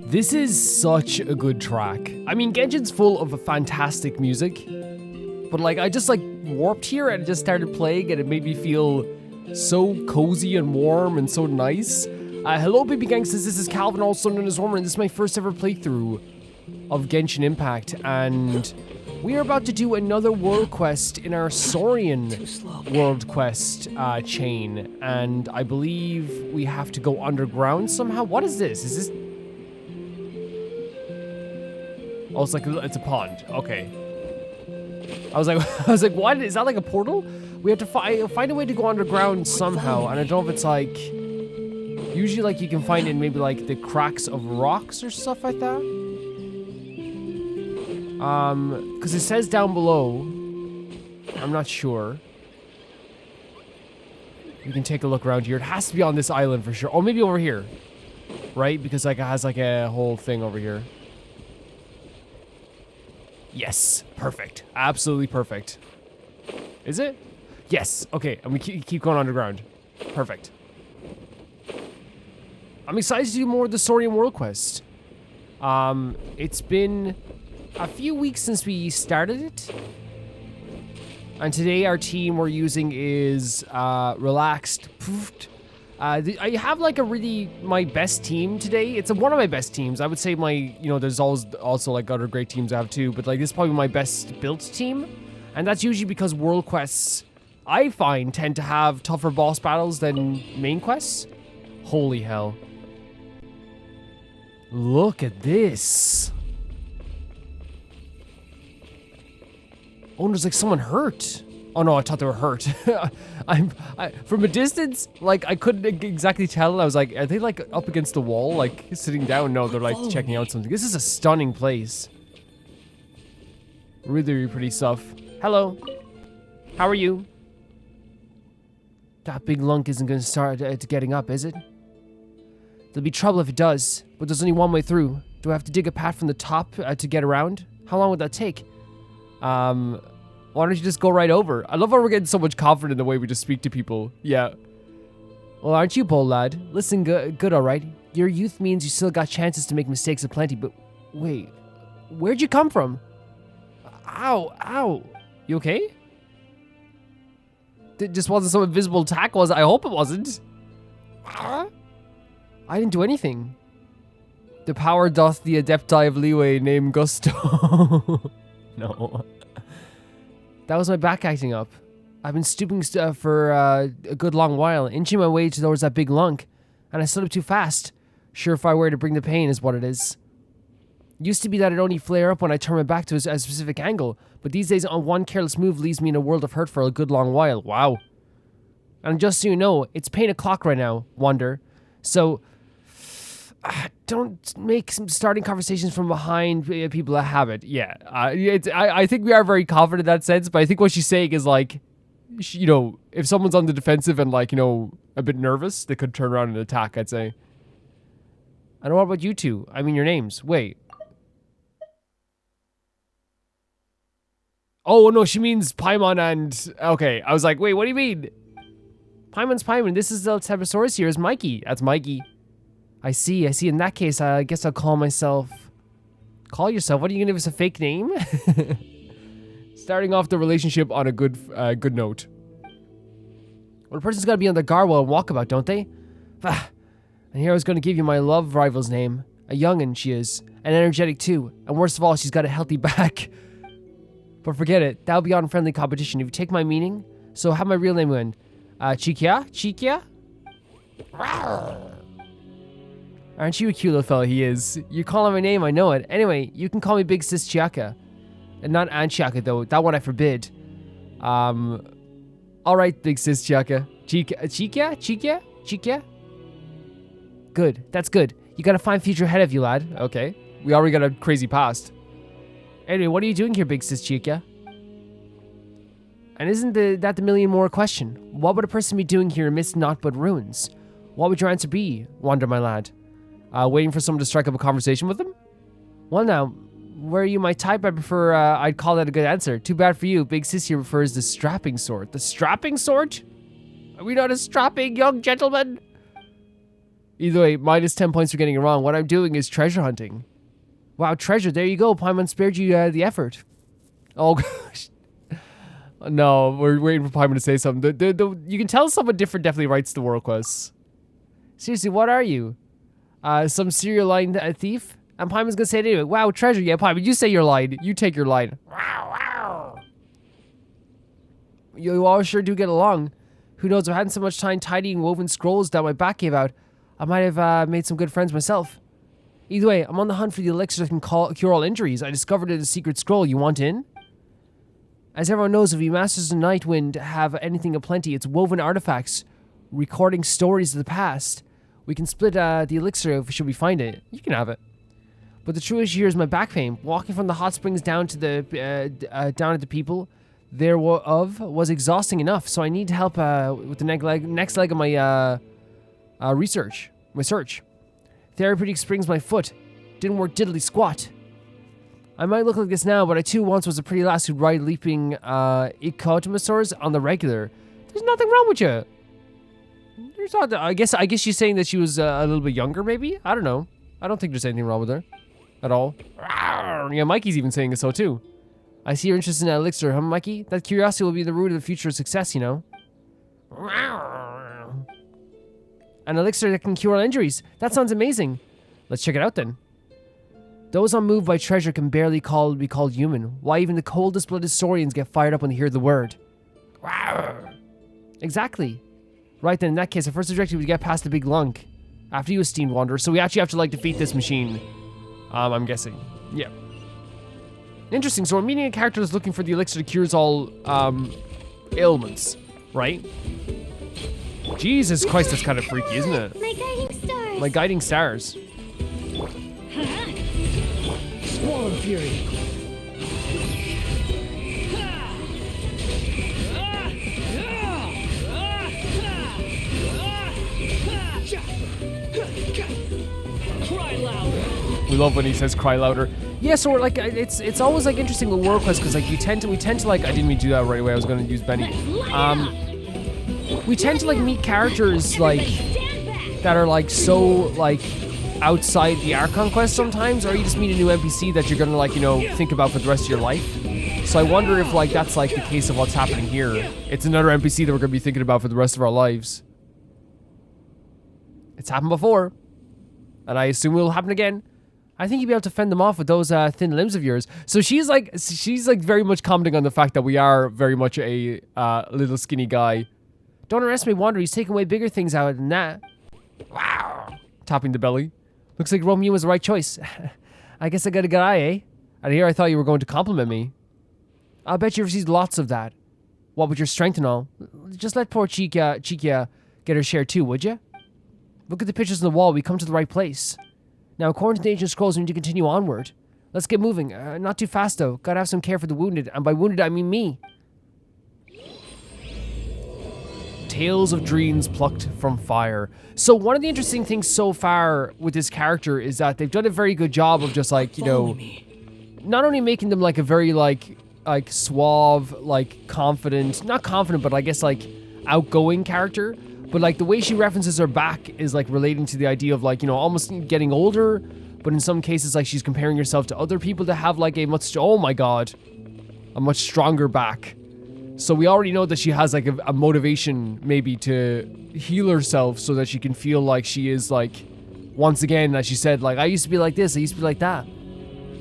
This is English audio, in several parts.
This is such a good track. I mean, Genshin's full of fantastic music, but like I just like warped here and just started playing and it made me feel so cozy and warm and so nice. Hello baby gangsters, this is Calvin, also known as Roman, and this is my first ever playthrough of Genshin Impact, and we are about to do another world quest in our Saurian world quest chain, and I believe we have to go underground somehow. What is this? Is this... Oh, it's like it's a pond. Okay. I was like, what? Is that like a portal? We have to find a way to go underground somehow, and I don't know if it's like... Usually, like, you can find it in maybe, like, the cracks of rocks or stuff like that. Because it says down below. I'm not sure. We can take a look around here. It has to be on this island for sure. Or maybe over here. Right? Because, like, it has, like, a whole thing over here. Yes. Perfect. Absolutely perfect. Is it? Yes. Okay. And we keep going underground. Perfect. I'm excited to do more of the Saurian World Quest. It's been a few weeks since we started it. And today our team we're using is Relaxed. I have like my best team today. It's one of my best teams. I would say there's always also like other great teams I have too, but like this is probably my best built team. And that's usually because world quests, I find, tend to have tougher boss battles than main quests. Holy hell. Look at this. Oh, there's like someone hurt. Oh no, I thought they were hurt. From a distance, like I couldn't exactly tell. I was like, are they like up against the wall, like sitting down? No, they're like checking out something. This is a stunning place. Really, really pretty stuff. Hello. How are you? That big lunk isn't going to start getting up, is it? There'll be trouble if it does, but there's only one way through. Do I have to dig a path from the top to get around? How long would that take? Why don't you just go right over? I love how we're getting so much confidence in the way we just speak to people. Yeah. Well, aren't you bold, lad? Listen, good, all right. Your youth means you still got chances to make mistakes aplenty, but wait. Where'd you come from? Ow, ow. You okay? It just wasn't some invisible attack, was it? I hope it wasn't. I didn't do anything. The power doth the adepti of leeway name Gusto. No. That was my back acting up. I've been stooping for a good long while, inching my way towards that big lunk, and I stood up too fast. Surefire way to bring the pain is what it is. Used to be that it'd only flare up when I turn my back to a specific angle, but these days one careless move leaves me in a world of hurt for a good long while. Wow. And just so you know, it's pain o'clock right now, Wonder. So... don't make some starting conversations from behind people that have it. Yeah, I think we are very confident in that sense, but I think what she's saying is like, if someone's on the defensive and like, a bit nervous, they could turn around and attack, I'd say. And what about you two? I mean, your names. Wait. Oh, no, she means Paimon and... Okay, I was like, wait, what do you mean? Paimon's Paimon. This is the Tebasaurus here is Mikey. That's Mikey. I see. In that case, I guess I'll call myself... Call yourself? What are you going to give us a fake name? Starting off the relationship on a good note. Well, a person's got to be on the guard while walkabout, don't they? And here I was going to give you my love rival's name. A young'un she is. And energetic too. And worst of all, she's got a healthy back. But forget it. That'll be on friendly competition if you take my meaning. So have my real name in. Chikia? Chikia? Aren't you a cute little fella? He is. You're calling my name, I know it. Anyway, you can call me Big Sis Chiaka. And not Aunt Chiaka, though. That one I forbid. Alright, Big Sis Chiaka. Chikia? Good. That's good. You got a fine future ahead of you, lad. Okay. We already got a crazy past. Anyway, what are you doing here, Big Sis Chiaka? And isn't that the million more question? What would a person be doing here amidst naught but ruins? What would your answer be, Wander, my lad? Waiting for someone to strike up a conversation with them? Well now, were you my type, I'd call that a good answer. Too bad for you, Big Sis here prefers the strapping sort. The strapping sort? Are we not a strapping young gentleman? Either way, minus 10 points for getting it wrong. What I'm doing is treasure hunting. Wow, treasure. There you go. Paimon spared you the effort. Oh, gosh. No, we're waiting for Paimon to say something. You can tell someone different definitely writes the world quests. Seriously, what are you? Some serial line thief? And Paimon's gonna say it anyway. Wow, treasure. Yeah, Paimon, you say your line. You take your line. Wow, wow. You all sure do get along. Who knows, if I hadn't so much time tidying woven scrolls down my back gave out, I might have made some good friends myself. Either way, I'm on the hunt for the elixir that can cure all injuries. I discovered it in a secret scroll. You want in? As everyone knows, if we Masters of Nightwind have anything aplenty, it's woven artifacts, recording stories of the past. We can split the elixir should we find it. You can have it. But the true issue here is my back pain. Walking from the hot springs down to the down at the people thereof was exhausting enough. So I need help with the next leg of my my search. Therapeutic springs my foot. Didn't work diddly squat. I might look like this now, but I too once was a pretty lass who'd ride leaping ectotomosaurs on the regular. There's nothing wrong with you. There's not. I guess she's saying that she was a little bit younger, maybe. I don't know. I don't think there's anything wrong with her, at all. Yeah, Mikey's even saying so too. I see you're interested in that elixir, huh, Mikey? That curiosity will be the root of the future success, you know. An elixir that can cure all injuries. That sounds amazing. Let's check it out then. Those unmoved by treasure can barely be called human. Why even the coldest blooded Saurians get fired up when they hear the word. Exactly. Right then, in that case, our first objective is to get past the big lunk. After you, esteemed wanderer. So we actually have to like defeat this machine. I'm guessing. Yeah. Interesting. So we're meeting a character that's looking for the elixir that cures all ailments, right? Jesus Christ, that's kind of freaky, isn't it? My guiding stars. My guiding stars. Squall of Fury. Cry louder. We love when he says "cry louder." Yeah, so we're like, it's always like interesting with world quests because like we tend to like, I didn't mean to do that right away. I was going to use Benny. We tend to like meet characters like that are like so like outside the Archon quest sometimes, or you just meet a new NPC that you're gonna like, you know, think about for the rest of your life. So I wonder if like that's like the case of what's happening here. It's another NPC that we're gonna be thinking about for the rest of our lives. It's happened before, and I assume it will happen again. I think you'll be able to fend them off with those thin limbs of yours. So she's like very much commenting on the fact that we are very much a little skinny guy. Don't underestimate Wander. He's taking away bigger things out than that. Wow. Tapping the belly. Looks like Romeo was the right choice. I guess I got a good eye, eh? And here I thought you were going to compliment me. I'll bet you received lots of that. What with your strength and all. Just let poor Chikia get her share too, would you? Look at the pictures on the wall. We come to the right place. Now, according to the ancient scrolls, we need to continue onward. Let's get moving. Not too fast, though. Gotta have some care for the wounded. And by wounded, I mean me. Tales of dreams plucked from fire. So one of the interesting things so far with this character is that they've done a very good job of just like, you know, not only making them like a very like suave, like confident, not confident, but I guess like outgoing character. But like the way she references her back is like relating to the idea of like, you know, almost getting older. But in some cases, like she's comparing herself to other people that have like a much, oh my God, a much stronger back. So we already know that she has like a motivation maybe to heal herself so that she can feel like she is like, once again, as she said, like, I used to be like this, I used to be like that.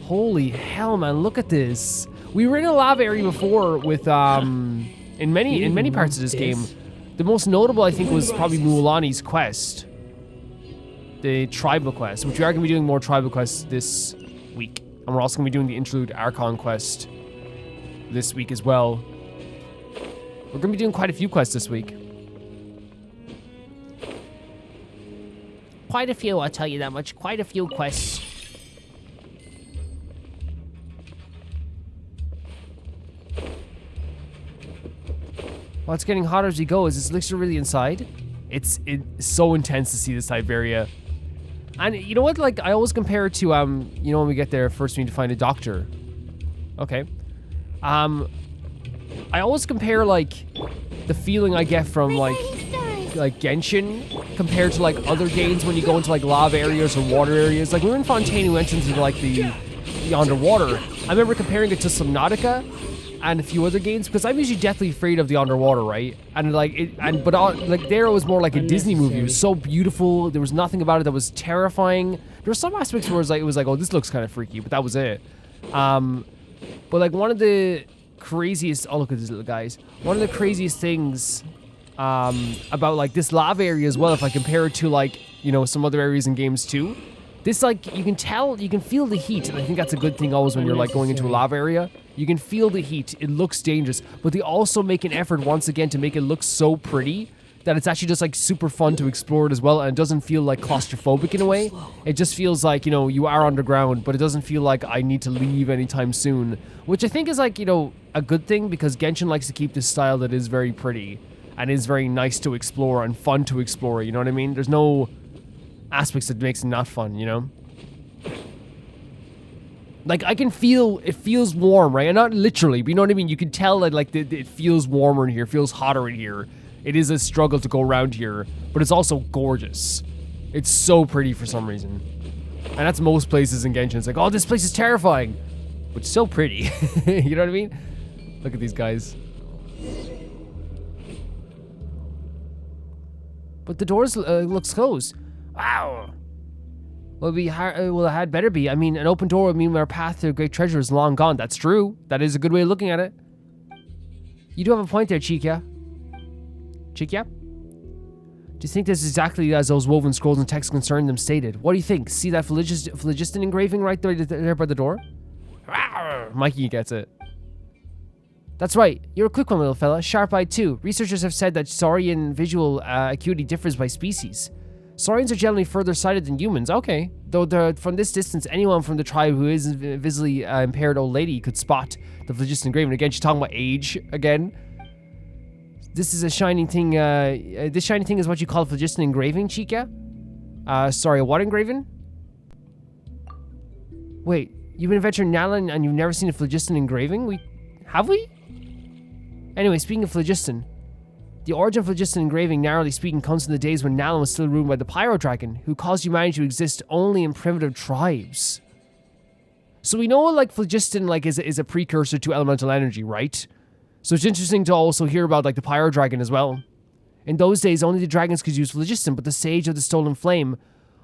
Holy hell, man, look at this. We were in a lava area before with, in many parts of this game. The most notable, I think, was probably Mualani's quest. The tribal quest, which we are going to be doing more tribal quests this week. And we're also going to be doing the interlude Archon quest this week as well. We're going to be doing quite a few quests this week. Quite a few, I'll tell you that much. Quite a few quests. Well, it's getting hotter as we go. Is this elixir really inside? It's so intense to see this type of area. And you know what? Like, I always compare it to, you know, when we get there, first we need to find a doctor. Okay. I always compare, like, the feeling I get from, like, like Genshin compared to like other games when you go into like lava areas or water areas. Like we were in Fontaine, we went into like the underwater. I remember comparing it to Subnautica and a few other games because I'm usually deathly afraid of the underwater, right? And like like there it was more like a Disney movie. It was so beautiful. There was nothing about it that was terrifying. There were some aspects where it was like, oh, this looks kind of freaky, but that was it. But like one of the craziest, oh look at these little guys. One of the craziest things about like this lava area as well, if I compare it to like, you know, some other areas in games too. This, like, you can tell, you can feel the heat, and I think that's a good thing always when you're, like, going into a lava area. You can feel the heat. It looks dangerous, but they also make an effort, once again, to make it look so pretty that it's actually just, like, super fun to explore it as well, and it doesn't feel, like, claustrophobic in a way. It just feels like, you know, you are underground, but it doesn't feel like I need to leave anytime soon, which I think is, like, you know, a good thing, because Genshin likes to keep this style that is very pretty and is very nice to explore and fun to explore, you know what I mean? There's no aspects that makes it not fun, you know? Like, I can feel, it feels warm, right? And not literally, but you know what I mean? You can tell that, like, it feels warmer in here, feels hotter in here. It is a struggle to go around here, but it's also gorgeous. It's so pretty for some reason. And that's most places in Genshin. It's like, oh, this place is terrifying, but it's so pretty. You know what I mean? Look at these guys. But the doors looks closed. Wow. Well, it had better be. I mean, an open door would mean our path to a great treasure is long gone. That's true. That is a good way of looking at it. You do have a point there, Chikia. Chikia? Do you think this is exactly as those woven scrolls and texts concerning them stated? What do you think? See that phlogiston engraving right there by the door? Rawr. Mikey gets it. That's right. You're a quick one, little fella. Sharp-eyed, too. Researchers have said that Saurian visual acuity differs by species. Saurians are generally further sighted than humans. Okay. Though from this distance, anyone from the tribe who is visibly impaired old lady could spot the phlogiston engraving. Again, she's talking about age again. This is a shining thing. This shining thing is what you call phlogiston engraving, Chica? Sorry, what engraving? Wait, you've been adventuring Nalan and you've never seen a phlogiston engraving? Have we? Anyway, speaking of phlogiston, the origin of phlogiston engraving, narrowly speaking, comes from the days when Nalan was still ruled by the Pyro Dragon, who caused humanity to exist only in primitive tribes. So we know, like, phlogiston, like, is a precursor to elemental energy, right? So it's interesting to also hear about, like, the Pyro Dragon as well. In those days, only the dragons could use phlogiston, but the Sage of the Stolen Flame,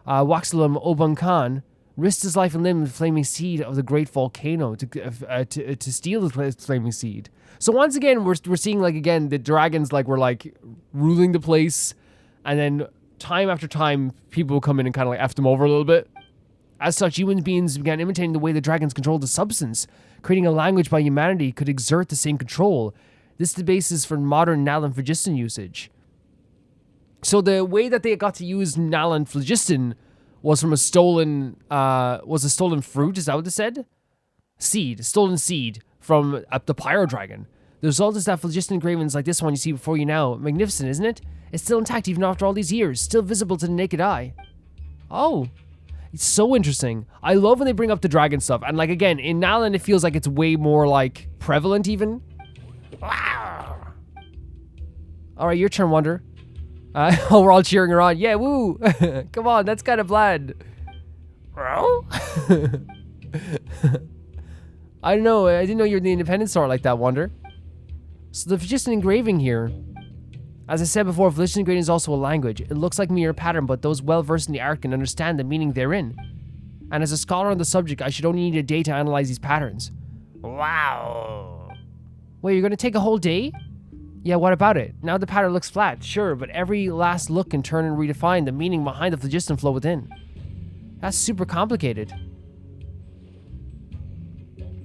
Waxalam Oban Khan, risked his life and limb with the flaming seed of the great volcano to steal the flaming seed. So once again, we're seeing, like, again, the dragons, like, were, like, ruling the place, and then time after time, people would come in and kind of, like, F them over a little bit. As such, human beings began imitating the way the dragons controlled the substance. Creating a language by humanity could exert the same control. This is the basis for modern Nalan phlogiston usage. So the way that they got to use Nalan phlogiston was from a stolen fruit, is that what it said? Seed, stolen seed from the Pyro Dragon. The result is that phlogiston engravings like this one you see before you now. Magnificent, isn't it? It's still intact even after all these years, still visible to the naked eye. Oh, it's so interesting. I love when they bring up the dragon stuff, and like again, in Nalan it feels like it's way more like prevalent even. Alright, your turn, Wonder. Oh, we're all cheering her on. Yeah, woo! Come on, that's kind of bland. I don't know. I didn't know you were the independent store like that, Wonder. So the phlogiston engraving here. As I said before, phlogiston engraving is also a language. It looks like mere pattern, but those well-versed in the art can understand the meaning therein. And as a scholar on the subject, I should only need a day to analyze these patterns. Wow. Wait, you're gonna take a whole day? Yeah, what about it? Now the pattern looks flat, sure, but every last look can turn and redefine the meaning behind the phlogiston flow within. That's super complicated.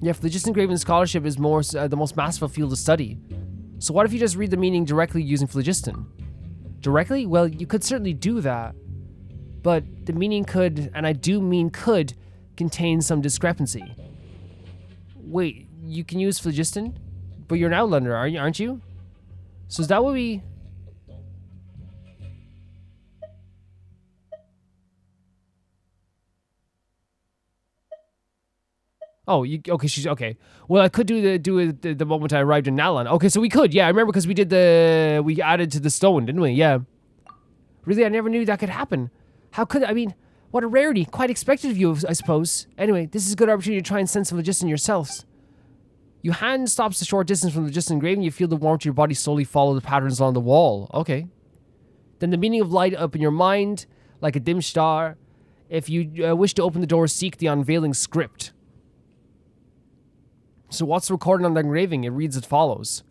Yeah, phlogiston engraving scholarship is the most masterful field of study. So what if you just read the meaning directly using phlogiston? Directly? Well, you could certainly do that. But the meaning could, and I do mean could, contain some discrepancy. Wait, you can use phlogiston? But you're an outlander, aren't you? So is that what we... Oh, okay, she's okay. Well, I could do the moment I arrived in Nalan. Okay, so we could, yeah, I remember because we added to the stone, didn't we? Yeah. Really, I never knew that could happen. How could, I mean, what a rarity. Quite expected of you, I suppose. Anyway, this is a good opportunity to try and sense the Phlogiston yourselves. Your hand stops a short distance from the Phlogiston engraving. You feel the warmth of your body slowly follow the patterns along the wall. Okay. Then the meaning of light up in your mind, like a dim star. If you wish to open the door, seek the unveiling script. So what's recorded on the engraving? It reads as follows.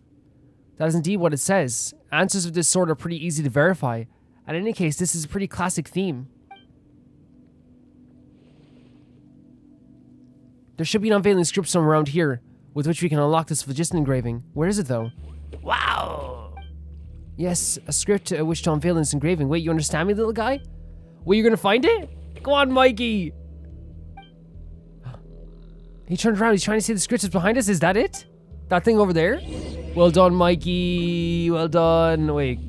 That is indeed what it says. Answers of this sort are pretty easy to verify. And in any case, this is a pretty classic theme. There should be an unveiling script somewhere around here, with which we can unlock this Phlogiston engraving. Where is it, though? Wow! Yes, a script which to unveil this engraving. Wait, you understand me, little guy? Wait, you're gonna find it? Go on, Mikey! He turned around, he's trying to see the script that's behind us. Is that it? That thing over there? Well done, Mikey. Well done. Wait.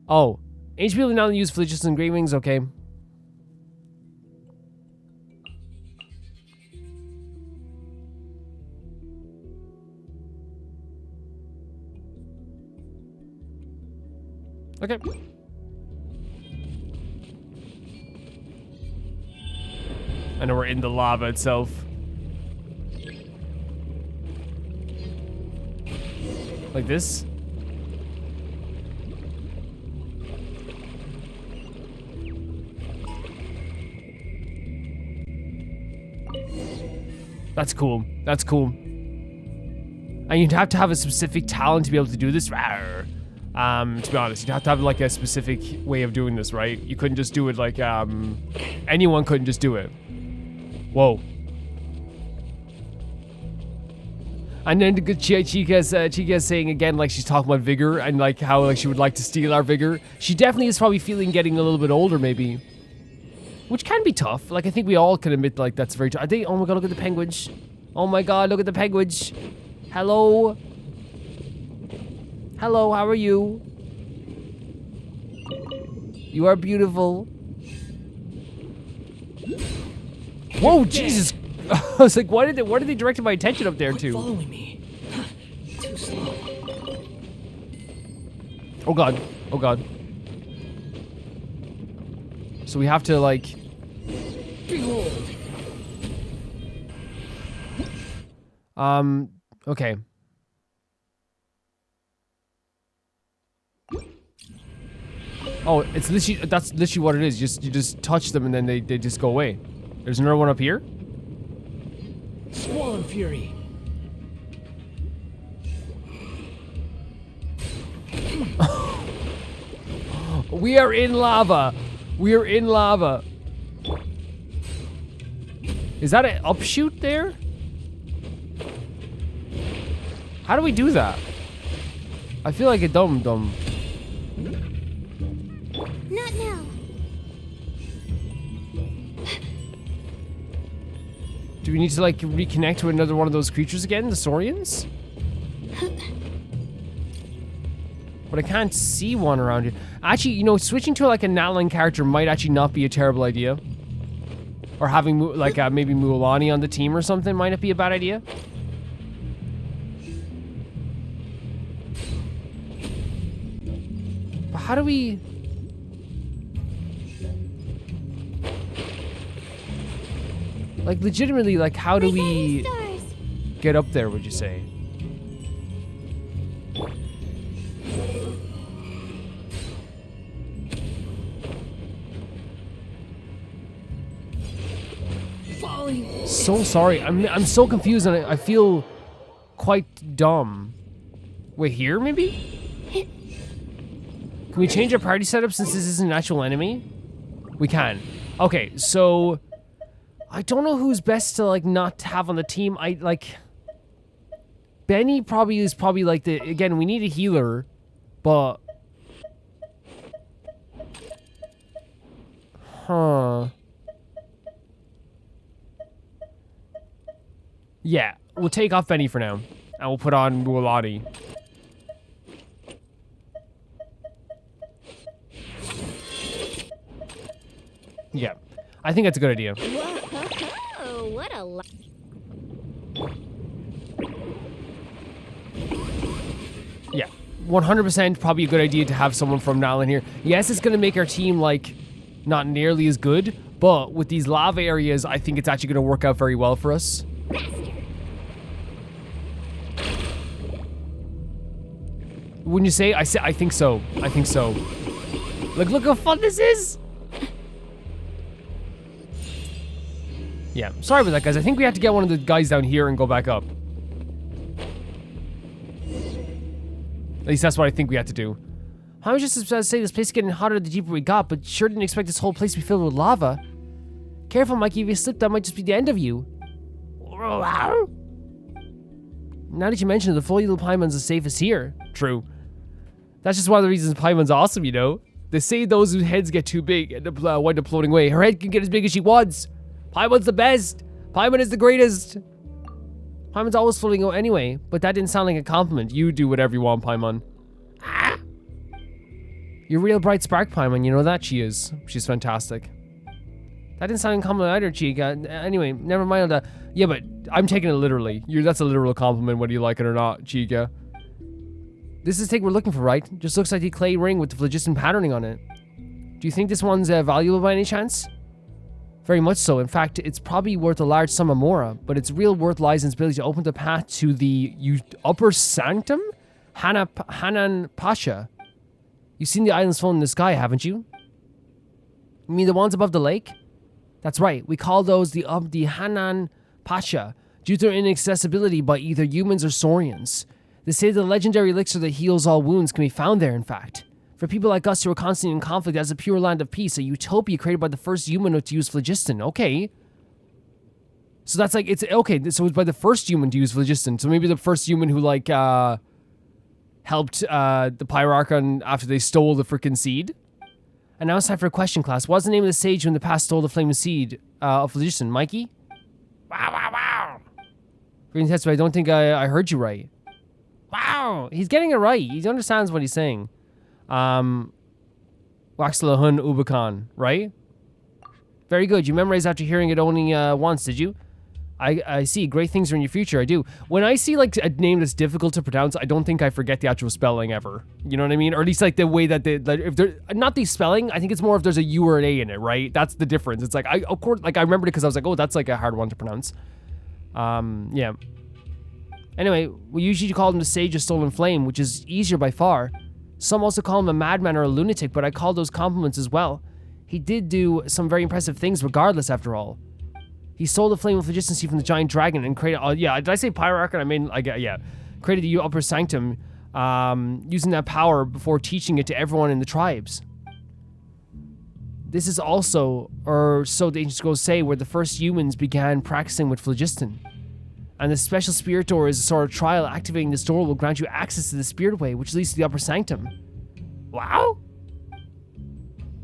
Oh. Ancient people now use Phlogiston engravings. Okay. Okay. I know we're in the lava itself. Like this? That's cool. That's cool. And you'd have to have a specific talent to be able to do this. To be honest, you'd have to have like a specific way of doing this, right? You couldn't just do it like, anyone couldn't just do it. Whoa. And then the good Chica's saying again, like she's talking about vigor and like how like she would like to steal our vigor. She definitely is probably feeling getting a little bit older, maybe, which can be tough. Like I think we all can admit like that's very tough. I think. Oh my god, look at the penguins. Oh my god, look at the penguins. Hello. Hello, how are you? You are beautiful. Whoa, Jesus. I was like, why did they direct my attention up there Quit to? following me. Too slow. Oh god. Oh god. So we have to like Behold. Okay. Oh, it's literally, that's literally what it is. You just touch them and then they just go away. There's another one up here? Swan Fury. We are in lava. We are in lava. Is that an upshoot there? How do we do that? I feel like a dumb. Not now. Do we need to like reconnect to another one of those creatures again? The Saurians? But I can't see one around here. Actually, you know, switching to like a Natlan character might actually not be a terrible idea. Or having like maybe Mualani on the team or something might not be a bad idea. But how do we... Like legitimately, like how do we get up there, would you say? So sorry, I'm so confused and I feel quite dumb. Wait, here maybe? Can we change our party setup since this is an actual enemy? We can. Okay, so I don't know who's best to like not have on the team. I like Benny probably is like the, again, we need a healer, but yeah, we'll take off Benny for now, and we'll put on Mualani. Yeah, I think that's a good idea. Whoa, what a Yeah, 100% probably a good idea to have someone from Nal in here. Yes, it's going to make our team, like, not nearly as good, but with these lava areas, I think it's actually going to work out very well for us. Wouldn't you say? I think so. I think so. Look how fun this is! Yeah, sorry about that, guys. I think we have to get one of the guys down here and go back up. At least that's what I think we had to do. I was just about to say this place is getting hotter the deeper we got, but sure didn't expect this whole place to be filled with lava. Careful, Mikey. If you slip, that might just be the end of you. Now that you mention it, the floaty little Paimon's the safest here. True. That's just one of the reasons Paimon's awesome, you know? They say those whose heads get too big end up wind up floating away. Her head can get as big as she wants. Paimon's the best. Paimon is the greatest. Paimon's always floating away anyway, but that didn't sound like a compliment. You do whatever you want, Paimon. Ah. You're a real bright spark, Paimon. You know that she is. She's fantastic. That didn't sound like a compliment either, Chica. Anyway, never mind that. Yeah, but I'm taking it literally. That's a literal compliment, whether you like it or not, Chica. This is the thing we're looking for, right? Just looks like the clay ring with the phlogiston patterning on it. Do you think this one's valuable by any chance? Very much so. In fact, it's probably worth a large sum of mora, but its real worth lies in its ability to open the path to the upper sanctum? Hanan Pasha. You've seen the islands floating in the sky, haven't you? You mean the ones above the lake? That's right. We call those the Hanan Pasha, due to their inaccessibility by either humans or Saurians. They say the legendary elixir that heals all wounds can be found there, in fact. For people like us who are constantly in conflict, as a pure land of peace, a utopia created by the first human to use phlogiston. Okay. So that's like, it's, okay, so it's by the first human to use phlogiston. So maybe the first human who, like, helped the Pyrarchon after they stole the freaking seed. And now it's time for a question, class. What's the name of the sage who in the past stole the flaming seed of phlogiston? Mikey? Wow, wow, wow. Green test, but I don't think I heard you right. Wow, he's getting it right. He understands what he's saying. Waxlahun Ubakan, right? Very good. You memorized after hearing it only once, did you? I see. Great things are in your future. I do. When I see like a name that's difficult to pronounce, I don't think I forget the actual spelling ever. You know what I mean? Or at least like the way that if they're not the spelling, I think it's more if there's a U or an A in it, right? That's the difference. It's like of course, like I remembered it because I was like, oh, that's like a hard one to pronounce. Yeah. Anyway, we usually call him the Sage of Stolen Flame, which is easier by far. Some also call him a madman or a lunatic, but I call those compliments as well. He did do some very impressive things regardless, after all. He stole the flame of phlogistency from the giant dragon and created, yeah, did I say Pyrarchon? I mean, yeah. Created the upper sanctum, using that power before teaching it to everyone in the tribes. This is also, or so the ancient scrolls say, where the first humans began practicing with phlogiston. And the special spirit door is a sort of trial. Activating this door will grant you access to the spirit way, which leads to the upper sanctum. Wow!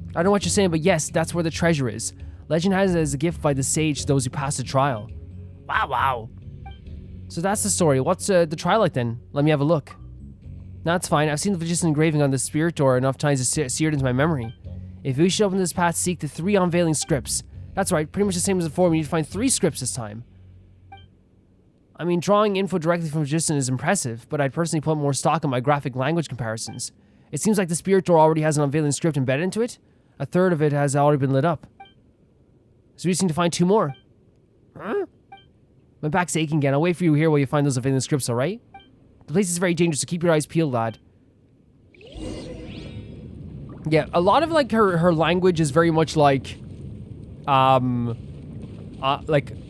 I don't know what you're saying, but yes, that's where the treasure is. Legend has it as a gift by the sage to those who pass the trial. Wow, wow. So that's the story. What's the trial like then? Let me have a look. That's fine. I've seen the phlogiston engraving on the spirit door enough times to sear it into my memory. If we should open this path, seek the 3 unveiling scripts. That's right, pretty much the same as before. We need to find 3 scripts this time. I mean, drawing info directly from phlogiston is impressive, but I'd personally put more stock in my graphic language comparisons. It seems like the spirit door already has an unveiling script embedded into it. A third of it has already been lit up. So we just need to find 2 more. Huh? My back's aching again. I'll wait for you here while you find those unveiling scripts, alright? The place is very dangerous, so keep your eyes peeled, lad. Yeah, a lot of, like, her language is very much like, like,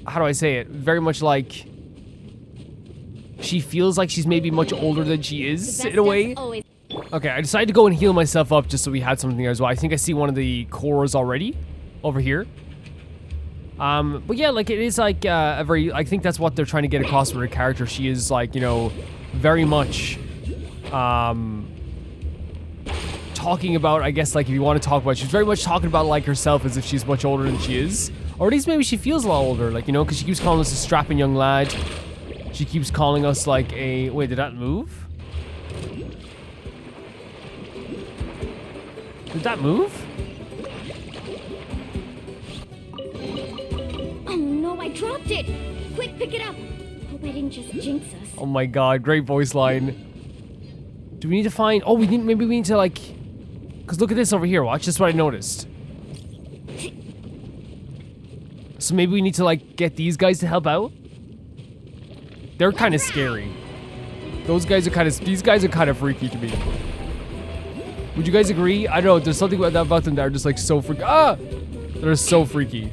how do I say it? Very much like, she feels like she's maybe much older than she is, in a way. Okay, I decided to go and heal myself up just so we had something there as well. I think I see one of the cores already over here. But yeah, like, it is like a very, I think that's what they're trying to get across with her character. She is, like, you know, very much, talking about, I guess, like, if you want to talk about, she's very much talking about, like, herself as if she's much older than she is. Or at least maybe she feels a lot older, like, you know, because she keeps calling us a strapping young lad. She keeps calling us, like, a, wait, did that move? Did that move? Oh no, I dropped it! Quick, pick it up! Hope I didn't just jinx us. Oh my god, great voice line. Do we need to find... Oh, maybe we need to, like... Because look at this over here. Watch. This is what I noticed. So maybe we need to, like, get these guys to help out? They're kind of scary. These guys are kind of freaky to me. Would you guys agree? I don't know. There's something about them that are just, like, so freaky. Ah! They're so freaky.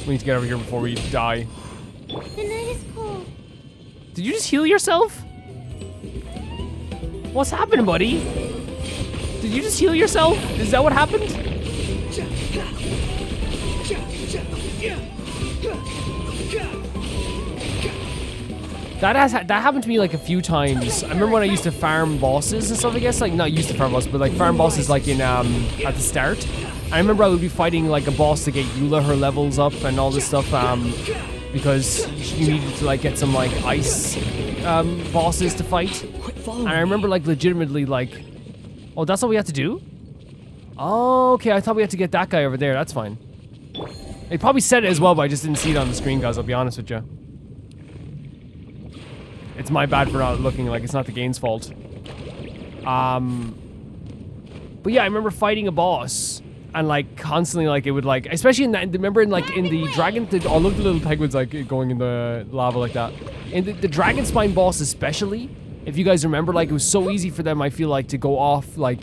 We need to get over here before we die. The night is cold. Did you just heal yourself? What's happening, buddy? Did you just heal yourself? Is that what happened? That happened to me like a few times. I remember when I used to farm bosses and stuff, I guess. Like, not used to farm bosses, but like farm bosses like in, at the start. I remember I would be fighting like a boss to get Eula her levels up and all this stuff, because you needed to like get some like ice, bosses to fight. And I remember like legitimately like, oh, that's all we have to do? Oh, okay, I thought we had to get that guy over there. That's fine. They probably said it as well, but I just didn't see it on the screen, guys. I'll be honest with you. It's my bad for not looking. Like, it's not the game's fault. But yeah, I remember fighting a boss and like constantly like it would like, especially in that, remember in like in the dragon, oh look, the little penguins like going in the lava like that. In the dragon spine boss especially, if you guys remember, like it was so easy for them, I feel like, to go off like,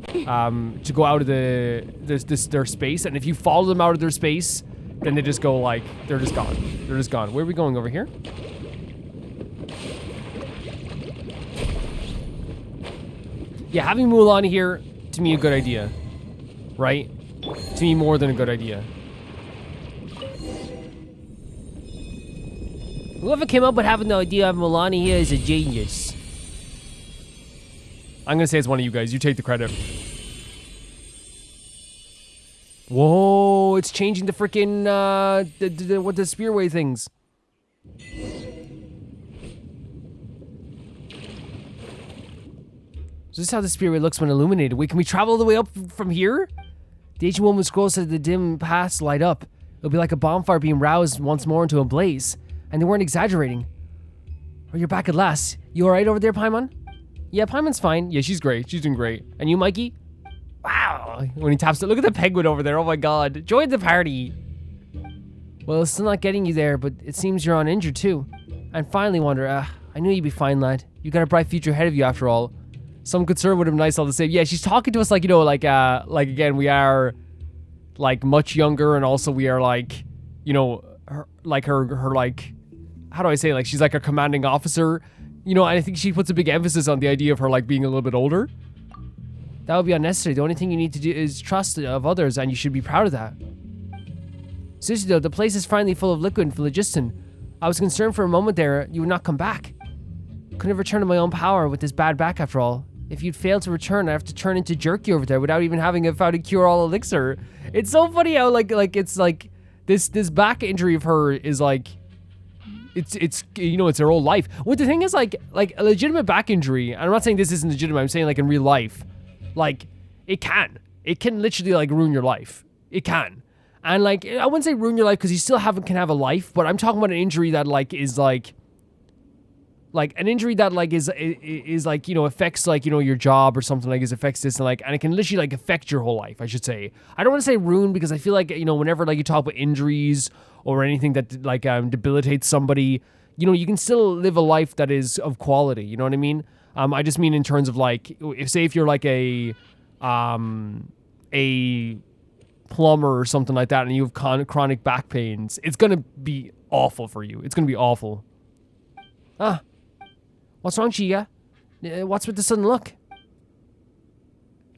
to go out of their space, and if you follow them out of their space, then they just go like, they're just gone. They're just gone. Where are we going over here? Yeah, having Mulan here, to me, a good idea. Right? To me, more than a good idea. Whoever came up with having the idea of Mulan here is a genius. I'm gonna say it's one of you guys. You take the credit. Whoa, it's changing the freaking, the spearway things. So this is how the spearway looks when illuminated. Wait, can we travel all the way up from here? The ancient woman scrolls said the dim paths light up. It'll be like a bonfire being roused once more into a blaze. And they weren't exaggerating. Oh, you're back at last. You alright over there, Paimon? Yeah, Paimon's fine. Yeah, she's great. She's doing great. And you, Mikey? Wow. When he taps it, look at the penguin over there. Oh my god. Join the party. Well, it's still not getting you there, but it seems you're uninjured too. And finally, Wanderer, I knew you'd be fine, lad. You got a bright future ahead of you after all. Some concern would have been nice all the same. Yeah, she's talking to us like, you know, like again, we are like much younger, and also we are like, you know, her like, how do I say, like, she's like a commanding officer, you know, and I think she puts a big emphasis on the idea of her like being a little bit older. That would be unnecessary. The only thing you need to do is trust of others, and you should be proud of that. Seriously though, the place is finally full of liquid and phlogiston. I was concerned for a moment there you would not come back. Couldn't have returned to my own power with this bad back after all. If you'd failed to return, I'd have to turn into jerky over there without even having found a cure-all elixir. It's so funny how like it's like this back injury of her is like, it's you know, it's her whole life. What the thing is, like a legitimate back injury, and I'm not saying this isn't legitimate, I'm saying like in real life, like it can literally like ruin your life. It can. And like, I wouldn't say ruin your life because you still can have a life, but I'm talking about an injury that like is like an injury that like is like, you know, affects like, you know, your job or something, like affects this, and like, and it can literally like affect your whole life, I should say. I don't want to say ruin because I feel like, you know, whenever like you talk about injuries or anything that like debilitates somebody, you know, you can still live a life that is of quality, you know what I mean? I just mean in terms of like, if you're like a plumber or something like that and you have chronic back pains, it's gonna be awful for you. It's gonna be awful. Ah. What's wrong, Chia? What's with the sudden look?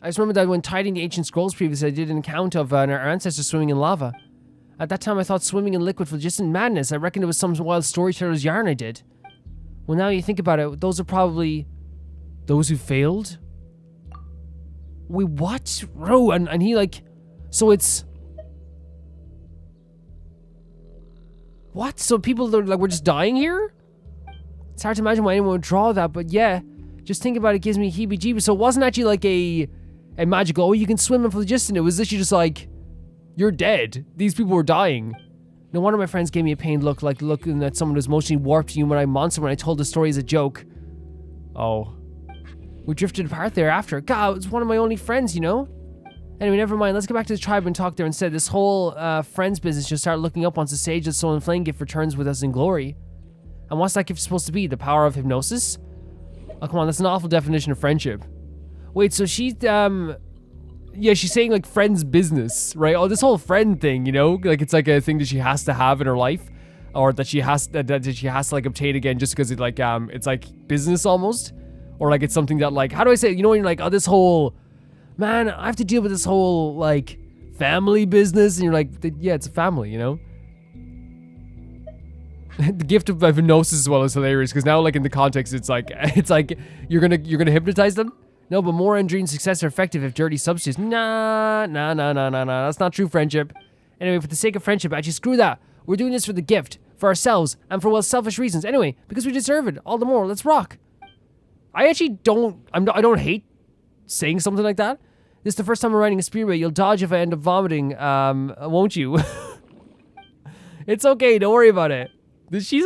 I just remember that when tidying the ancient scrolls previously, I did an account of our ancestors swimming in lava. At that time, I thought swimming in liquid was just madness. I reckoned it was some wild storyteller's yarn I did. Well, now you think about it, those are probably those who failed? Wait, what? Bro, and he like... So it's... What? So people are like, we're just dying here? It's hard to imagine why anyone would draw that, but yeah, just think about it, gives me heebie-jeebies. So it wasn't actually like a magical, oh, you can swim in phlogiston. It was literally just like, you're dead. These people were dying. No wonder my friends gave me a pained look, like looking at someone who's emotionally warped human monster when I told the story as a joke. Oh. We drifted apart thereafter. God, it was one of my only friends, you know? Anyway, never mind. Let's get back to the tribe and talk there instead. This whole friends business just start looking up once the sage of the stolen flame gift returns with us in glory. And what's that gift supposed to be? The power of hypnosis? Oh, come on. That's an awful definition of friendship. Wait, so she's, yeah, she's saying, like, friends business, right? Oh, this whole friend thing, you know? Like, it's like a thing that she has to have in her life. Or that she has to, like, obtain again just because it, like, it's, like, business almost. Or, like, it's something that, like, how do I say it? You know when you're like, oh, this whole... Man, I have to deal with this whole, like, family business. And you're like, yeah, it's a family, you know? The gift of hypnosis as well is hilarious. Because now, like, in the context, it's like, you're gonna hypnotize them? No, but more and dream success are effective if dirty substitutes. Nah. That's not true friendship. Anyway, for the sake of friendship, actually, screw that. We're doing this for the gift, for ourselves, and for, well, selfish reasons. Anyway, because we deserve it. All the more. Let's rock. I actually don't... I don't hate saying something like that. This is the first time I'm riding a speedway. You'll dodge if I end up vomiting, won't you? It's okay. Don't worry about it. She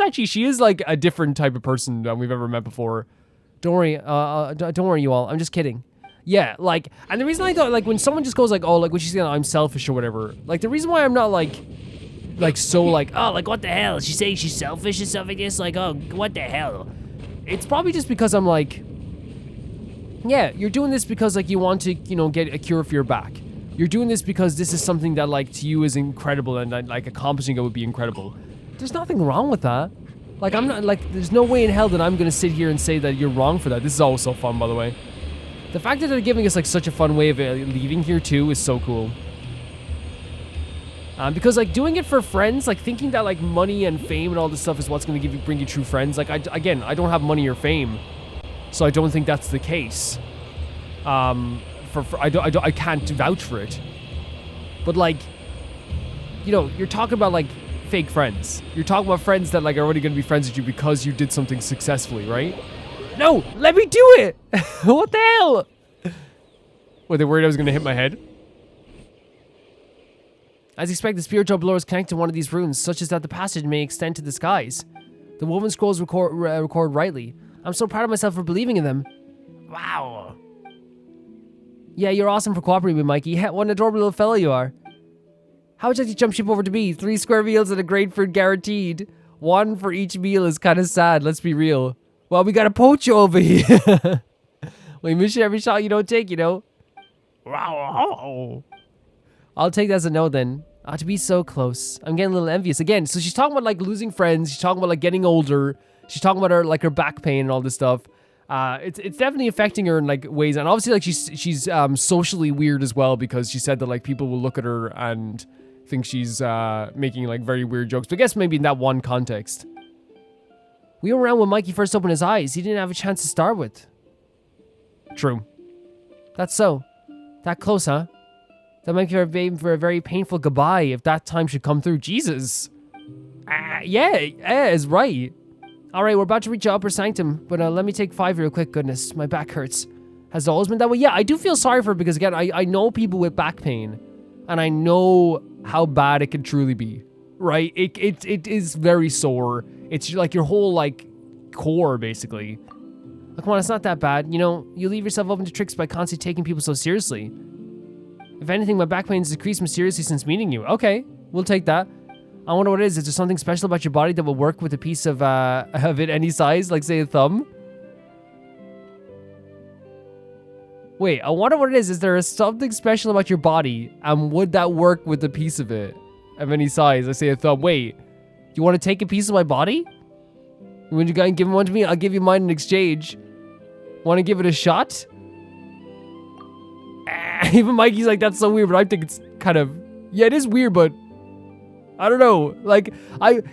is like a different type of person than we've ever met before. Don't worry. Don't worry, you all. I'm just kidding. Yeah, like, and the reason I thought, like, when someone just goes like, oh, like, when she's saying I'm selfish or whatever, like, the reason why I'm not like so like, oh, like, what the hell? Is she saying she's selfish and stuff like this? Like, oh, what the hell? It's probably just because I'm like, yeah, you're doing this because, like, you want to, you know, get a cure for your back. You're doing this because this is something that, like, to you is incredible and, like, accomplishing it would be incredible. There's nothing wrong with that. Like, I'm not, like, there's no way in hell that I'm gonna sit here and say that you're wrong for that. This is always so fun, by the way. The fact that they're giving us, like, such a fun way of leaving here, too, is so cool. Because, like, doing it for friends, like, thinking that, like, money and fame and all this stuff is what's gonna bring you true friends. Like, again, I don't have money or fame. So I don't think that's the case. I can't vouch for it. But, like, you know, you're talking about, like, fake friends. You're talking about friends that, like, are already going to be friends with you because you did something successfully, right? No! Let me do it! What the hell? Were they worried I was going to hit my head? As expected, the spiritual blower is connected to one of these runes, such as that the passage may extend to the skies. The woven scrolls record rightly. I'm so proud of myself for believing in them. Wow. Yeah, you're awesome for cooperating with Mikey. What an adorable little fellow you are. How would you like to jump ship over to me? 3 square meals and a great food guaranteed. 1 for each meal is kind of sad, let's be real. Well, we got a poach over here. Well, you miss every shot you don't take, you know. Wow. I'll take that as a no then. To be so close. I'm getting a little envious. Again, so she's talking about, like, losing friends. She's talking about, like, getting older. She's talking about her back pain and all this stuff. It's definitely affecting her in, like, ways. And obviously, like, she's socially weird as well, because she said that, like, people will look at her and think she's making, like, very weird jokes. But I guess maybe in that one context. We were around when Mikey first opened his eyes. He didn't have a chance to start with. True. That's so. That close, huh? That might be for a very painful goodbye if that time should come through. Jesus. Yeah, is right. All right, we're about to reach the upper sanctum, but let me take 5 real quick. Goodness, my back hurts. Has it always been that way? Yeah, I do feel sorry for it because, again, I know people with back pain, and I know how bad it can truly be, right? It is very sore. It's like your whole, like, core, basically. Like, come on, it's not that bad. You know, you leave yourself open to tricks by constantly taking people so seriously. If anything, my back pain has decreased mysteriously since meeting you. Okay, we'll take that. I wonder what it is. Is there something special about your body that will work with a piece of it any size, like, say, a thumb? Wait, I wonder what it is. Is there something special about your body, and would that work with a piece of it of any size, like, say, a thumb? Wait, you want to take a piece of my body? Would you guys give one to me? I'll give you mine in exchange. Want to give it a shot? Even Mikey's like, that's so weird, but I think it's kind of... Yeah, it is weird, but... I don't know. Like,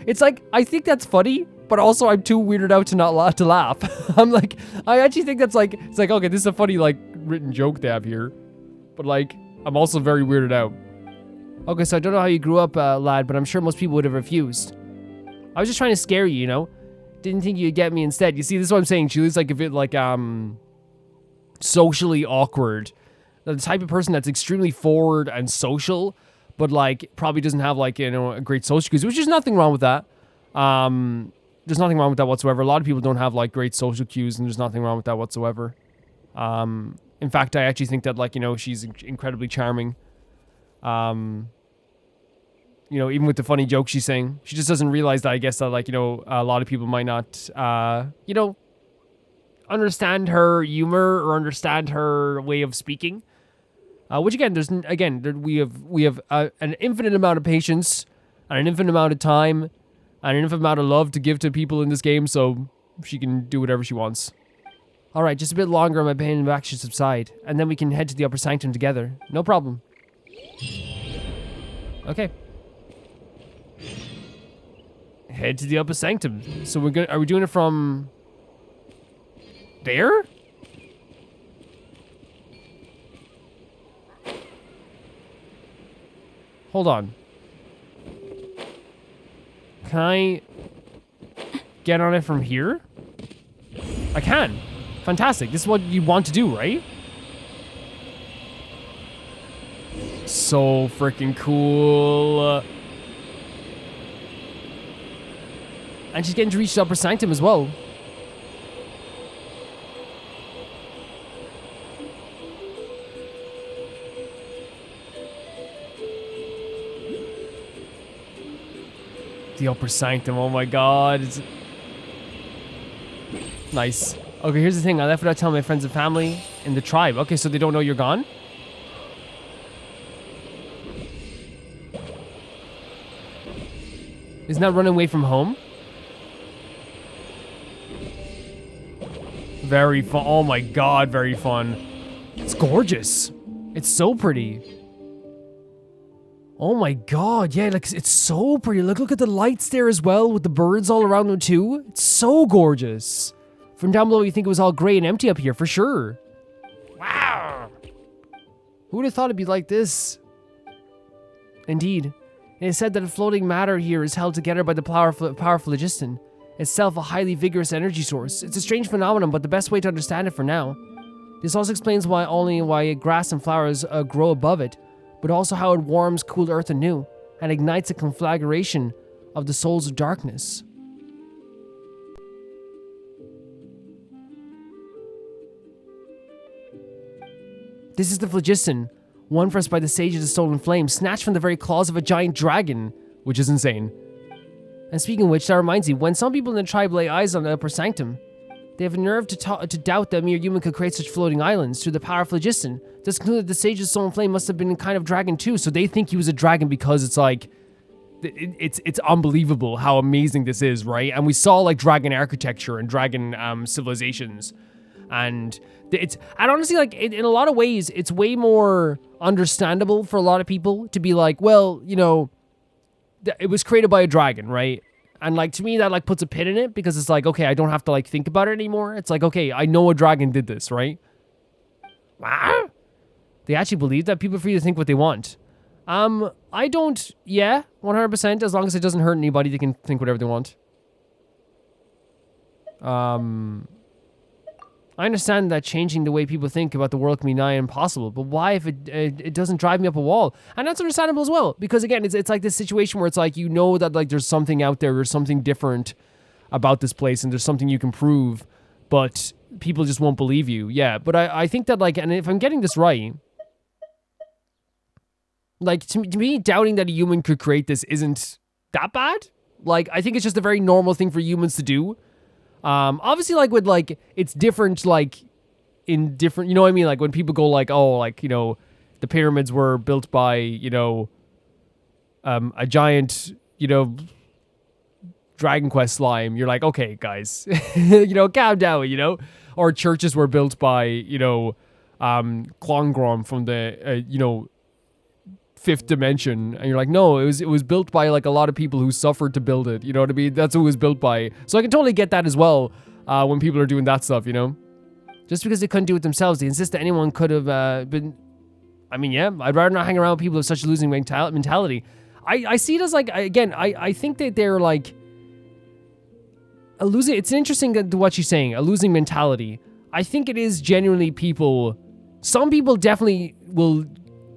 it's like, I think that's funny, but also I'm too weirded out to not to laugh. I'm like, I actually think that's like, it's like, okay, this is a funny, like, written joke they have here. But, like, I'm also very weirded out. Okay, so I don't know how you grew up, lad, but I'm sure most people would have refused. I was just trying to scare you, you know? Didn't think you'd get me instead. You see, this is what I'm saying. She looks like a bit, like, socially awkward. The type of person that's extremely forward and social, but like probably doesn't have like, you know, a great social cues, which is nothing wrong with that. There's nothing wrong with that whatsoever. A lot of people don't have like great social cues, and there's nothing wrong with that whatsoever. In fact, I actually think that, like, you know, she's incredibly charming. You know, even with the funny jokes she's saying, she just doesn't realize that, I guess, that, like, you know, a lot of people might not, you know, understand her humor or understand her way of speaking. Which again, we have an infinite amount of patience and an infinite amount of time and an infinite amount of love to give to people in this game, so she can do whatever she wants. All right, just a bit longer and my pain in the back should subside, and then we can head to the upper sanctum together. No problem. Okay. Head to the upper sanctum. So are we doing it from there? Hold on. Can I get on it from here? I can. Fantastic. This is what you want to do, right? So freaking cool. And she's getting to reach the upper sanctum as well. The upper sanctum, oh my god. It's nice. Okay, here's the thing. I left without telling my friends and family in the tribe. Okay, so they don't know you're gone? Isn't that running away from home? Very fun. Oh my god, very fun. It's gorgeous. It's so pretty. Oh my god, yeah, like, it's so pretty. Look at the lights there as well, with the birds all around them too. It's so gorgeous. From down below, you think it was all grey and empty up here, for sure. Wow. Who would have thought it'd be like this? Indeed. It is said that the floating matter here is held together by the powerful phlogiston, itself a highly vigorous energy source. It's a strange phenomenon, but the best way to understand it for now. This also explains why grass and flowers grow above it, but also how it warms cool earth anew and ignites a conflagration of the souls of darkness. This is the phlogiston, won for us by the Sage of the Stolen Flame, snatched from the very claws of a giant dragon, which is insane. And speaking of which, that reminds me, when some people in the tribe lay eyes on the upper sanctum, they have a nerve to doubt that a mere human could create such floating islands through the power of phlogiston. Thus conclude that the Sage of the Stolen Flame must have been a kind of dragon too, so they think he was a dragon because it's like, it's unbelievable how amazing this is, right? And we saw like dragon architecture and dragon civilizations, and honestly, like, in a lot of ways, it's way more understandable for a lot of people to be like, well, you know, it was created by a dragon, right? And like, to me, that like puts a pin in it, because it's like, okay, I don't have to like think about it anymore. It's like, okay, I know a dragon did this, right? Wow. They actually believe that. People are free to think what they want. I don't, 100%, as long as it doesn't hurt anybody, they can think whatever they want. I understand that changing the way people think about the world can be nigh impossible, but why if it doesn't drive me up a wall? And that's understandable as well, because again, it's like this situation where it's like, you know that like there's something out there, there's something different about this place, and there's something you can prove, but people just won't believe you. Yeah, but I think that like, and if I'm getting this right, like to me, doubting that a human could create this isn't that bad. Like, I think it's just a very normal thing for humans to do. Obviously, like, with, like, it's different, like, in different, you know what I mean? Like, when people go, like, oh, like, you know, the pyramids were built by, you know, a giant, you know, Dragon Quest slime, you're like, okay, guys, you know, calm down, you know? Or churches were built by, you know, Klongrom from the, you know, fifth dimension, and you're like, no, it was built by like a lot of people who suffered to build it, you know what I mean? That's what it was built by. So I can totally get that as well, when people are doing that stuff, you know? Just because they couldn't do it themselves, they insist that anyone could have been. I mean, yeah, I'd rather not hang around with people with such a losing mentality. I see it as like, again, I think that they're like a losing. It's interesting to what she's saying, a losing mentality. I think it is genuinely people. Some people definitely will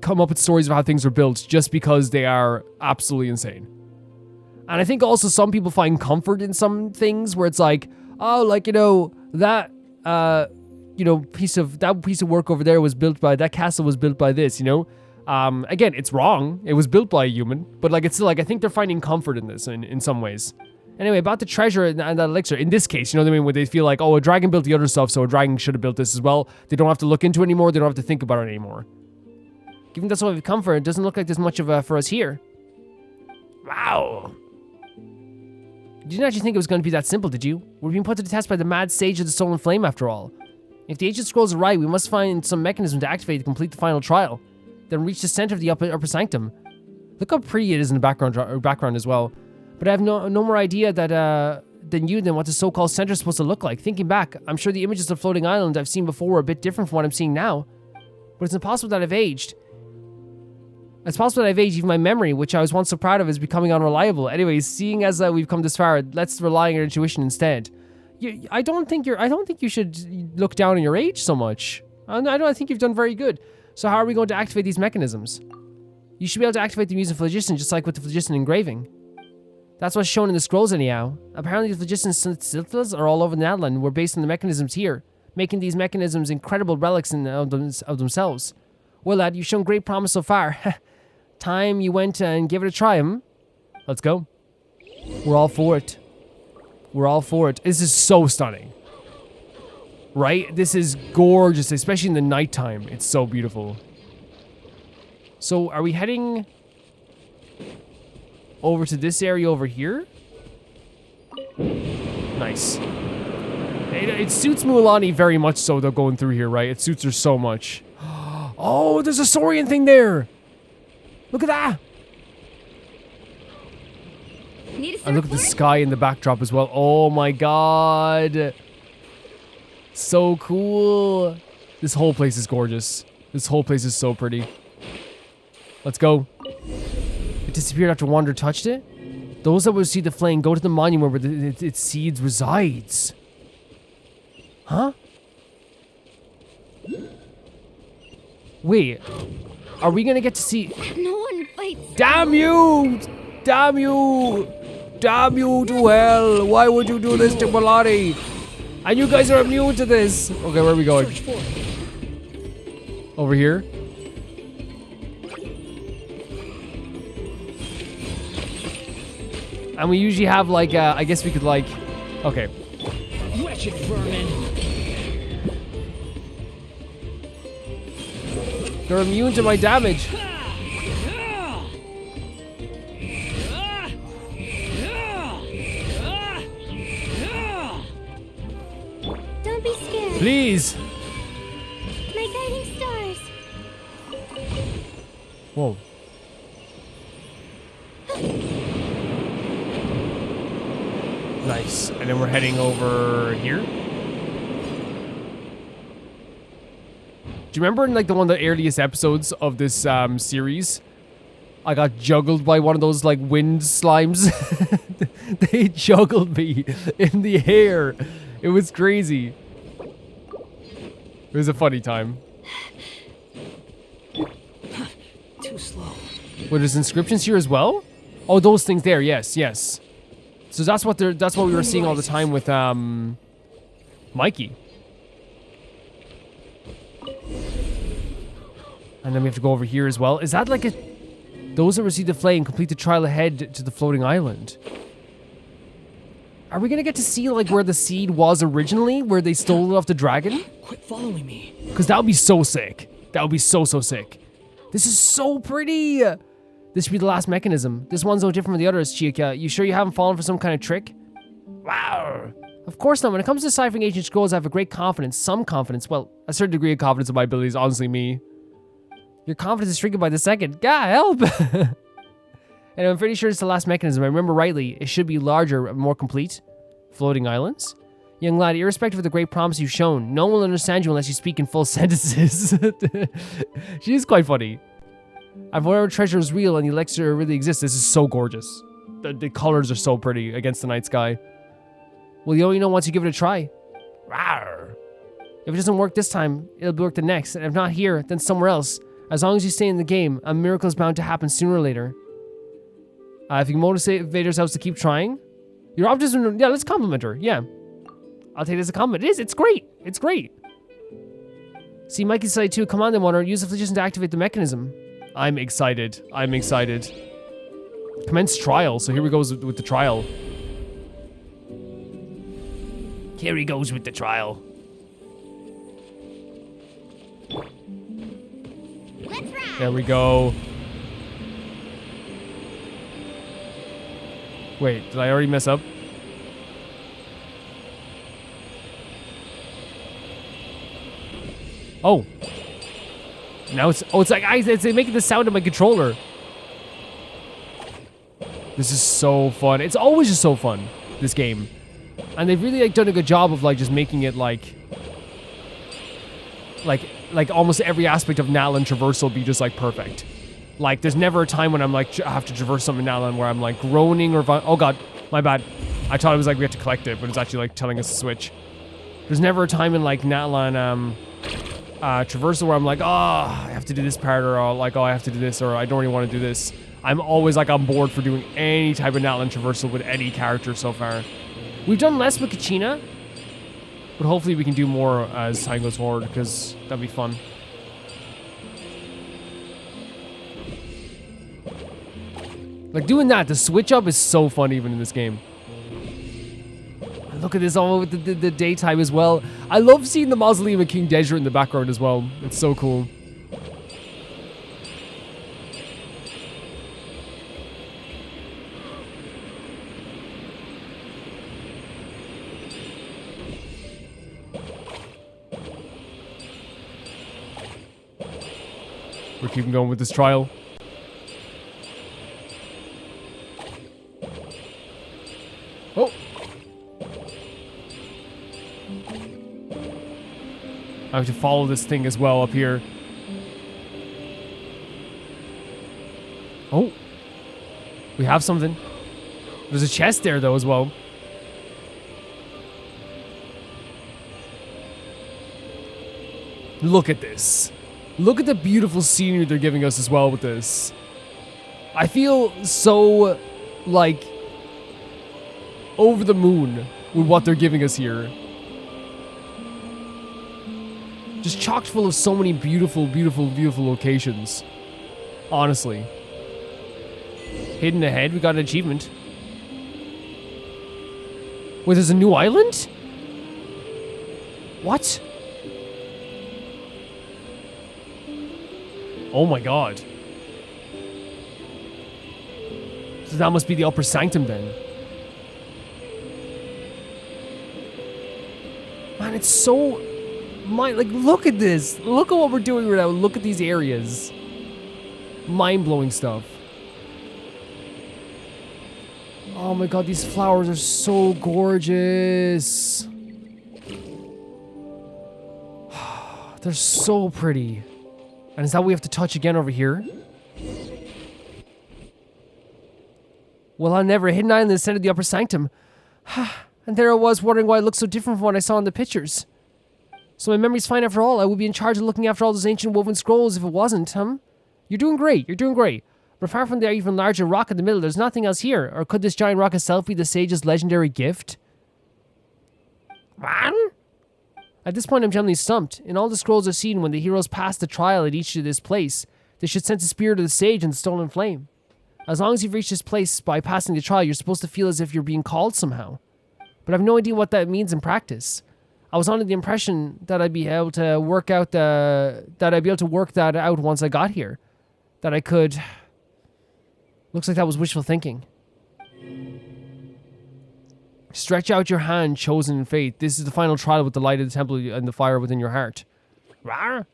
come up with stories of how things are built just because they are absolutely insane. And I think also some people find comfort in some things where it's like, oh, like, you know, that, you know, piece of work over there was built by, that castle was built by this, you know? Again, it's wrong. It was built by a human, but like, it's still like, I think they're finding comfort in this in some ways. Anyway, about the treasure and that elixir, in this case, you know what I mean? Where they feel like, oh, a dragon built the other stuff, so a dragon should have built this as well. They don't have to look into it anymore. They don't have to think about it anymore. Given that's what we've come for, it doesn't look like there's much of for us here. Wow. You didn't actually think it was going to be that simple, did you? We're being put to the test by the mad sage of the stolen flame, after all. If the ancient scrolls are right, we must find some mechanism to activate to complete the final trial. Then reach the center of the upper sanctum. Look how pretty it is in the background as well. But I have no more idea than what the so-called center is supposed to look like. Thinking back, I'm sure the images of the floating island I've seen before were a bit different from what I'm seeing now. But it's impossible that I've aged. It's possible that I've aged. Even my memory, which I was once so proud of, is becoming unreliable. Anyways, seeing as we've come this far, let's rely on your intuition instead. I don't think you should look down on your age so much. I think you've done very good. So how are we going to activate these mechanisms? You should be able to activate them using phlogiston, just like with the phlogiston engraving. That's what's shown in the scrolls anyhow. Apparently the phlogiston silphas are all over the Nadland and were based on the mechanisms here, making these mechanisms incredible relics of themselves. Well, lad, you've shown great promise so far. Time you went and gave it a try, Let's go. We're all for it. We're all for it. This is so stunning. Right? This is gorgeous, especially in the nighttime. It's so beautiful. So, are we heading over to this area over here? Nice. It suits Mualani very much so, though, going through here, right? It suits her so much. Oh, there's a Saurian thing there! Look at that! And look at the sky in the backdrop as well. Oh my god! So cool! This whole place is gorgeous. This whole place is so pretty. Let's go. It disappeared after Wander touched it? Those that will see the flame go to the monument where its seeds resides. Huh? Wait. Are we gonna get to see... No one fights. Damn you! Damn you! Damn you to hell! Why would you do this to Malani? And you guys are immune to this! Okay, where are we going? Over here? And we usually have like, I guess we could like... Okay. Wretched vermin. They're immune to my damage. Don't be scared. Please. My guiding stars. Whoa. Nice. And then we're heading over here. Do you remember in like one of the earliest episodes of this series, I got juggled by one of those like wind slimes? They juggled me in the air. It was crazy. It was a funny time. Too slow. Wait, there's inscriptions here as well? Oh, those things there. Yes, yes. So that's what we were seeing all the time with Mikey. And then we have to go over here as well. Is that like a... Those that receive the flame complete the trial ahead to the floating island. Are we gonna get to see like where the seed was originally? Where they stole it off the dragon? Quit following me. Because that would be so sick. That would be so sick. This is so pretty. This should be the last mechanism. This one's no different from the others, Chica. You sure you haven't fallen for some kind of trick? Wow. Of course not. When it comes to deciphering ancient scrolls, I have a great confidence. Some confidence. Well, a certain degree of confidence in my abilities. Honestly, me. Your confidence is shrinking by the second. God, help! And I'm pretty sure it's the last mechanism. I remember rightly, it should be larger and more complete. Floating islands? Young lad, irrespective of the great promise you've shown, no one will understand you unless you speak in full sentences. She is quite funny. If whatever treasure is real and the elixir really exists, this is so gorgeous. The colors are so pretty against the night sky. Well, you only know once you give it a try. Rawr. If it doesn't work this time, it'll work the next. And if not here, then somewhere else. As long as you stay in the game, a miracle is bound to happen sooner or later. If you can motivate yourselves to keep trying. Your optimism, yeah, let's compliment her. Yeah. I'll take it as a compliment. It is, it's great. It's great. See, Mikey decided to come on then, Water. Use affliction to activate the mechanism. I'm excited. I'm excited. Commence trial. So here we go with the trial. Here he goes with the trial. Let's ride. There we go. Wait, did I already mess up? Oh. Now it's like it's making the sound of my controller. This is so fun. It's always just so fun, this game. And they've really done a good job of just making it like almost every aspect of Natlan traversal be just perfect. There's never a time when I'm I have to traverse something in Natlan where I'm groaning or oh god, my bad. I thought it was we have to collect it, but it's actually telling us to switch. There's never a time in Natlan traversal where I'm oh, I have to do this part, or oh, I have to do this, or I don't really want to do this. I'm always on board for doing any type of Natlan traversal with any character so far. We've done less with Kachina, but hopefully we can do more as time goes forward, because that'd be fun. Doing that, the switch up is so fun even in this game. Look at this all with the daytime as well. I love seeing the mausoleum of King Dejra in the background as well. It's so cool. We're keeping going with this trial. Oh! I have to follow this thing as well up here. Oh! We have something. There's a chest there though as well. Look at this. Look at the beautiful scenery they're giving us as well with this. I feel so, over the moon with what they're giving us here. Just chocked full of so many beautiful, beautiful, beautiful locations. Honestly. Hidden ahead, we got an achievement. Wait, there's a new island? What? Oh my god. So that must be the upper sanctum then. Man, it's so... look at this. Look at what we're doing right now. Look at these areas. Mind-blowing stuff. Oh my god, these flowers are so gorgeous. They're so pretty. And is that what we have to touch again over here? Well, I never. Hidden island in the center of the upper sanctum. And there I was, wondering why it looked so different from what I saw in the pictures. So my memory's fine after all. I would be in charge of looking after all those ancient woven scrolls if it wasn't, huh? You're doing great. You're doing great. But apart from the even larger rock in the middle, there's nothing else here. Or could this giant rock itself be the sage's legendary gift? Man? At this point, I'm generally stumped. In all the scrolls I've seen, when the heroes pass the trial at each of this place, they should sense the spirit of the sage and the stolen flame. As long as you've reached this place by passing the trial, you're supposed to feel as if you're being called somehow. But I have no idea what that means in practice. I was under the impression that I'd be able to work that out once I got here. That I could... Looks like that was wishful thinking. Stretch out your hand, chosen in faith. This is the final trial with the light of the temple and the fire within your heart. Rawr.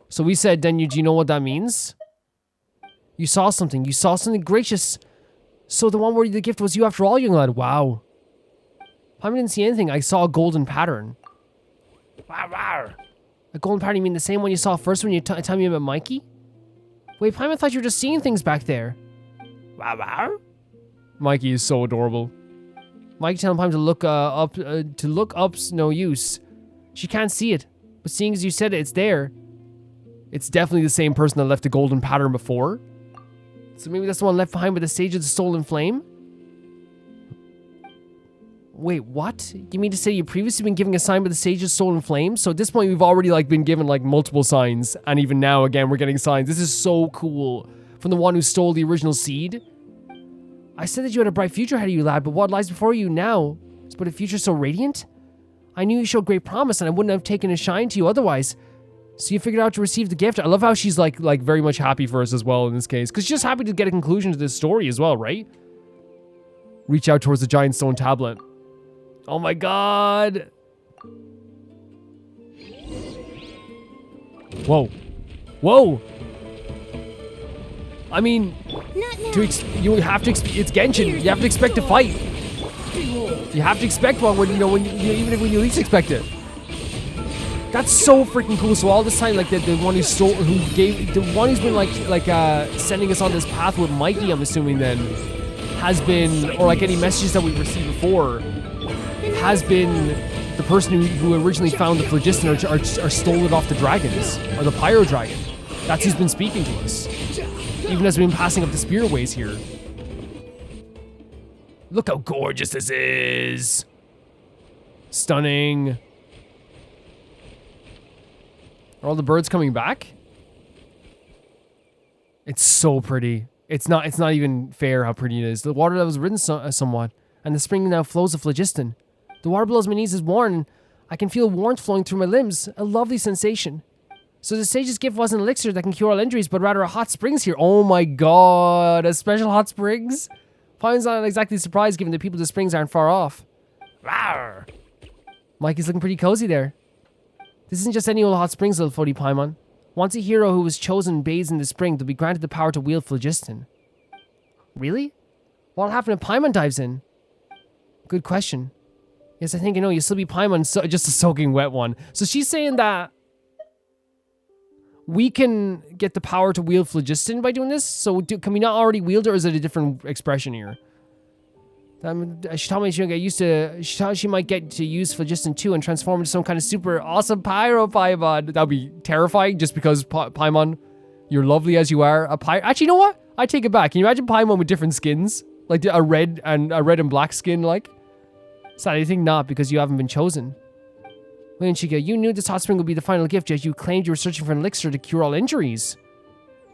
So we said, do you know what that means? You saw something. You saw something gracious. So the one where the gift was you after all, young lad. Wow. I didn't see anything. I saw a golden pattern. Rawr. A golden pattern, you mean the same one you saw first when you tell me about Mikey? Wait, Paimon, thought you were just seeing things back there. Rawr. Mikey is so adorable. Mikey telling Paimon to look up's no use. She can't see it. But seeing as you said it, it's there. It's definitely the same person that left the golden pattern before. So maybe that's the one left behind by the Sage of the Stolen Flame? Wait, what? You mean to say you've previously been giving a sign by the Sage of the Stolen Flame? So at this point, we've already like been given like multiple signs. And even now, again, we're getting signs. This is so cool. From the one who stole the original seed. I said that you had a bright future ahead of you, lad, but what lies before you now? Is but a future so radiant? I knew you showed great promise, and I wouldn't have taken a shine to you otherwise. So you figured out to receive the gift. I love how she's like very much happy for us as well in this case. Because she's just happy to get a conclusion to this story as well, right? Reach out towards the giant stone tablet. Oh my god. Whoa. Whoa. I mean, you have to it's Genshin. You have to expect a fight. You have to expect one when even when you least expect it. That's so freaking cool. So all this time, like the one who's been like sending us on this path with Mikey, I'm assuming then, has been, or like any messages that we've received before, has been the person who originally found the phlogiston or stole it off the dragons, or the pyro dragon. That's who's been speaking to us. Even as we've been passing up the spearways here. Look how gorgeous this is. Stunning. Are all the birds coming back? It's so pretty. It's not even fair how pretty it is. The water level has risen somewhat, and the spring now flows of phlogiston. The water below my knees is warm, and I can feel warmth flowing through my limbs. A lovely sensation. So the sage's gift wasn't an elixir that can cure all injuries, but rather a hot springs here. Oh my god, a special hot springs? Paimon's not exactly surprised given the people of the springs aren't far off. Rawr. Mikey's looking pretty cozy there. This isn't just any old hot springs, little floaty Paimon. Once a hero who was chosen bathes in the spring, they'll be granted the power to wield phlogiston. Really? What'll happen if Paimon dives in? Good question. Yes, I think I know. You'll still be Paimon, just a soaking wet one. So she's saying that we can get the power to wield phlogiston by doing this? So can we not already wield it, or is it a different expression here? She told me she get used to. She thought she might get to use phlogiston too and transform into some kind of super awesome pyro Paimon. That'd be terrifying, just because Paimon, you're lovely as you are. Actually, you know what? I take it back. Can you imagine Paimon with different skins, like a red and black skin, like? Sad, I think not, because you haven't been chosen. Wait, Chica, you knew this hot spring would be the final gift, yet you claimed you were searching for an elixir to cure all injuries.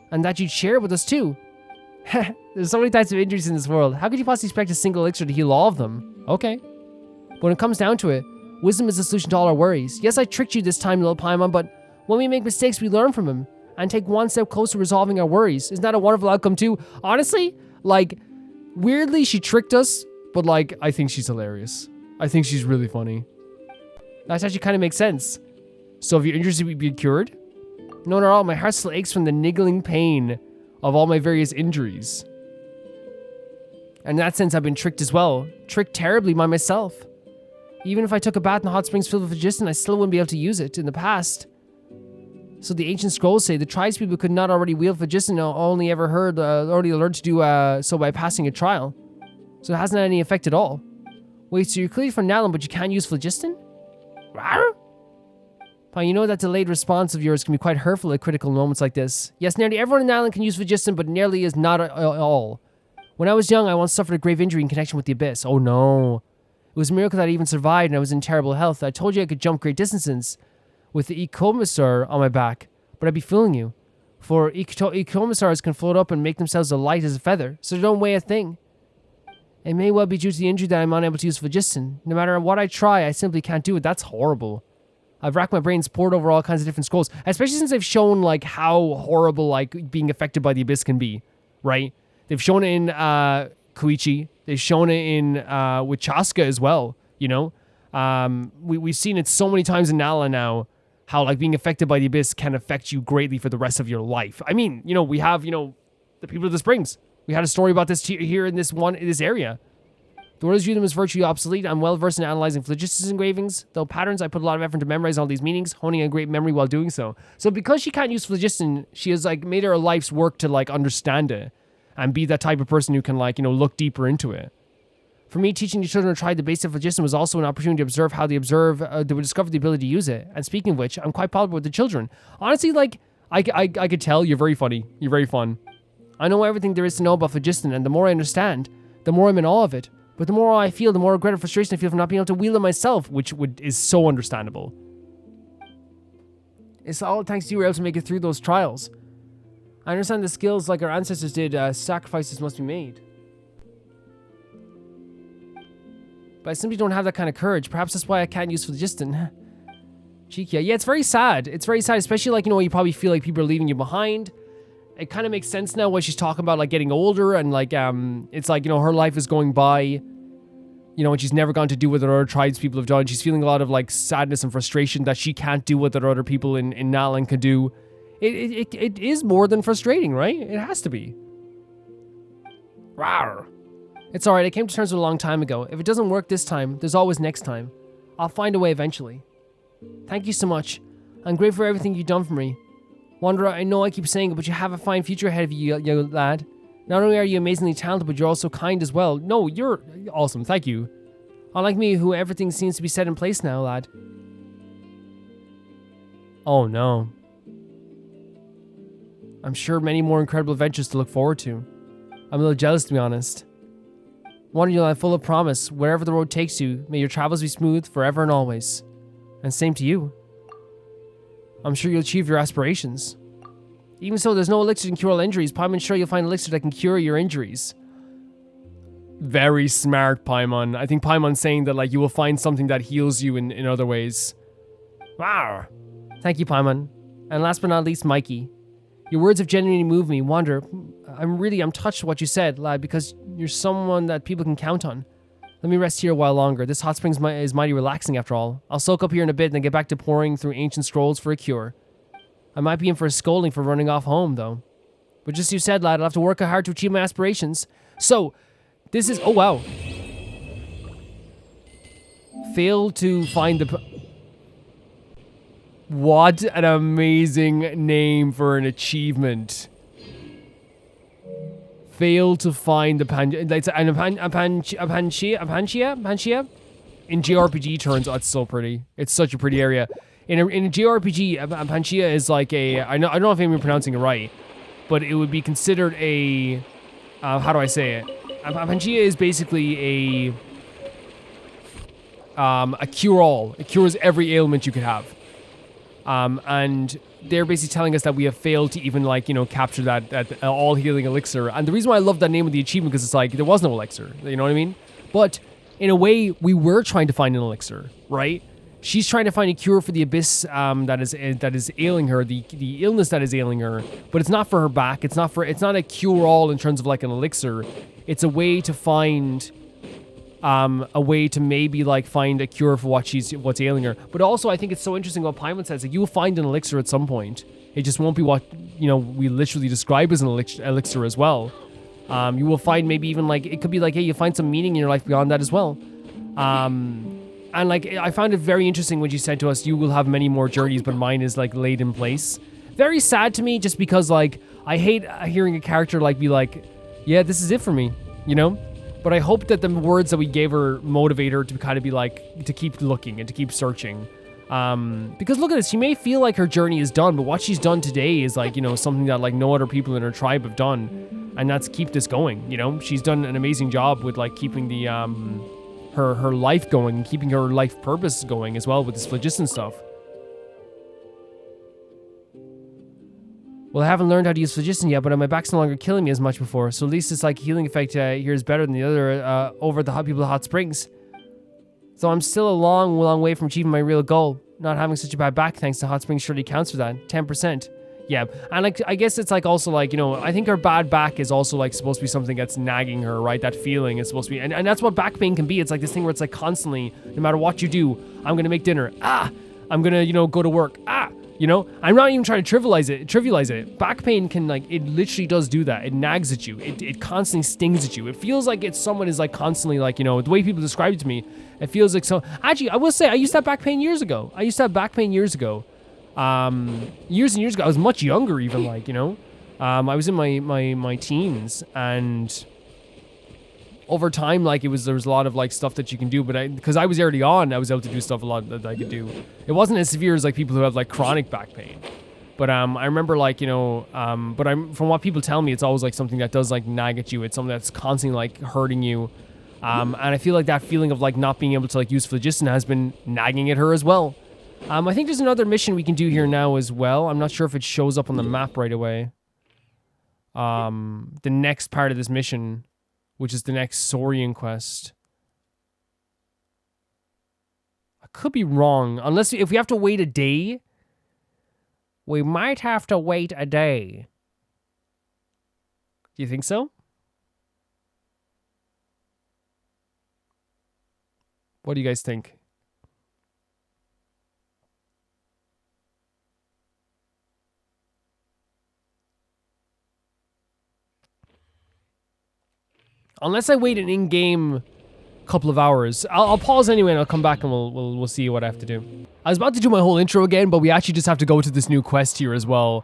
And that you'd share it with us too. There's so many types of injuries in this world. How could you possibly expect a single elixir to heal all of them? Okay. But when it comes down to it, wisdom is the solution to all our worries. Yes, I tricked you this time, little Paimon, but when we make mistakes, we learn from them and take one step closer to resolving our worries. Isn't that a wonderful outcome too? Honestly, like, weirdly, she tricked us, but like, I think she's hilarious. I think she's really funny. That actually kind of makes sense. So if you're interested, we'd be cured? No, not at all. My heart still aches from the niggling pain of all my various injuries. And in that sense, I've been tricked as well. Tricked terribly by myself. Even if I took a bath in the hot springs filled with phlogiston, I still wouldn't be able to use it in the past. So the ancient scrolls say the tribespeople could not already wield phlogiston, already learned to do so by passing a trial. So it hasn't had any effect at all. Wait, so you're clearly from Nalan, but you can't use phlogiston? Fine, you know that delayed response of yours can be quite hurtful at critical moments like this. Yes, nearly everyone in Nalan can use phlogiston, but nearly is not all. When I was young, I once suffered a grave injury in connection with the abyss. Oh no. It was a miracle that I even survived and I was in terrible health. I told you I could jump great distances with the Ecomosaur on my back, but I'd be fooling you. For Ecomosaurs can float up and make themselves as light as a feather, so they don't weigh a thing. It may well be due to the injury that I'm unable to use phlogiston. No matter what I try, I simply can't do it. That's horrible. I've racked my brains, pored over all kinds of different scrolls, especially since they've shown like how horrible like being affected by the abyss can be, right? They've shown it in Koichi. They've shown it in with Chaska as well, you know? We've seen it so many times in Nala now, how like being affected by the abyss can affect you greatly for the rest of your life. I mean, you know, we have, you know, the people of the springs. We had a story about this here in this area. The words view them as virtually obsolete. I'm well versed in analyzing phlogiston engravings. Though patterns, I put a lot of effort to memorize all these meanings, honing a great memory while doing so. So because she can't use phlogiston, she has like made her life's work to like understand it and be that type of person who can like, you know, look deeper into it. For me, teaching the children to try the basic phlogiston was also an opportunity to observe how they would discover the ability to use it. And speaking of which, I'm quite popular with the children. Honestly, like, I could tell you're very funny. You're very fun. I know everything there is to know about phlogiston, and the more I understand, the more I'm in awe of it. But the more I feel, the more regret and frustration I feel for not being able to wield it myself, which is so understandable. It's all thanks to you were able to make it through those trials. I understand the skills like our ancestors did, sacrifices must be made. But I simply don't have that kind of courage. Perhaps that's why I can't use phlogiston. Cheeky. Yeah, it's very sad. It's very sad, especially like, you know, you probably feel like people are leaving you behind. It kind of makes sense now when she's talking about like getting older and like, it's like, you know, her life is going by, you know, and she's never gone to do what other tribes people have done. She's feeling a lot of like sadness and frustration that she can't do what other people in Nalan can do. It is more than frustrating, right? It has to be. Rawr. It's alright, I came to terms with it a long time ago. If it doesn't work this time, there's always next time. I'll find a way eventually. Thank you so much. I'm grateful for everything you've done for me. Wanderer, I know I keep saying it, but you have a fine future ahead of you, young lad. Not only are you amazingly talented, but you're also kind as well. No, you're awesome, thank you. Unlike me, who everything seems to be set in place now, lad. Oh no. I'm sure many more incredible adventures to look forward to. I'm a little jealous, to be honest. Wanderer, you'll have full of promise. Wherever the road takes you, may your travels be smooth forever and always. And same to you. I'm sure you'll achieve your aspirations. Even so, there's no elixir that can cure all injuries. Paimon's sure you'll find an elixir that can cure your injuries. Very smart, Paimon. I think Paimon's saying that like you will find something that heals you in other ways. Wow. Thank you, Paimon. And last but not least, Mikey. Your words have genuinely moved me. Wanderer, I'm touched with what you said, lad, because you're someone that people can count on. Let me rest here a while longer. This hot spring is mighty relaxing after all. I'll soak up here in a bit and then get back to pouring through ancient scrolls for a cure. I might be in for a scolding for running off home, though. But just as you said, lad, I'll have to work hard to achieve my aspirations. So, this is... Oh, wow. Failed to find the... What an amazing name for an achievement. Failed to find the Panchea? In JRPG terms, oh, it's so pretty. It's such a pretty area. In a JRPG, Panchea is like a... I don't know if I'm even pronouncing it right, but it would be considered a... how do I say it? Panchea is basically a cure-all. It cures every ailment you could have. And they're basically telling us that we have failed to even, like, you know, capture that all-healing elixir. And the reason why I love that name of the achievement, because it's like, there was no elixir, you know what I mean? But, in a way, we were trying to find an elixir, right? She's trying to find a cure for the abyss that is ailing her, the illness that is ailing her, but it's not for her back, it's not a cure-all in terms of, like, an elixir. It's a way to find... a way to maybe like find a cure for what's ailing her. But also I think it's so interesting what Paimon says, like you will find an elixir at some point. It just won't be what, you know, we literally describe as an elixir as well. You will find maybe even like, it could be like, hey, you find some meaning in your life beyond that as well. And like, I found it very interesting when she said to us, you will have many more journeys, but mine is like laid in place. Very sad to me just because like, I hate hearing a character like be like, yeah, this is it for me, you know? But I hope that the words that we gave her motivate her to kind of be like, to keep looking and to keep searching. Because look at this, she may feel like her journey is done, but what she's done today is like, you know, something that like no other people in her tribe have done. And that's keep this going, you know? She's done an amazing job with like keeping the, her life going and keeping her life purpose going as well with this phlogiston stuff. Well, I haven't learned how to use phlogiston yet, but my back's no longer killing me as much before, so at least it's like healing effect here is better than the other over the people of Hot Springs. So I'm still a long, long way from achieving my real goal. Not having such a bad back thanks to Hot Springs surely counts for that. 10%. Yeah, and like I guess it's like also like, you know, I think her bad back is also like supposed to be something that's nagging her, right? That feeling is supposed to be, and that's what back pain can be. It's like this thing where it's like constantly, no matter what you do, I'm gonna make dinner. I'm gonna, you know, go to work. You know, I'm not even trying to trivialize it. Back pain can like, it literally does do that. It nags at you. It constantly stings at you. It feels like it's someone is like constantly like, you know, the way people describe it to me, it feels like so. Actually, I will say I used to have back pain years ago. Years and years ago. I was much younger even, like, you know. I was in my teens and over time, like, there was a lot of, like, stuff that you can do, but because I was early on, I was able to do stuff a lot that I could do. It wasn't as severe as, like, people who have, like, chronic back pain. But, I remember, like, you know, from what people tell me, it's always, like, something that does, like, nag at you. It's something that's constantly, like, hurting you. And I feel like that feeling of, like, not being able to, like, use phlogiston has been nagging at her as well. I think there's another mission we can do here now as well. I'm not sure if it shows up on the map right away. The next part of this mission, which is the next Saurian quest. I could be wrong. Unless, if we have to wait a day, we might have to wait a day. Do you think so? What do you guys think? Unless I wait an in-game couple of hours. I'll pause anyway and I'll come back and we'll see what I have to do. I was about to do my whole intro again, but we actually just have to go to this new quest here as well.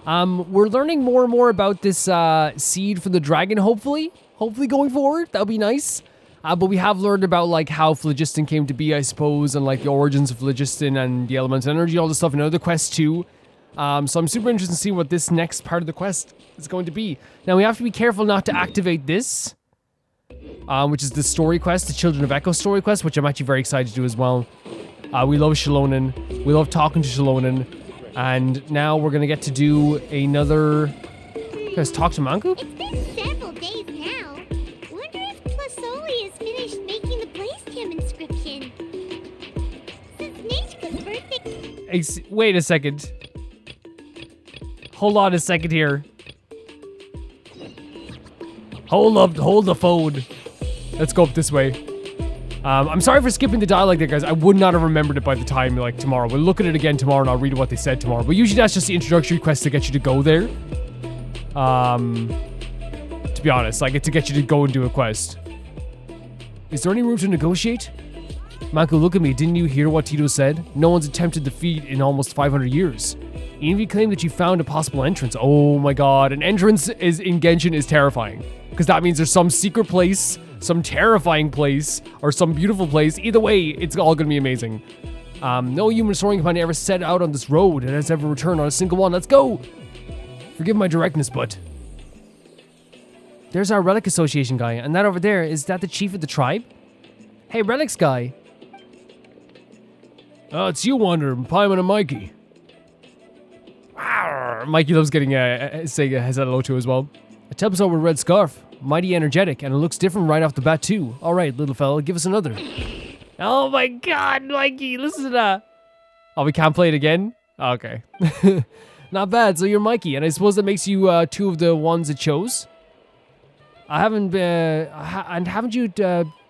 We're learning more and more about this seed for the dragon, hopefully going forward. That'll be nice. But we have learned about, like, how phlogiston came to be, I suppose, and, like, the origins of phlogiston and the elemental energy, all this stuff in other quests too. So I'm super interested to see what this next part of the quest is going to be. Now, we have to be careful not to activate this, which is the story quest, the Children of Echo story quest, which I'm actually very excited to do as well. We love Shalonen. We love talking to Shalonen. And now we're going to get to do another... Guys, talk to Manku? It's been several days now. Wonder if Plasoli has finished making the place cam inscription. Since Nishka's birthday... Wait a second. Hold on a second here. Hold the phone. Let's go up this way. I'm sorry for skipping the dialogue there, guys. I would not have remembered it by the time, like, tomorrow. We'll look at it again tomorrow and I'll read what they said tomorrow. But usually that's just the introductory quest to get you to go there. To be honest, like, to get you to go and do a quest. Is there any room to negotiate? Manku, look at me. Didn't you hear what Tito said? No one's attempted the feat in almost 500 years. Even if you claim that you found a possible entrance. Oh my god. An entrance in Genshin is terrifying. Because that means there's some secret place, some terrifying place, or some beautiful place. Either way, it's all going to be amazing. No human soaring companion ever set out on this road and has ever returned on a single one. Let's go! Forgive my directness, but... There's our Relic Association guy. And that over there, is that the chief of the tribe? Hey, Relics guy. Oh, it's you, Wanderer, Paimon and Mikey. Mikey loves getting saying has that hello to as well. A Tempestor with a red scarf. Mighty energetic, and it looks different right off the bat too. Alright, little fella, give us another. Oh my god, Mikey, listen to that. Oh, we can't play it again? Okay. Not bad, so you're Mikey, and I suppose that makes you two of the ones it chose? I haven't and haven't you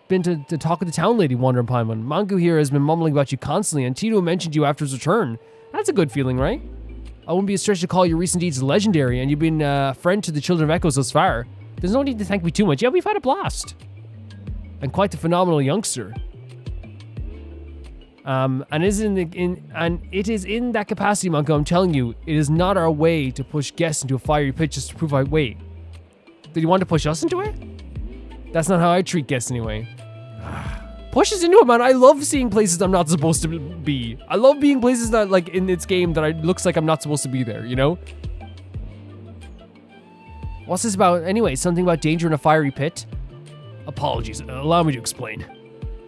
been to talk with the town lady, Wanderer Paimon? Mangu here has been mumbling about you constantly, and Tito mentioned you after his return. That's a good feeling, right? I wouldn't be a stretch to call your recent deeds legendary, and you've been a friend to the Children of Echoes thus far. There's no need to thank me too much. Yeah, we've had a blast. And quite the phenomenal youngster. And it is in that capacity, Manku, I'm telling you, it is not our way to push guests into a fiery pit just to prove I wait. Did you want to push us into it? That's not how I treat guests anyway. Push us into it, man. I love seeing places I'm not supposed to be. I love being places that, like, in its game that looks like I'm not supposed to be there, you know? What's this about anyway? Something about danger in a fiery pit? Apologies, allow me to explain.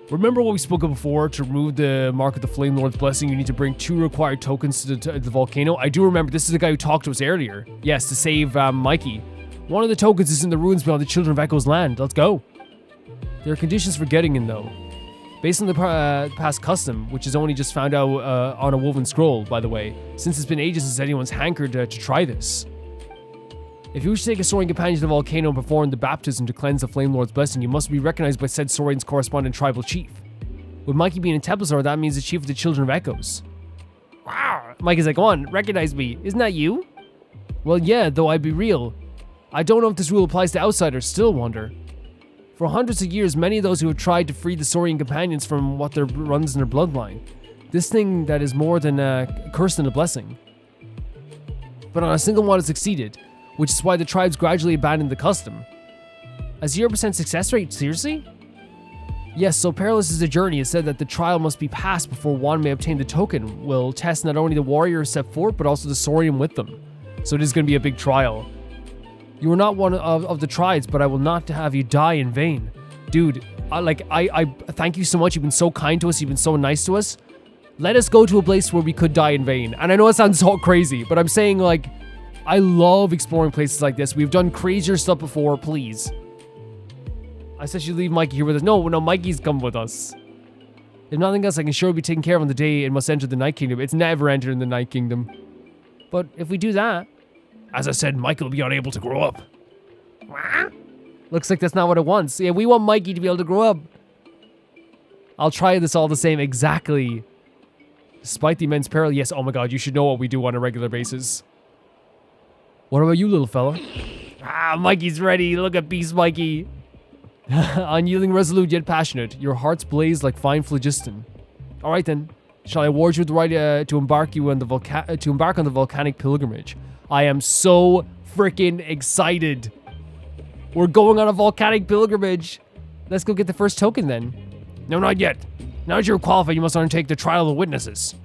Remember what we spoke of before? To remove the mark of the Flame Lord's blessing, you need to bring 2 required tokens to the volcano. I do remember, this is the guy who talked to us earlier. Yes, to save Mikey. One of the tokens is in the ruins beyond the Children of Echo's land. Let's go. There are conditions for getting in, though. Based on the past custom, which is only just found out on a woven scroll, by the way, since it's been ages since anyone's hankered to try this. If you wish to take a Saurian companion to the volcano and perform the baptism to cleanse the Flame Lord's blessing, you must be recognized by said Saurian's corresponding tribal chief. With Mikey being in Tempestor, that means the chief of the Children of Echoes. Wow. Mikey's like, go on, recognize me. Isn't that you? Well, yeah, though I'd be real. I don't know if this rule applies to outsiders, still wonder. For hundreds of years, many of those who have tried to free the Saurian companions from what runs in their bloodline. This thing that is more than a curse than a blessing. But on a single one has succeeded, which is why the tribes gradually abandoned the custom. A 0% success rate? Seriously? Yes, so perilous is the journey. It said that the trial must be passed before one may obtain the token. Will test not only the warriors set forth, but also the Saurian with them. So it is going to be a big trial. You are not one of the tribes, but I will not have you die in vain. Dude, I thank you so much. You've been so kind to us. You've been so nice to us. Let us go to a place where we could die in vain. And I know it sounds so crazy, but I'm saying, like, I love exploring places like this. We've done crazier stuff before, please. I said you leave Mikey here with us. No, Mikey's come with us. If nothing else, I can sure be taken care of on the day it must enter the Night Kingdom. It's never entered the Night Kingdom. But if we do that, as I said, Mikey will be unable to grow up. Looks like that's not what it wants. Yeah, we want Mikey to be able to grow up. I'll try this all the same, exactly. Despite the immense peril, yes, oh my god, you should know what we do on a regular basis. What about you, little fella? Mikey's ready. Look at Beast Mikey. Unyielding, resolute, yet passionate. Your hearts blaze like fine phlogiston. Alright then. Shall I award you with the right to embark on the volcanic pilgrimage? I am so freaking excited. We're going on a volcanic pilgrimage. Let's go get the first token then. No, not yet. Now that you're qualified, you must undertake the trial of witnesses.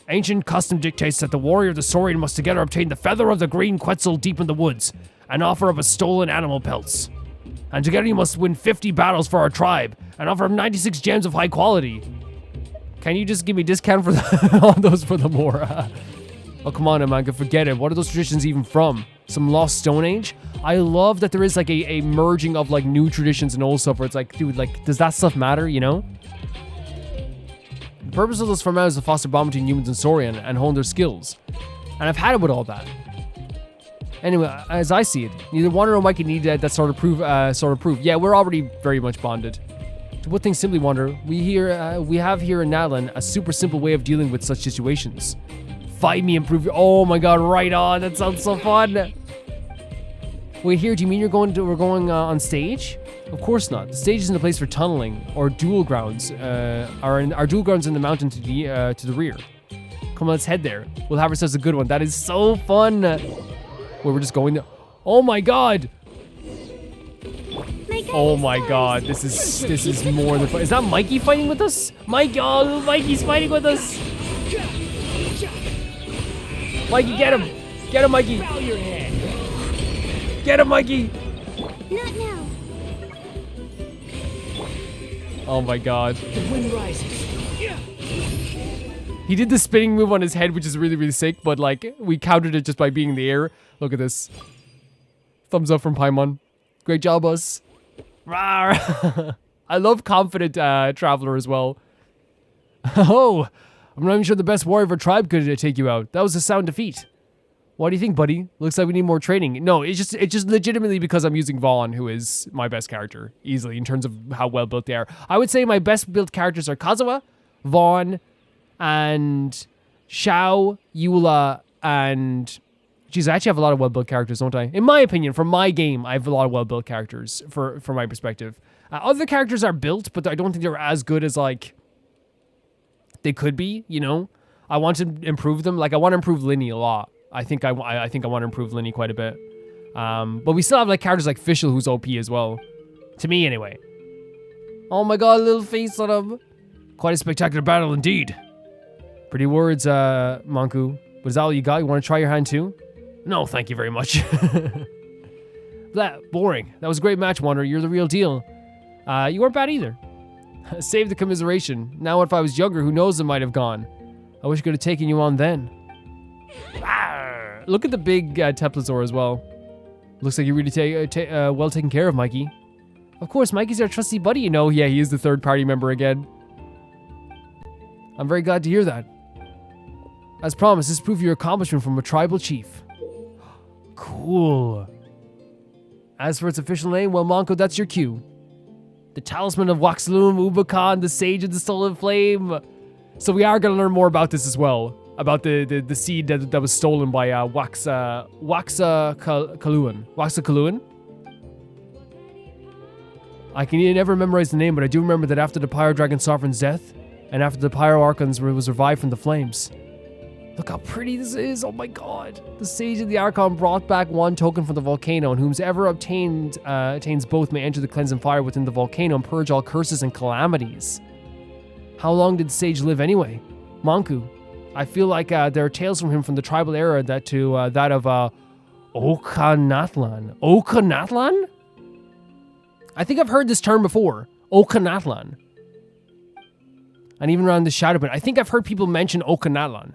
Ancient custom dictates that the warrior of the Saurian must together obtain the feather of the green Quetzal deep in the woods, an offer of a stolen animal pelts. And together you must win 50 battles for our tribe, and offer 96 gems of high quality. Can you just give me a discount for on those for the more? Oh, come on, man, forget it. What are those traditions even from? Some lost Stone Age? I love that there is like a merging of like new traditions and old stuff where it's like, dude, like, does that stuff matter, you know? The purpose of those formats is to foster bond between humans and Saurian and hone their skills. And I've had it with all that. Anyway, as I see it, neither Wander nor Mikey need that sort of proof. Yeah, we're already very much bonded. To put things simply, Wander, we have here in Nadlan a super simple way of dealing with such situations. Fight me and prove you. Oh my god, right on. That sounds so fun. Wait, here, do you mean we're going on stage? Of course not. The stage isn't a place for tunneling or duel grounds. Our duel grounds in the mountain to the rear. Come on, let's head there. We'll have ourselves a good one. That is so fun. Where we're just going there. Oh my god. Oh my god. This is more than fun. Is that Mikey fighting with us? Oh, Mikey's fighting with us. Mikey, get him. Get him, Mikey. Get him, Mikey. Not now. Oh my god. The wind rises. He did the spinning move on his head, which is really, really sick, but like, we countered it just by being in the air. Look at this. Thumbs up from Paimon. Great job, us. Rawr. I love confident Traveler as well. Oh, I'm not even sure the best warrior of our tribe could take you out. That was a sound defeat. What do you think, buddy? Looks like we need more training. No, it's just legitimately because I'm using Vaughn, who is my best character, easily, in terms of how well built they are. I would say my best built characters are Kazuha, Vaughn, and Xiao, Eula, and... Jeez, I actually have a lot of well-built characters, don't I? In my opinion, for my game, I have a lot of well-built characters, for my perspective. Other characters are built, but I don't think they're as good as, like, they could be, you know? I want to improve them. Like, I want to improve Linny a lot. I think I want to improve Linny quite a bit. But we still have, like, characters like Fischl, who's OP as well. To me, anyway. Oh my god, little face on him. Quite a spectacular battle indeed. Pretty words, Manku. But is that all you got? You want to try your hand too? No, thank you very much. That boring. That was a great match, Wanderer. You're the real deal. You weren't bad either. Save the commiseration. Now if I was younger, who knows, it might have gone. I wish I could have taken you on then. Look at the big Teplazor as well. Looks like you really well taken care of, Mikey. Of course, Mikey's our trusty buddy, you know. Yeah, he is the third party member again. I'm very glad to hear that. As promised, this is proof of your accomplishment from a tribal chief. Cool. As for its official name, well, Monko, that's your cue. The Talisman of Waxloom Ubakan, the Sage of the Stolen Flame. So we are going to learn more about this as well. About the seed that was stolen by Waxa Kaluan. I can never memorize the name, but I do remember that after the Pyro Dragon Sovereign's death, and after the Pyro Archons was revived from the flames, Look how pretty this is. Oh my god. The Sage of the Archon brought back one token from the volcano, and whomsoever attains both may enter the cleansing fire within the volcano and purge all curses and calamities. How long did the Sage live anyway? Manku. I feel like there are tales from him from the tribal era that of Okanatlan. Okanatlan? I think I've heard this term before. Okanatlan. And even around the Shadow Bit, I think I've heard people mention Okanatlan.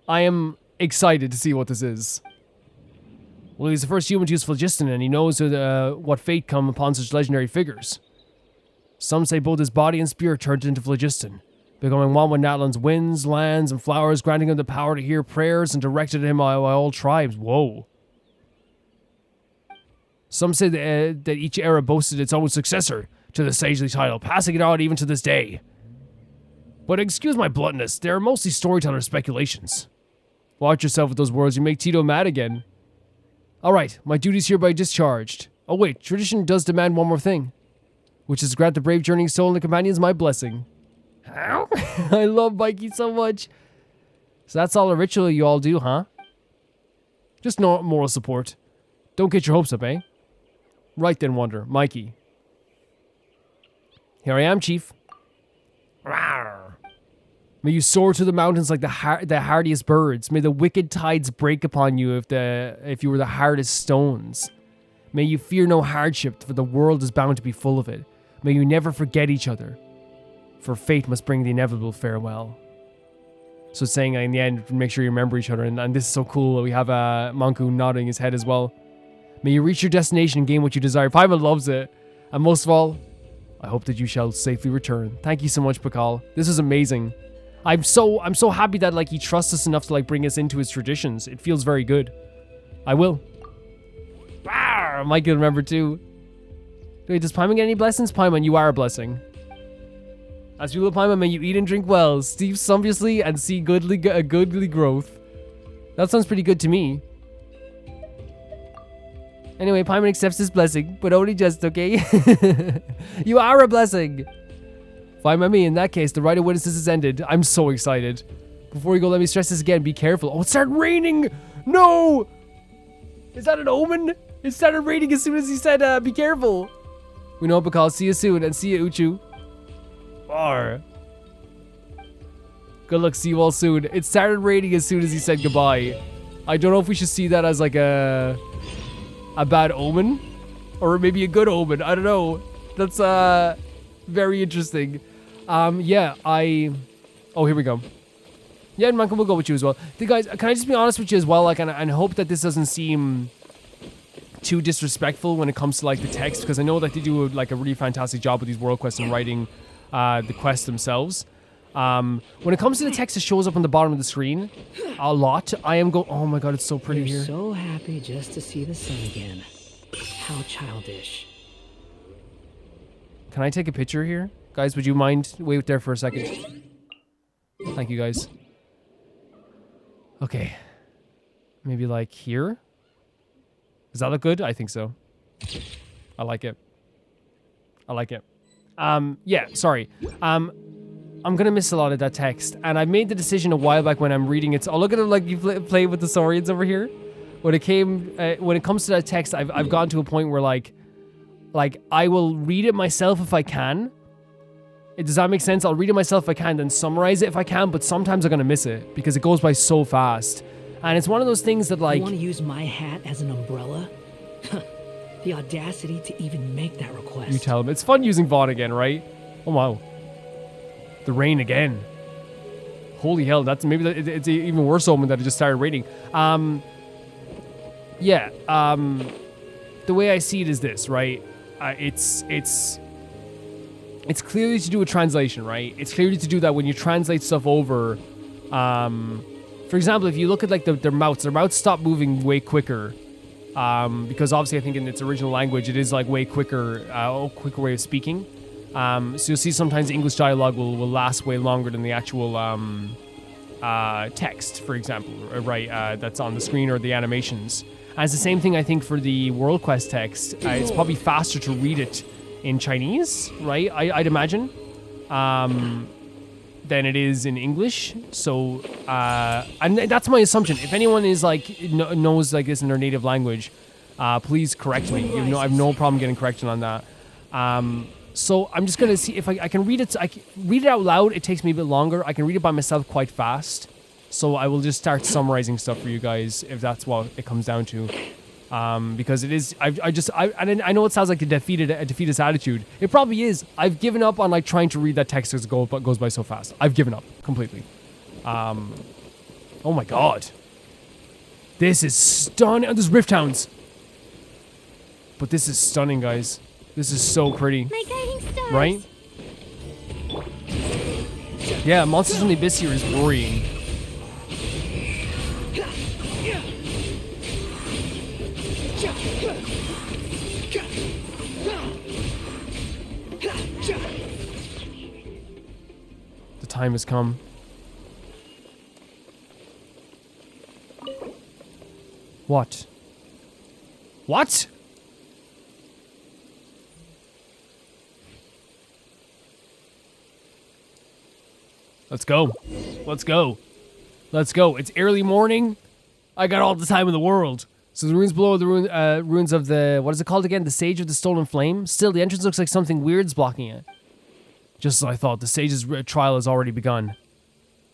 I am excited to see what this is. Well, he's the first human to use phlogiston, and he knows what fate come upon such legendary figures. Some say both his body and spirit turned into phlogiston, becoming one with Natlan's winds, lands, and flowers, granting him the power to hear prayers and directed him by all tribes. Whoa. Some say that each era boasted its own successor to the sagely title, passing it on even to this day. But excuse my bluntness, they are mostly storyteller speculations. Watch yourself with those words, you make Tito mad again. Alright, my duty's hereby discharged. Oh wait, tradition does demand one more thing, which is to grant the brave journeying soul and the companions my blessing. How? I love Mikey so much. So that's all a ritual you all do, huh? Just no moral support. Don't get your hopes up, eh? Right then, Wonder. Mikey. Here I am, Chief. Rawr. May you soar to the mountains like the hardiest birds. May the wicked tides break upon you if you were the hardest stones. May you fear no hardship, for the world is bound to be full of it. May you never forget each other, for fate must bring the inevitable farewell. So it's saying in the end, make sure you remember each other. And this is so cool. We have Manku nodding his head as well. May you reach your destination and gain what you desire. Paimon loves it. And most of all, I hope that you shall safely return. Thank you so much, Pakal. This is amazing. I'm so happy that he trusts us enough to bring us into his traditions. It feels very good. I will. Rawr, Mike will remember too. Wait, does Paimon get any blessings? Paimon, you are a blessing. As you little Paimon, may you eat and drink well, sleep sumptuously, and see goodly growth. That sounds pretty good to me. Anyway, Paimon accepts his blessing, but only just, okay? You are a blessing. Fine by me. In that case, the right of witnesses is ended. I'm so excited. Before we go, let me stress this again. Be careful. Oh, it started raining. No. Is that an omen? It started raining as soon as he said, be careful. We know, Pakal. See you soon, and see you, Uchu. Arr. Good luck. See you all soon. It started raining as soon as he said goodbye. I don't know if we should see that as a bad omen, or maybe a good omen. I don't know. That's very interesting. Yeah, oh, here we go. Yeah, and Manko will go with you as well. Guys, can I just be honest with you as well? And hope that this doesn't seem too disrespectful when it comes to the text, because I know that they do a really fantastic job with these world quests and writing the quests themselves. When it comes to the text that shows up on the bottom of the screen a lot, I am oh my god, it's so pretty here. So happy just to see the sun again. How childish. Can I take a picture here? Guys, would you mind? Wait there for a second. Thank you, guys. Okay. Maybe here? Does that look good? I think so. I like it. I like it. Yeah, sorry. I'm gonna miss a lot of that text, and I made the decision a while back when I'm reading it. So I'll look at it you play with the Saurians over here. When it comes to that text, I've gotten to a point where I will read it myself if I can. Does that make sense? I'll read it myself if I can, then summarize it if I can, but sometimes I'm gonna miss it because it goes by so fast. And it's one of those things that You want to use my hat as an umbrella? The audacity to even make that request. You tell him. It's fun using Vaughn again, right? Oh wow. The rain again. Holy hell, it's an even worse omen that it just started raining. Yeah, the way I see it is this, right? It's clearly to do with translation, right? It's clearly to do that when you translate stuff over. For example, if you look at their mouths stop moving way quicker. Because obviously I think in its original language it is way quicker, quicker way of speaking. So you'll see sometimes English dialogue will last way longer than the actual text, for example, right? That's on the screen or the animations. And it's the same thing I think for the World Quest text. It's probably faster to read it in Chinese, right? I'd imagine. than it is in English. So, and that's my assumption. If anyone is like knows like this in their native language, please correct me. I have no problem getting correction on that. So I'm just gonna see if I can read it. I can read it out loud. It takes me a bit longer. I can read it by myself quite fast. So I will just start summarizing stuff for you guys if that's what it comes down to. Because it is, I know it sounds like a defeatist attitude. It probably is. I've given up on like trying to read that text as it goes by so fast. I've given up completely. Oh my god, this is stunning. Oh, there's rift hounds, but this is stunning, guys. This is so pretty, My guiding stars. right? Yeah, monsters from the abyss here is worrying. The time has come. What? What? Let's go. Let's go. Let's go. It's early morning. I got all the time in the world. So the ruins below, the ruins of the, what is it called again? The Sage of the Stolen Flame? Still, the entrance looks like something weird's blocking it. Just as I thought, the Sage's trial has already begun.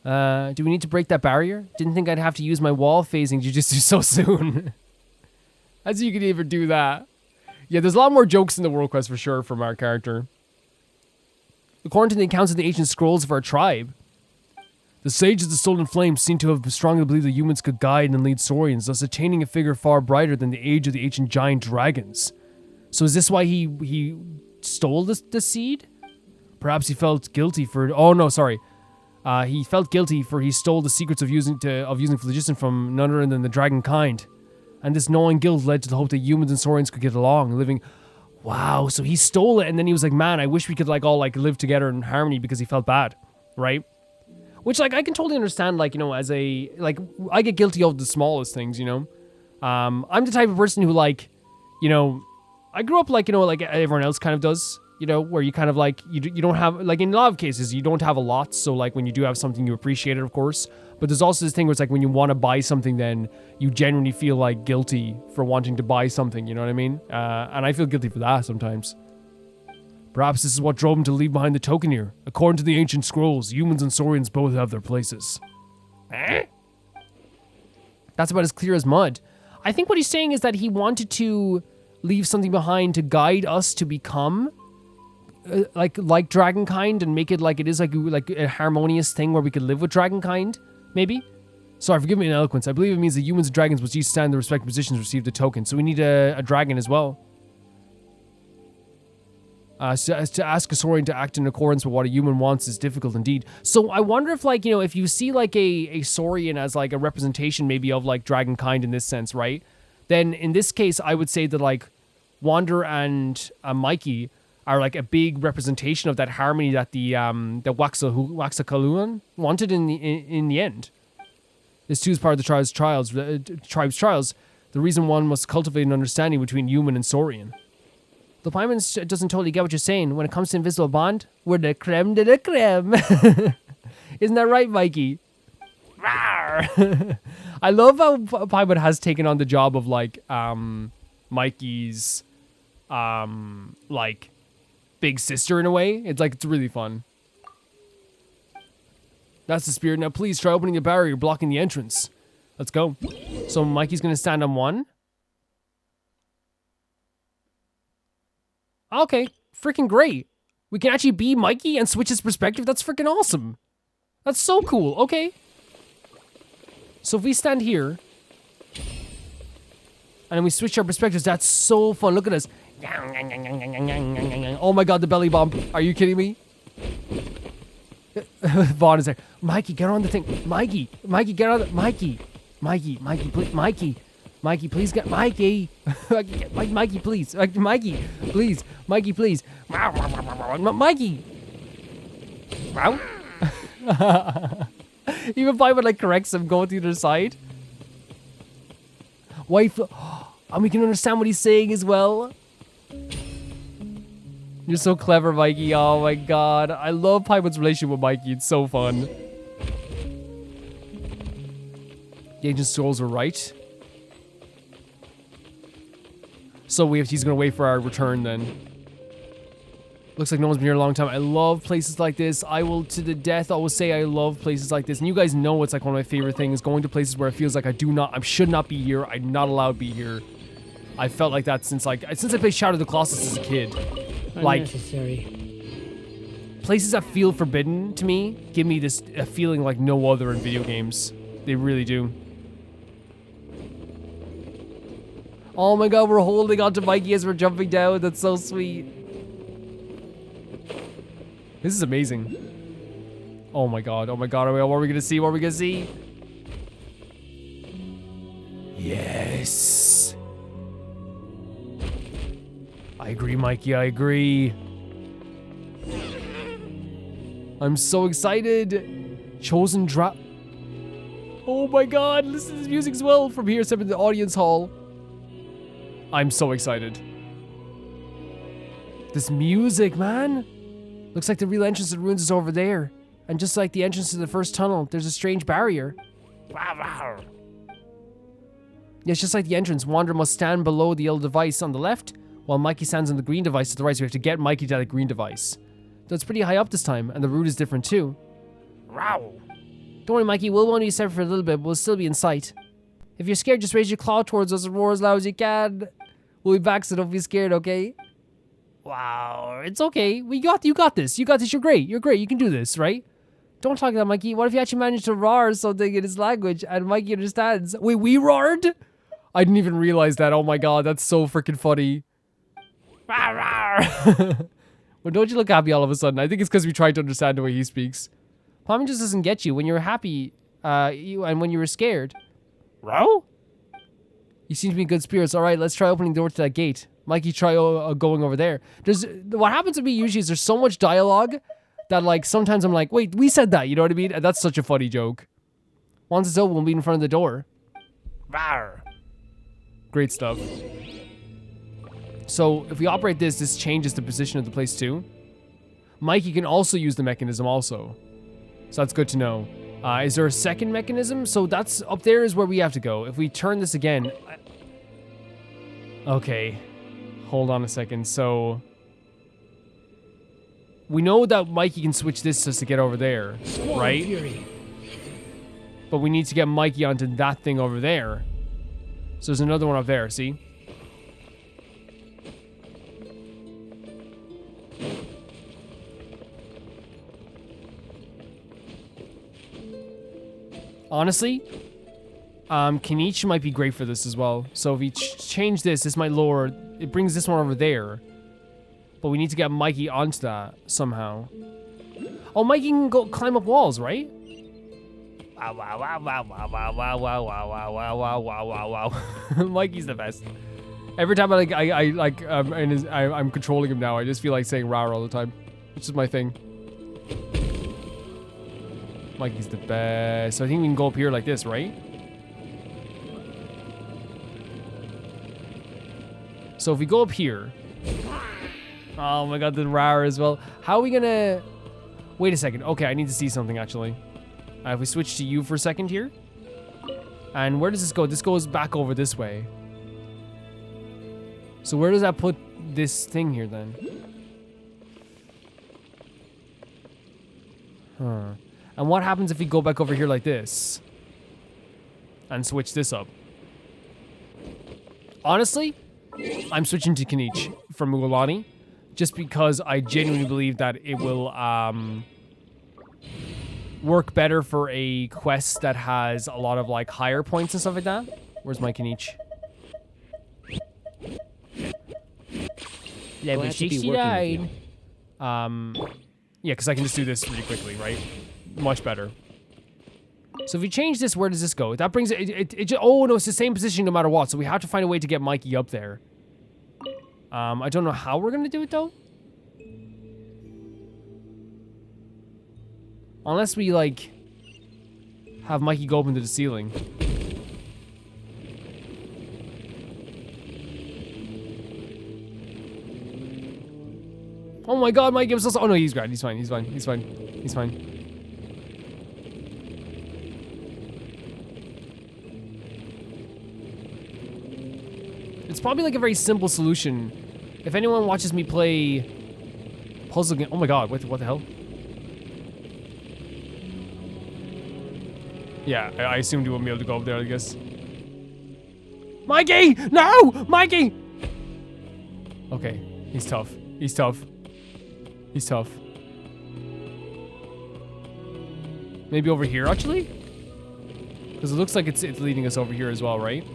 Do we need to break that barrier? Didn't think I'd have to use my wall phasing jujutsu so soon. As you could even do that. Yeah, there's a lot more jokes in the world quest for sure from our character. According to the accounts of the ancient scrolls of our tribe, the Sages of the Stolen Flame seem to have strongly believed that humans could guide and lead Saurians, thus attaining a figure far brighter than the age of the ancient giant dragons. So is this why he stole the seed? Perhaps he felt guilty for... Oh, no, sorry. He felt guilty for he stole the secrets of using phlogiston from none other than the dragon kind. And this gnawing guilt led to the hope that humans and Saurians could get along, living... Wow, so he stole it, and then he was like, man, I wish we could, like, all, like, live together in harmony because he felt bad, right? Which, like, I can totally understand, like, you know, as a... Like, I get guilty of the smallest things, you know? I'm the type of person who, like, you know... I grew up, like, you know, like everyone else kind of does, you know? Where you kind of, like, you don't have... Like, in a lot of cases, you don't have a lot, so, like, when you do have something, you appreciate it, of course. But there's also this thing where it's like, when you want to buy something, then you genuinely feel, like, guilty for wanting to buy something, you know what I mean? And I feel guilty for that sometimes. Perhaps this is what drove him to leave behind the token here. According to the ancient scrolls, humans and Saurians both have their places. Eh? That's about as clear as mud. I think what he's saying is that he wanted to leave something behind to guide us to become like dragonkind and make it like it is like a harmonious thing where we could live with dragonkind, maybe? Sorry, forgive me in eloquence. I believe it means that humans and dragons must each stand in their respective positions to receive the token. So we need a dragon as well. To ask a Saurian to act in accordance with what a human wants is difficult indeed. So I wonder if, like, you know, if you see like a Saurian as like a representation maybe of like dragonkind in this sense, right? Then in this case, I would say that like Wander and Mikey are like a big representation of that harmony that the Waxakaluan wanted in the end. This too is part of the tribe's trials. The reason one must cultivate an understanding between human and Saurian. The Paimon doesn't totally get what you're saying. When it comes to invisible bond, we're the creme de la creme. Isn't that right, Mikey? Rawr. I love how Paimon has taken on the job of like Mikey's like big sister in a way. It's like, it's really fun. That's the spirit. Now please try opening the barrier. You're blocking the entrance. Let's go. So Mikey's gonna stand on one. Okay, freaking great. We can actually be Mikey and switch his perspective. That's freaking awesome. That's so cool. Okay. So if we stand here and we switch our perspectives, that's so fun. Look at us. Oh my god, the belly bump. Are you kidding me? Vaughn is there. Mikey, get on the thing. Mikey, get on the... Mikey, please. Mikey, please get... Mikey, please. Mikey, please. Mikey, please. Mikey. Wow. Even if I would like correct him going to the other side. Wife... And we can understand what he's saying as well. You're so clever, Mikey. Oh my god. I love Paimon's relationship with Mikey. It's so fun. The ancient scrolls were right. So he's gonna wait for our return then. Looks like no one's been here a long time. I love places like this. I will to the death always say I love places like this. And you guys know it's like one of my favorite things. Going to places where it feels like I should not be here. I'm not allowed to be here. I felt like that since I played Shadow of the Colossus as a kid. Like, unnecessary. places that feel forbidden to me give me this a feeling like no other in video games. They really do. Oh my god, we're holding on to Mikey as we're jumping down. That's so sweet. This is amazing. Oh my god, oh my god, what are we gonna see? What are we gonna see? Yes. I agree, Mikey, I agree. I'm so excited. Chosen drop. Oh my god, listen to this music as well from here, step in the audience hall. I'm so excited. This music, man. Looks like the real entrance to the ruins is over there. And just like the entrance to the first tunnel, there's a strange barrier. Yeah, it's just like the entrance. Wanderer must stand below the yellow device on the left, while Mikey stands on the green device to the right, so we have to get Mikey to that green device. So it's pretty high up this time, and the route is different too. Don't worry, Mikey, we'll only be separate for a little bit, but we'll still be in sight. If you're scared, just raise your claw towards us and roar as loud as you can. We'll be back, so don't be scared, okay? Wow, it's okay. You got this. You got this. You're great. You're great. You can do this, right? Don't talk like that, Mikey. What if you actually managed to roar something in his language and Mikey understands? Wait, we roared? I didn't even realize that. Oh my god, that's so freaking funny. Well, don't you look happy all of a sudden? I think it's because we tried to understand the way he speaks. Paimon just doesn't get you when you're happy and when you were scared. Row? You seem to be in good spirits. All right, let's try opening the door to that gate. Mikey, try going over there. What happens to me usually is there's so much dialogue that like sometimes I'm like, wait, we said that, you know what I mean? And that's such a funny joke. Once it's over, we'll be in front of the door. Rawr. Great stuff. So if we operate this changes the position of the place too. Mikey can also use the mechanism also. So that's good to know. Is there a second mechanism? So that's up there is where we have to go. If we turn this again. Okay. Hold on a second. So we know that Mikey can switch this just to get over there, right? Fury. But we need to get Mikey onto that thing over there. So there's another one up there, see? Honestly, Kenichi might be great for this as well. So if we change this might lower, it brings this one over there. But we need to get Mikey onto that somehow. Oh, Mikey can go climb up walls, right? Wow, wow, wow, wow, wow, wow, wow, wow, wow, wow, wow, wow, wow, wow. Mikey's the best. Every time I'm controlling him now, I just feel like saying "rawr" all the time. It's just my thing. Mikey's the best. So I think we can go up here like this, right? So if we go up here. Oh my god, the rawr as well. How are we gonna... Wait a second. Okay, I need to see something actually. If we switch to you for a second here. And where does this go? This goes back over this way. So where does that put this thing here then? Huh. And what happens if we go back over here like this? And switch this up? Honestly, I'm switching to Kenichi from Mugalani. Just because I genuinely believe that it will work better for a quest that has a lot of like higher points and stuff like that. Where's my Kenichi? Level 69. Yeah, because I can just do this really quickly, right? Much better. So if we change this, where does this go? That brings it oh no, it's the same position no matter what. So we have to find a way to get Mikey up there. I don't know how we're gonna do it though. Unless we like have Mikey go up into the ceiling. Oh my god, Mike, I'm so sorry. Oh no, he's grand. He's fine. He's fine. He's fine. He's fine. It's probably like a very simple solution. If anyone watches me play puzzle game, oh my god, what the hell? Yeah, I assumed you wouldn't be able to go up there, I guess. Mikey! No! Mikey! Okay, he's tough. He's tough. He's tough. Maybe over here, actually? Because it looks like it's leading us over here as well, right?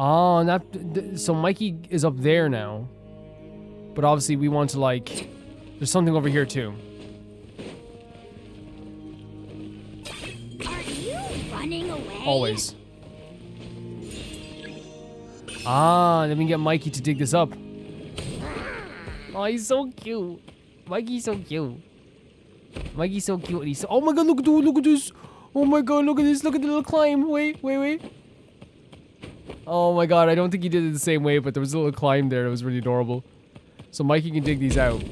Oh, and that, so Mikey is up there now. But obviously we want to like, there's something over here too. Are you running away? Always. Ah, then we can get Mikey to dig this up. Oh, he's so cute. Mikey's so cute. Mikey's so cute. He's so, oh my god, look at this. Oh my god, look at this. Look at the little climb. Wait. Oh my god, I don't think he did it the same way, but there was a little climb there that was really adorable. So Mikey can dig these out.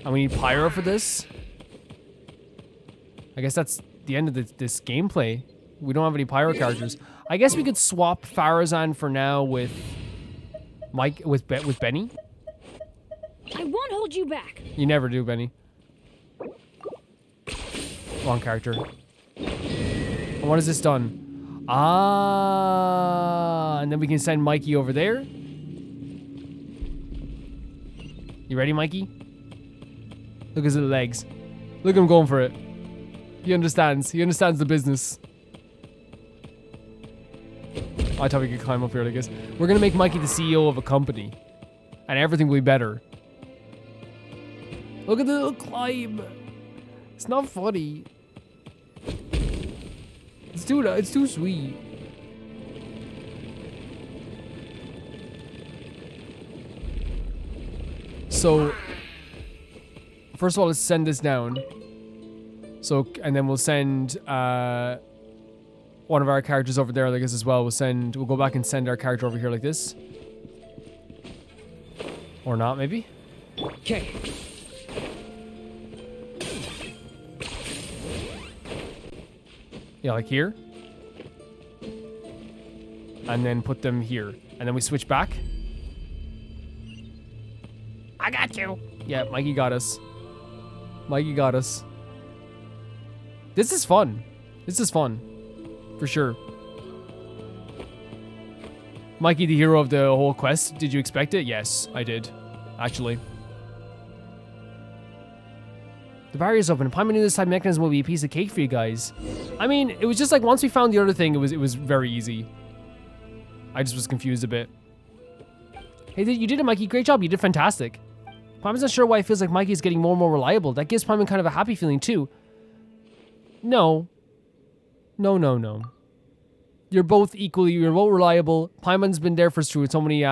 And we need Pyro for this. I guess that's the end of this gameplay. We don't have any Pyro characters. I guess we could swap Farazan for now with with Benny. I won't hold you back. You never do, Benny. Wrong character. And what has this done? Ah, and then we can send Mikey over there. You ready, Mikey? Look at his little legs. Look at him going for it. He understands. He understands the business. I thought we could climb up here, I guess. We're gonna make Mikey the CEO of a company. And everything will be better. Look at the little climb. It's not funny. It's too sweet. So, first of all, let's send this down. So, and then we'll send one of our characters over there like this as well. We'll go back and send our character over here like this. Or not, maybe? Okay. Yeah, like here. And then put them here. And then we switch back. I got you. Yeah, Mikey got us. Mikey got us. This is fun. This is fun. For sure. Mikey, the hero of the whole quest. Did you expect it? Yes, I did. Actually. The barrier's open. Paimon knew this type mechanism will be a piece of cake for you guys. I mean, it was just like once we found the other thing, it was very easy. I just was confused a bit. Hey, you did it, Mikey. Great job. You did fantastic. Paimon's not sure why it feels like Mikey's getting more and more reliable. That gives Paimon kind of a happy feeling too. No. No. You're both reliable. Paimon's been there for us so many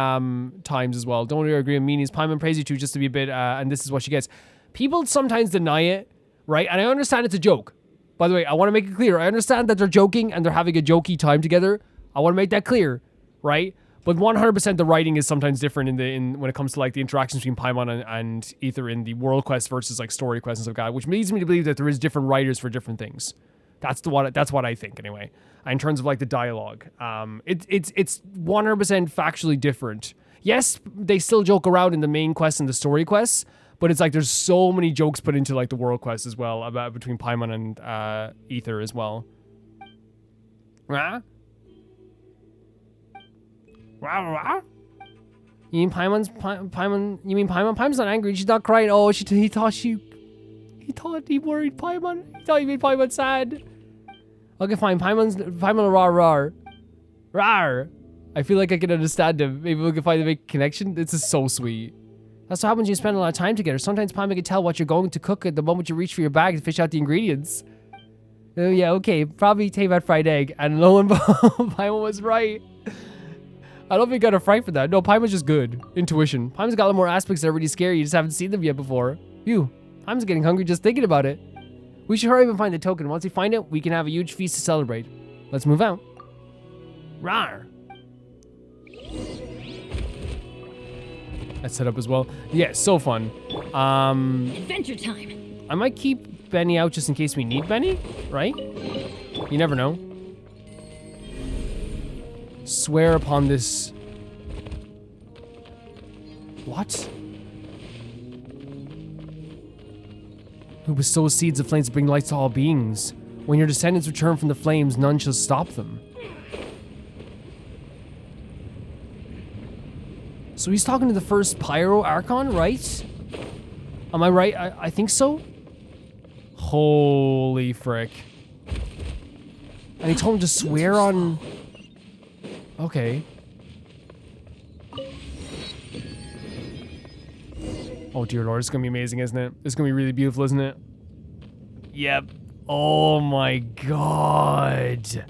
times as well. Don't really agree with meanies. Paimon praise you too just to be a bit, and this is what she gets. People sometimes deny it, right? And I understand it's a joke. By the way, I want to make it clear. I understand that they're joking and they're having a jokey time together. I want to make that clear, right? But 100% the writing is sometimes different when it comes to like the interactions between Paimon and Aether in the world quest versus like story quests and stuff like that, which leads me to believe that there is different writers for different things. That's what I think anyway. In terms of like the dialogue, it's 100% factually different. Yes, they still joke around in the main quest and the story quests, but it's like there's so many jokes put into like the world quest as well about between Paimon and Aether as well. Rah? Rah? You mean Paimon? You mean Paimon? Paimon's not angry. She's not crying. Oh, he thought he worried Paimon. He thought he made Paimon sad. Okay, fine. Paimon rar. I feel like I can understand him. Maybe we can find a big connection. This is so sweet. That's what happens when you spend a lot of time together. Sometimes Paimon can tell what you're going to cook at the moment you reach for your bag to fish out the ingredients. Oh yeah, okay. Probably take that fried egg. And lo and behold, Paimon was right. I don't think I got a fright for that. No, Paimon's just good. Intuition. Paimon's got a lot more aspects that are really scary. You just haven't seen them yet before. Paimon's getting hungry just thinking about it. We should hurry up and find the token. Once we find it, we can have a huge feast to celebrate. Let's move out. Rawr. That's set up as well. Yeah, so fun. Adventure time. I might keep Benny out just in case we need Benny, right? You never know. Swear upon this. What? Who bestows seeds of flames to bring light to all beings? When your descendants return from the flames, none shall stop them. So he's talking to the first Pyro Archon, right? Am I right? I think so. Holy frick. And he told him to swear on... Okay. Oh dear lord, it's gonna be amazing, isn't it? It's gonna be really beautiful, isn't it? Yep. Oh my god.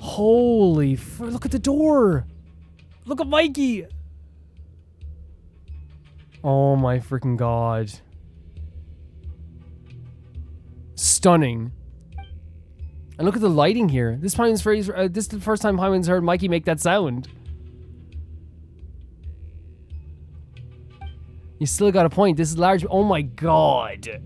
Holy look at the door. Look at Mikey. Oh my freaking god. Stunning. And look at the lighting here. This is the first time Hyman's heard Mikey make that sound. You still got a point. This is large. Oh my god.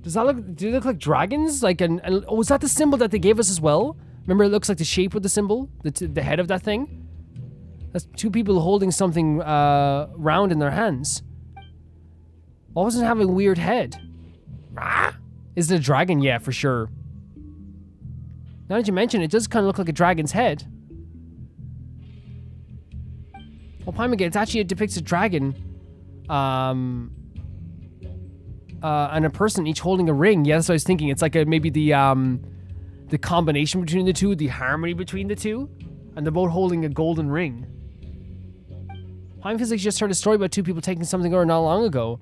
Does that look? Do they look like dragons? Like oh, is that the symbol that they gave us as well? Remember, it looks like the shape of the symbol, the head of that thing. That's two people holding something round in their hands. Why wasn't it having a weird head? Ah! Is it a dragon? Yeah, for sure. Now that you mention it, it does kind of look like a dragon's head. Well, Paimon, it's actually, it depicts a dragon, and a person each holding a ring. Yeah, that's what I was thinking. It's like maybe the combination between the two, the harmony between the two, and they're both holding a golden ring. Paimon feels like she just heard a story about two people taking something over not long ago.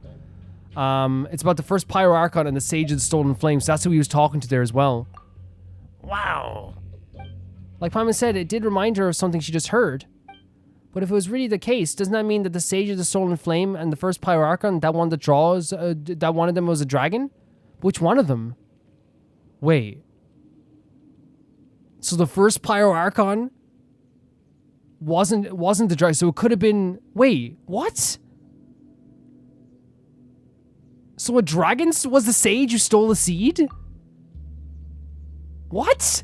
It's about the first Pyro Archon and the Sage of the Stolen Flames. So that's who he was talking to there as well. Wow. Like Paimon said, it did remind her of something she just heard. But if it was really the case, doesn't that mean that the Sage of the Stolen Flame and the first Pyro Archon, that one that draws, that one of them was a dragon? Which one of them? Wait. So the first Pyro Archon wasn't the dragon, so it could have been... Wait, what? So a dragon was the sage who stole the seed? What?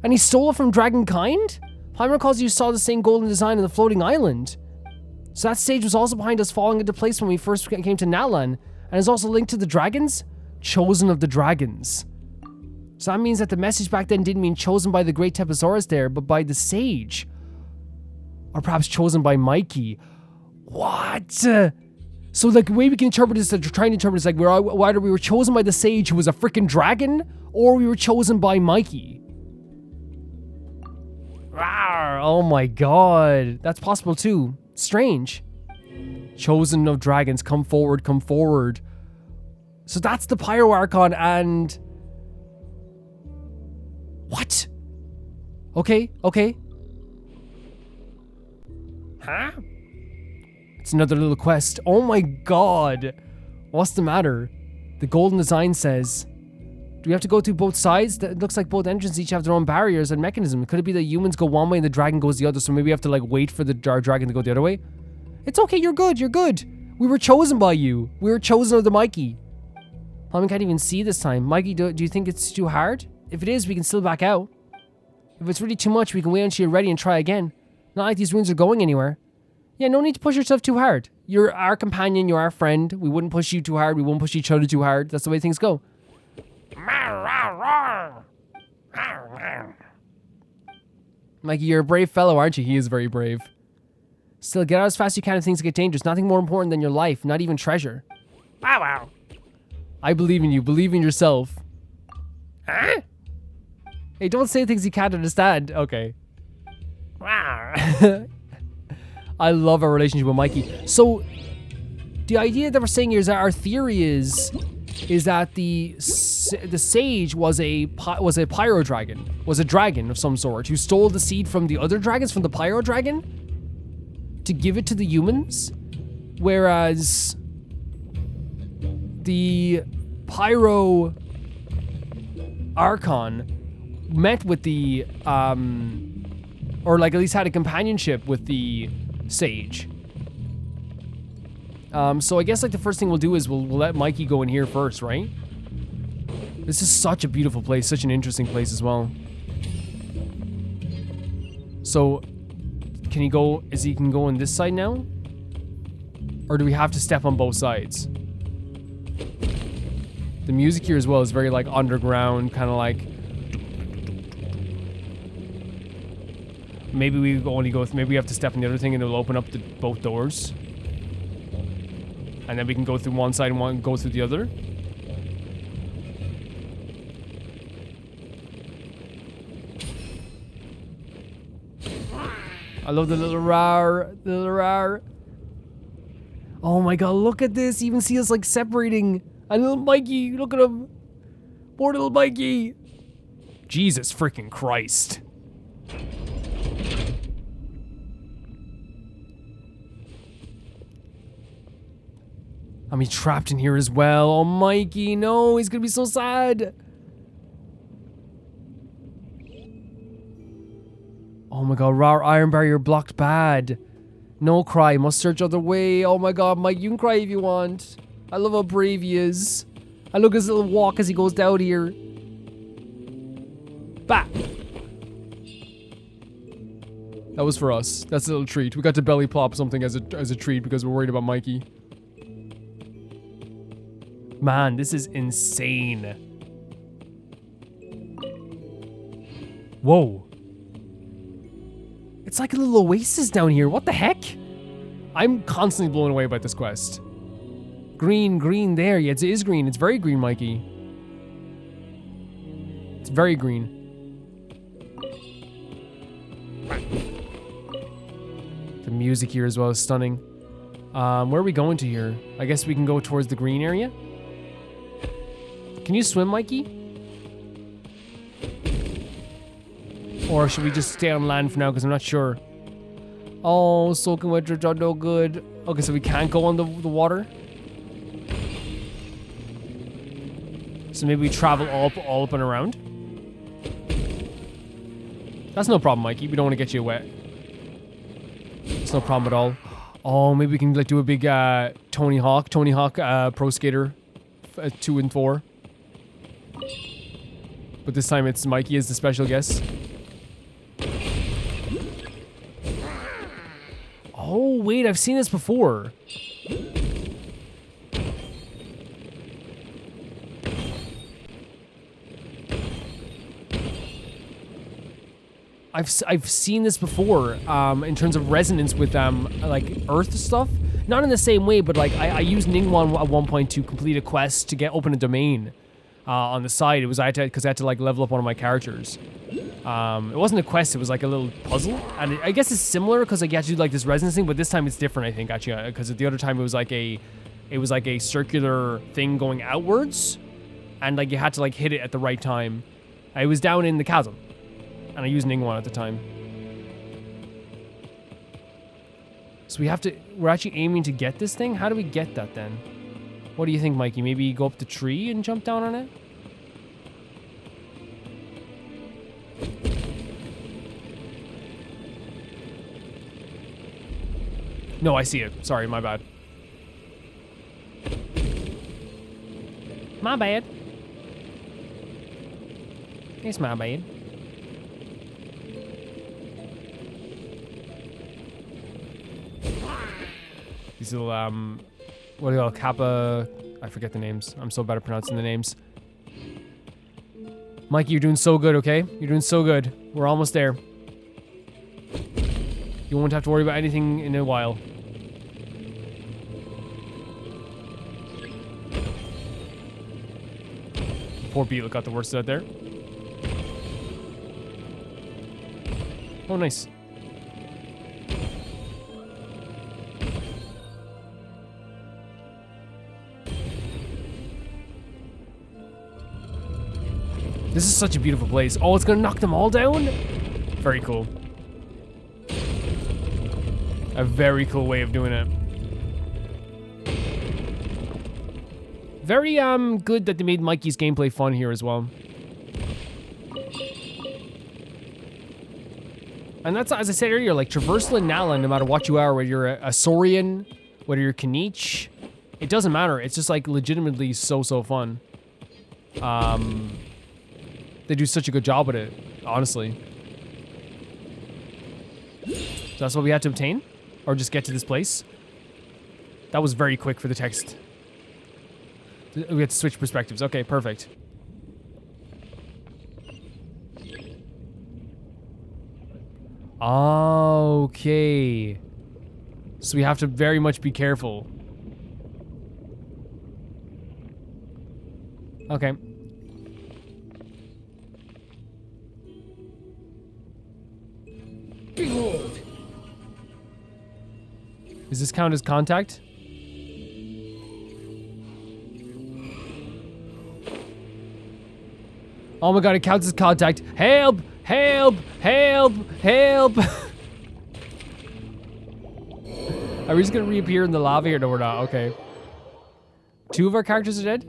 And he stole it from dragonkind? Paimon recalls you saw the same golden design on the floating island. So that sage was also behind us falling into place when we first came to Natlan, and is also linked to the dragons? Chosen of the dragons. So that means that the message back then didn't mean chosen by the great Teposaurus there, but by the sage. Or perhaps chosen by Mikey. What? So like the way we can interpret this, trying to interpret this, like whether we were chosen by the sage who was a freaking dragon, or we were chosen by Mikey. Rawr, oh my god. That's possible too. Strange. Chosen of dragons, come forward, come forward. So that's the Pyro Archon and... What? Okay. Huh? It's another little quest. Oh my god. What's the matter? The golden design says... Do we have to go through both sides? It looks like both entrances each have their own barriers and mechanism. Could it be that humans go one way and the dragon goes the other, so maybe we have to like wait for our dragon to go the other way? It's okay, you're good. We were chosen by you. We were chosen of the Mikey. Paimon can't even see this time. Mikey, do you think it's too hard? If it is, we can still back out. If it's really too much, we can wait until you're ready and try again. Not like these runes are going anywhere. Yeah, no need to push yourself too hard. You're our companion, you're our friend. We wouldn't push you too hard, we won't push each other too hard. That's the way things go. Mikey, you're a brave fellow, aren't you? He is very brave. Still, get out as fast as you can if things get dangerous. Nothing more important than your life, not even treasure. Wow. I believe in you. Believe in yourself. Huh? Hey, don't say things you can't understand. Okay. Wow. I love our relationship with Mikey. So, the idea that we're saying here is that our theory is that the sage was a pyro dragon, was a dragon of some sort who stole the seed from the other dragons, from the pyro dragon, to give it to the humans, whereas the pyro Archon met with the, or like at least had a companionship with the sage. So I guess like the first thing we'll do is we'll let Mikey go in here first, right? This is such a beautiful place, such an interesting place as well. So, can he go, he can go on this side now? Or do we have to step on both sides? The music here as well is very like underground, kind of like... Maybe we only go, maybe we have to step on the other thing and it'll open up both doors. And then we can go through one side and go through the other. I love the little rar, the little rar. Oh my god, look at this. You even see us like separating. And little Mikey, look at him. Poor little Mikey. Jesus freaking Christ. I'm trapped in here as well. Oh, Mikey, no, he's gonna be so sad. Oh my god, Rar Iron Barrier blocked bad. No cry, must search other way. Oh my god, Mike, you can cry if you want. I love how brave he is. I look at his little walk as he goes down here. Bah! That was for us. That's a little treat. We got to belly plop something as a treat because we're worried about Mikey. Man, this is insane. Whoa. It's like a little oasis down here. What the heck? I'm constantly blown away by this quest. Green, green there. Yeah, it is green. It's very green, Mikey. It's very green. The music here as well is stunning. Where are we going to here? I guess we can go towards the green area. Can you swim, Mikey? Or should we just stay on land for now because I'm not sure. Oh, soaking wet drips are no good. Okay, so we can't go on the water. So maybe we travel all up and around. That's no problem, Mikey. We don't want to get you wet. It's no problem at all. Oh, maybe we can like do a big Tony Hawk Pro Skater 2 and 4. But this time it's Mikey as the special guest. Oh, wait, I've seen this before. I've seen this before in terms of resonance with like Earth stuff. Not in the same way, but like I used Ningguang at one point to complete a quest to open a domain on the side. It was because I had to like level up one of my characters. It wasn't a quest, it was like a little puzzle. And I guess it's similar because like you had to do like this resonance thing, but this time it's different, I think, actually, because the other time it was like a circular thing going outwards, and like you had to like hit it at the right time. I was down in the chasm, and I used Ningguang at the time. So we're actually aiming to get this thing? How do we get that then? What do you think, Mikey? Maybe go up the tree and jump down on it? No, I see it. Sorry, my bad. My bad. It's my bad. These little, what do you call Kappa? I forget the names. I'm so bad at pronouncing the names. Mikey, you're doing so good, okay? You're doing so good. We're almost there. You won't have to worry about anything in a while. Poor Beetle got the worst out there. Oh, nice. This is such a beautiful place. Oh, it's gonna knock them all down? Very cool. A very cool way of doing it. Very good that they made Mikey's gameplay fun here as well. And that's, as I said earlier, like traversal in Nala, no matter what you are, whether you're a Saurian, whether you're Kaniche, it doesn't matter. It's just like legitimately so fun. They do such a good job with it, honestly. So that's what we had to obtain? Or just get to this place? That was very quick for the text. We had to switch perspectives. Okay, perfect. Okay. So we have to very much be careful. Okay. Behold! Does this count as contact? Oh my god, it counts as contact. Help! Help! Help! Help! Are we just gonna reappear in the lava here? No, we're not. Okay. 2 of our characters are dead?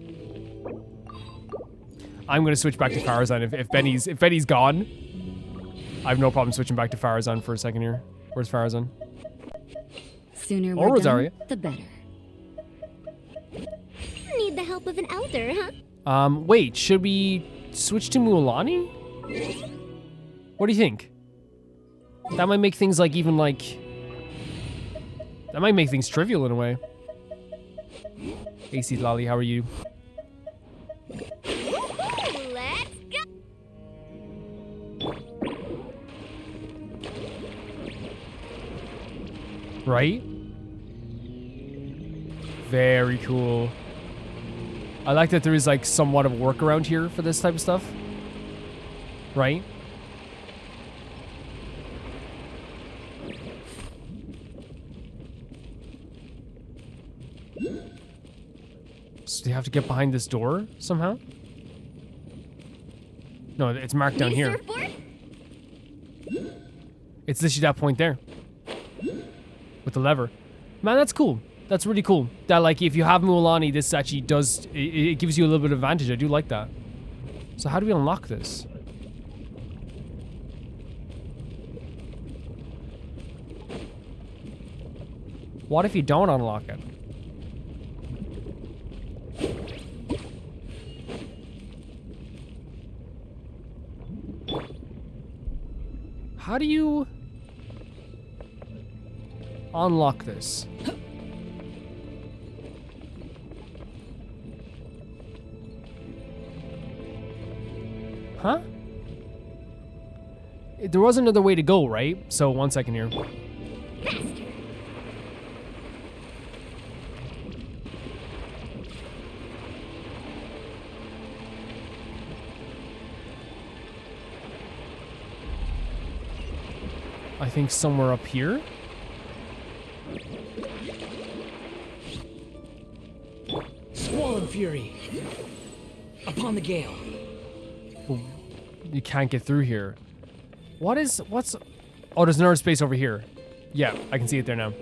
I'm gonna switch back to Farazan if Benny's gone. I have no problem switching back to Farazan for a second here. Where's Farazan? Sooner Or we're Rosaria. done, the better. Need the help of an elder, huh? Wait, should we switch to Mualani? What do you think? That might make things like even like... That might make things trivial in a way. AC Lolly, how are you? Let's go! Right? Very cool. I like that there is like somewhat of a workaround here for this type of stuff. Right? So do you have to get behind this door somehow? No, it's marked down here. Surfboard? It's literally that point there. With the lever. Man, that's cool. That's really cool. That, like, if you have Mualani, this actually does... It gives you a little bit of advantage. I do like that. So how do we unlock this? What if you don't unlock it? How do you unlock this? Huh? There was another way to go, right? So 1 second here. Faster! I think somewhere up here. Swollen fury. Upon the gale. You can't get through here. What's... Oh, there's another space over here. Yeah, I can see it there now.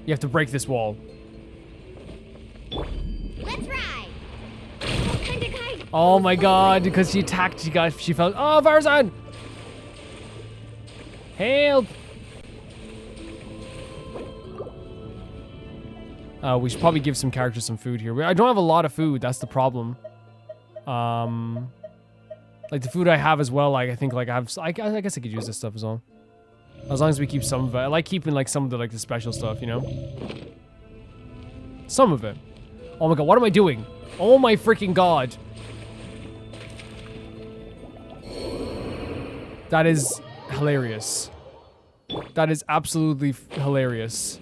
You have to break this wall. Let's ride! What kind of guy? Oh my god, because she attacked, she fell. Oh, Farazan! Help! We should probably give some characters some food here. I don't have a lot of food, that's the problem. Like the food I have as well, like I think like I guess I could use this stuff as well. As long as we keep some of it. I like keeping like some of the the special stuff, you know? Some of it. Oh my god, what am I doing? Oh my freaking god. That is hilarious. That is absolutely hilarious.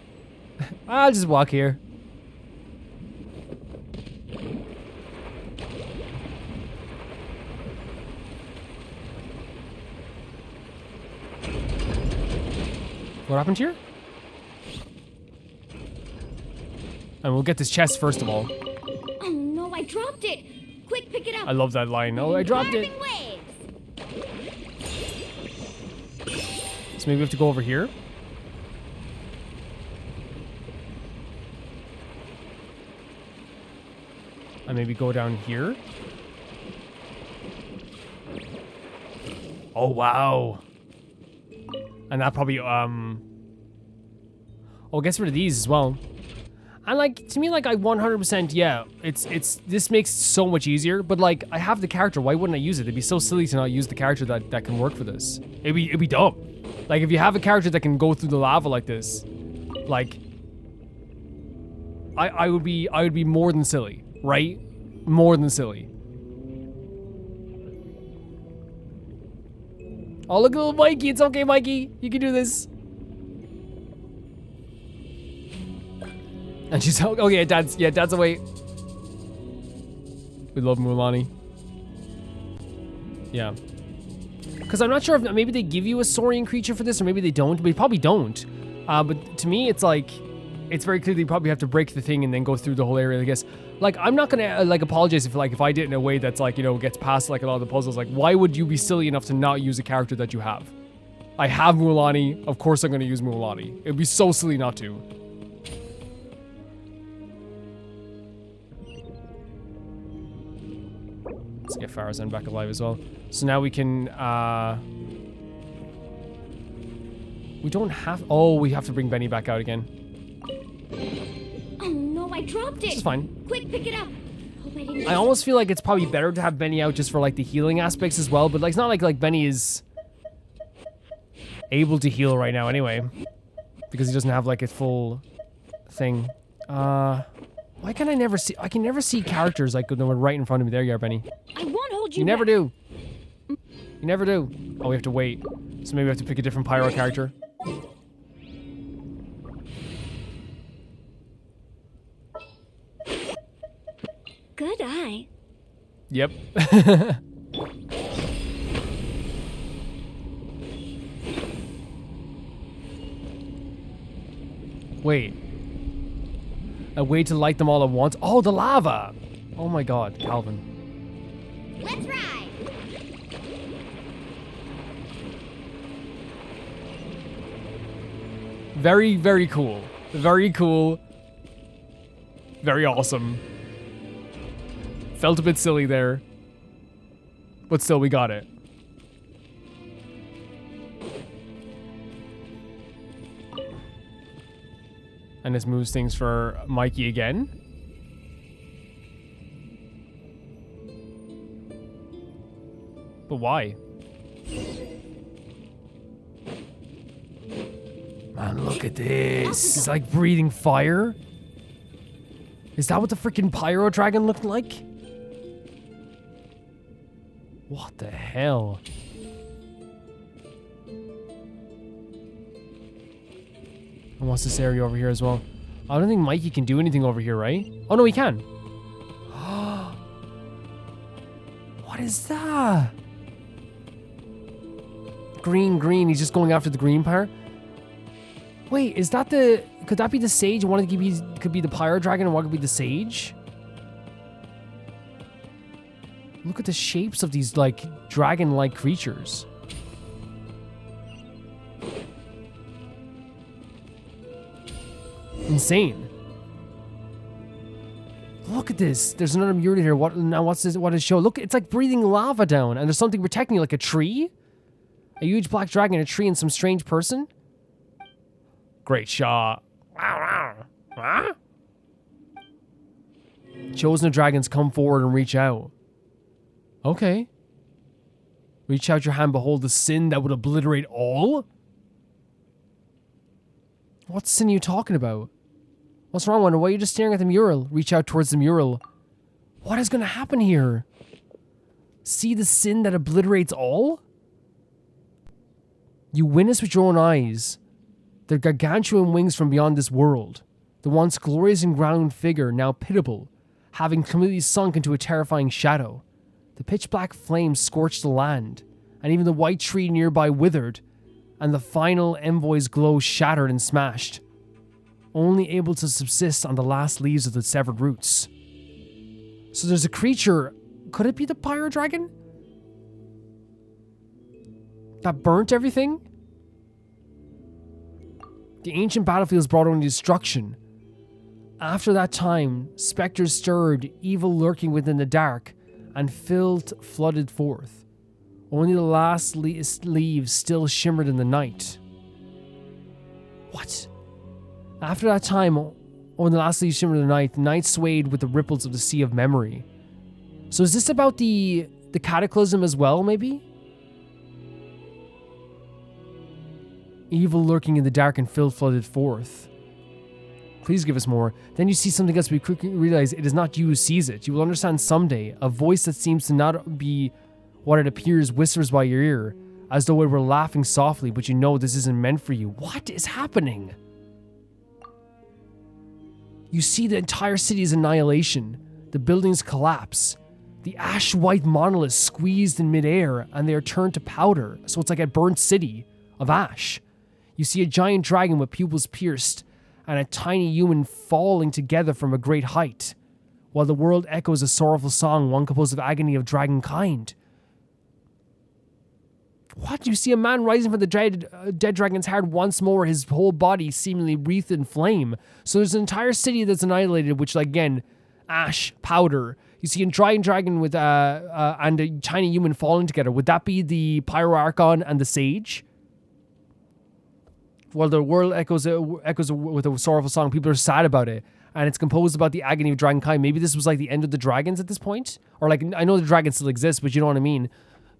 I'll just walk here. What happened here? And we'll get this chest first of all. Oh no, I dropped it! Quick, pick it up! I love that line. Oh, I dropped it. Carving waves! So maybe we have to go over here. And maybe go down here. Oh, wow. And that probably, oh, gets rid of these as well. And like, to me, like, I 100%, yeah, this makes it so much easier, but like, I have the character, why wouldn't I use it? It'd be so silly to not use the character that can work for this. It'd be dumb. Like, if you have a character that can go through the lava like this, like, I would be more than silly, right? More than silly. Oh, look at little Mikey. It's okay, Mikey. You can do this. And she's okay. Dad's away. We love Mulan. Yeah. Because I'm not sure if maybe they give you a Saurian creature for this, or maybe they don't. But they probably don't. But to me, it's like, it's very clear that you probably have to break the thing and then go through the whole area, I guess. Like, I'm not gonna like apologize if I did it in a way that's like, you know, gets past like a lot of the puzzles. Like, why would you be silly enough to not use a character that you have? I have Mulan. Of course I'm gonna use Mulan. It'd be so silly not to. Let's get Farazan back alive as well. So now we can, we don't have, oh, we have to bring Benny back out again. Oh no, I dropped it. It's fine. Quick, pick it up. Hope I didn't. I almost feel like it's probably better to have Benny out just for like the healing aspects as well, but like it's not like Benny is able to heal right now anyway, because he doesn't have like a full thing. Why can I never see? I can never see characters like when they're right in front of me. There you are, Benny. I won't hold you. You never back. do. You never do. Oh, we have to wait. So maybe we have to pick a different pyro character. Good eye. Yep. Wait. A way to light them all at once? Oh, the lava! Oh my god, Calvin. Let's ride. Very, very cool. Very cool. Very awesome. Felt a bit silly there. But still, we got it. And this moves things for Mikey again. But why? Man, look at this. It's like breathing fire. Is that what the freaking pyro dragon looked like? What the hell? And what's this area over here as well? I don't think Mikey can do anything over here, right? Oh, no, he can. What is that? Green, green. He's just going after the green part. Wait, is that the... Could that be the sage? One of the could be the pyro dragon and one could be the sage? Look at the shapes of these, like, dragon-like creatures. Insane. Look at this. There's another mural here. What now? What's this? What does it show? Look, it's like breathing lava down, and there's something protecting you, like a tree. A huge black dragon, a tree, and some strange person. Great shot. Chosen of dragons, come forward and reach out. Okay. Reach out your hand, behold the sin that would obliterate all. What sin are you talking about? What's wrong, Wonder? Why are you just staring at the mural? Reach out towards the mural. What is going to happen here? See the sin that obliterates all? You witness with your own eyes the gargantuan wings from beyond this world. The once glorious and ground figure, now pitiable, having completely sunk into a terrifying shadow. The pitch black flames scorched the land, and even the white tree nearby withered, and the final envoy's glow shattered and smashed, only able to subsist on the last leaves of the severed roots. So there's a creature, could it be the pyro dragon? That burnt everything? The ancient battlefields brought only destruction. After that time, specters stirred, evil lurking within the dark, and filth flooded forth. Only the last leaves still shimmered in the night. What? After that time, when the last leaves shimmered in the night swayed with the ripples of the sea of memory. So is this about the cataclysm as well, maybe? Evil lurking in the dark and filth flooded forth. Please give us more. Then you see something else, but you quickly realize it is not you who sees it. You will understand someday. A voice that seems to not be what it appears whispers by your ear, as though it were laughing softly, but you know this isn't meant for you. What is happening? You see the entire city's annihilation. The buildings collapse. The ash-white monoliths squeezed in midair, and they are turned to powder. So it's like a burnt city of ash. You see a giant dragon with pupils pierced, and a tiny human falling together from a great height, while the world echoes a sorrowful song, one composed of agony of dragon kind. What? You see a man rising from the dead dragon's heart once more, his whole body seemingly wreathed in flame. So there's an entire city that's annihilated, which, like, again, ash, powder. You see a giant dragon with and a tiny human falling together. Would that be the Pyroarchon and the Sage? While the world echoes with a sorrowful song, people are sad about it. And it's composed about the agony of dragonkind. Maybe this was like the end of the dragons at this point? Or like, I know the dragon still exists, but you know what I mean.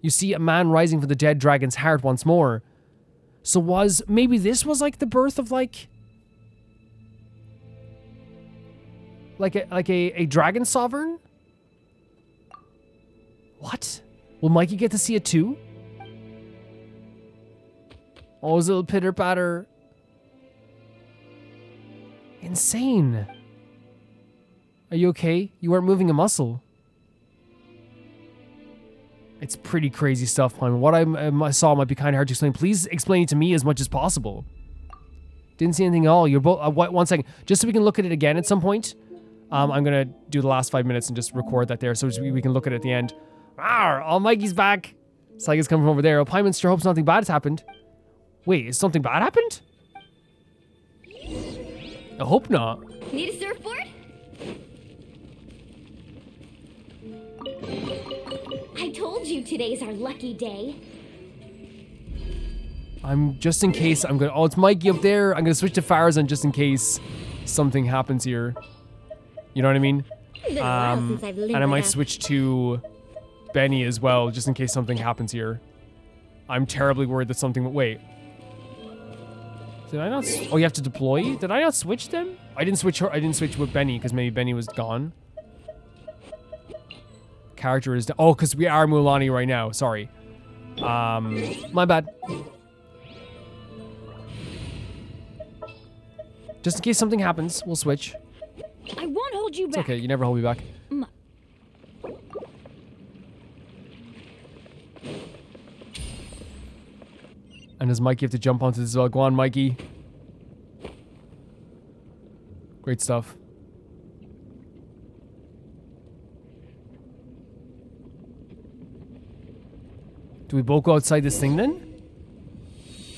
You see a man rising from the dead dragon's heart once more. So maybe this was like the birth of like a dragon sovereign? What? Will Mikey get to see it too? Oh, his little pitter patter. Insane. Are you okay? You weren't moving a muscle. It's pretty crazy stuff, Paimon. What I saw might be kind of hard to explain. Please explain it to me as much as possible. Didn't see anything at all. You're both. 1 second. Just so we can look at it again at some point. I'm gonna do the last 5 minutes and just record that there so we can look at it at the end. Arr! Oh, Mikey's back. It's like it's coming from over there. Oh, Paimon sure hopes nothing bad has happened. Wait, is something bad happened? I hope not. Need a surfboard? I told you today's our lucky day. Just in case, oh, it's Mikey up there. I'm gonna switch to Farazan just in case something happens here. You know what I mean? Been a while since I've And I might switch to Benny as well, just in case something happens here. I'm terribly worried that something, wait. Did I not, oh, you have to deploy? Did I not switch them? I didn't switch with Benny, because maybe Benny was gone. Character is, oh, because we are Mulan right now, sorry. My bad. Just in case something happens, we'll switch. I won't hold you back. It's okay, you never hold me back. And does Mikey have to jump onto this as well? Go on, Mikey. Great stuff. Do we both go outside this thing then?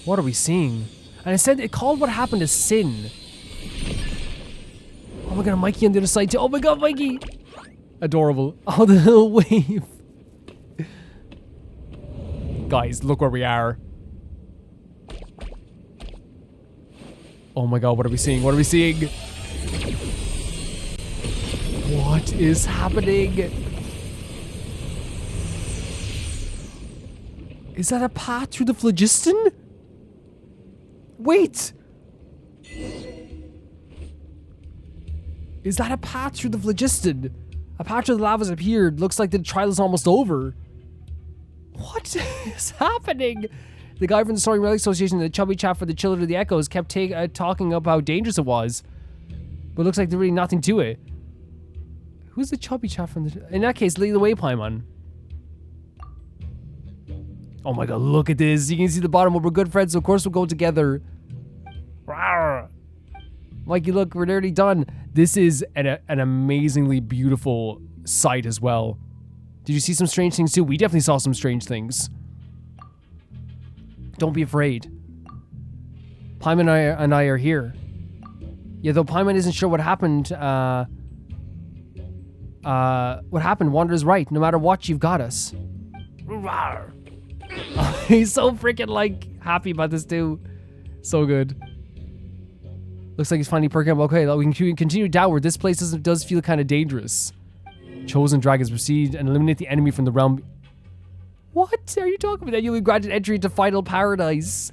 What are we seeing? And it called what happened as sin. Oh my god, Mikey on the other side too. Oh my god, Mikey! Adorable. Oh, the little wave. Guys, look where we are. Oh my god, what are we seeing? What are we seeing? What is happening? Is that a path through the phlogiston? Wait! Is that a path through the phlogiston? A patch of the lava's appeared. Looks like the trial is almost over. What is happening? The guy from the Saurian Relic Association, the chubby chap for the Children of the Echoes, kept talking about how dangerous it was. But it looks like there's really nothing to it. Who's the chubby chap from the... In that case, lead the way, Paimon. Oh my god, look at this. You can see the bottom. Well, we're good friends, so of course we'll go together. Rawr. Mikey, look, we're nearly done. This is an amazingly beautiful sight as well. Did you see some strange things too? We definitely saw some strange things. Don't be afraid. Paimon and I are here. Yeah, though Paimon isn't sure what happened. What happened? Wander's right. No matter what, you've got us. Rawr. He's so freaking like happy about this too. So good. Looks like he's finally perking up. Okay, we can continue downward. This place does feel kind of dangerous. Chosen dragons proceed and eliminate the enemy from the realm. What are you talking about? You'll be granted entry into final paradise.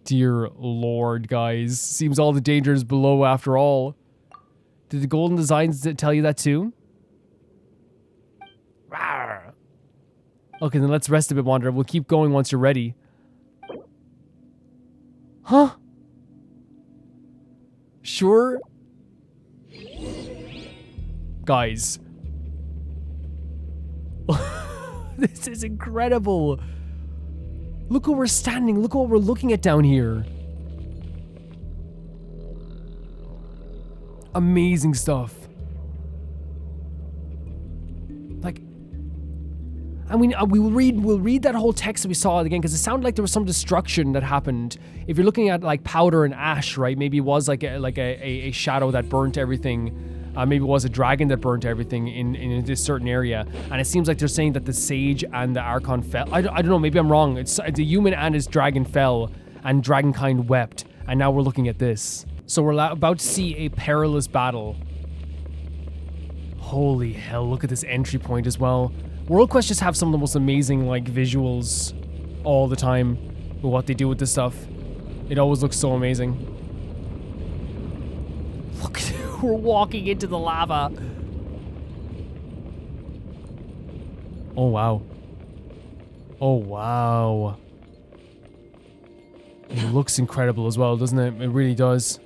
Dear Lord, guys. Seems all the danger is below after all. Did the golden designs tell you that too? Rawr. Okay, then let's rest a bit, Wanderer. We'll keep going once you're ready. Huh? Sure? Guys. This is incredible. Look where we're standing. Look what we're looking at down here. Amazing stuff. Like, I mean, we'll read that whole text that we saw again because it sounded like there was some destruction that happened. If you're looking at like powder and ash, right? Maybe it was like a shadow that burnt everything. Maybe it was a dragon that burnt everything in this certain area. And it seems like they're saying that the sage and the archon fell. I don't know. Maybe I'm wrong. It's the human and his dragon fell, and dragonkind wept. And now we're looking at this. So we're about to see a perilous battle. Holy hell! Look at this entry point as well. World Quest just have some of the most amazing like visuals all the time with what they do with this stuff. It always looks so amazing. Look, we're walking into the lava. Oh wow. Oh wow. It looks incredible as well, doesn't it? It really does.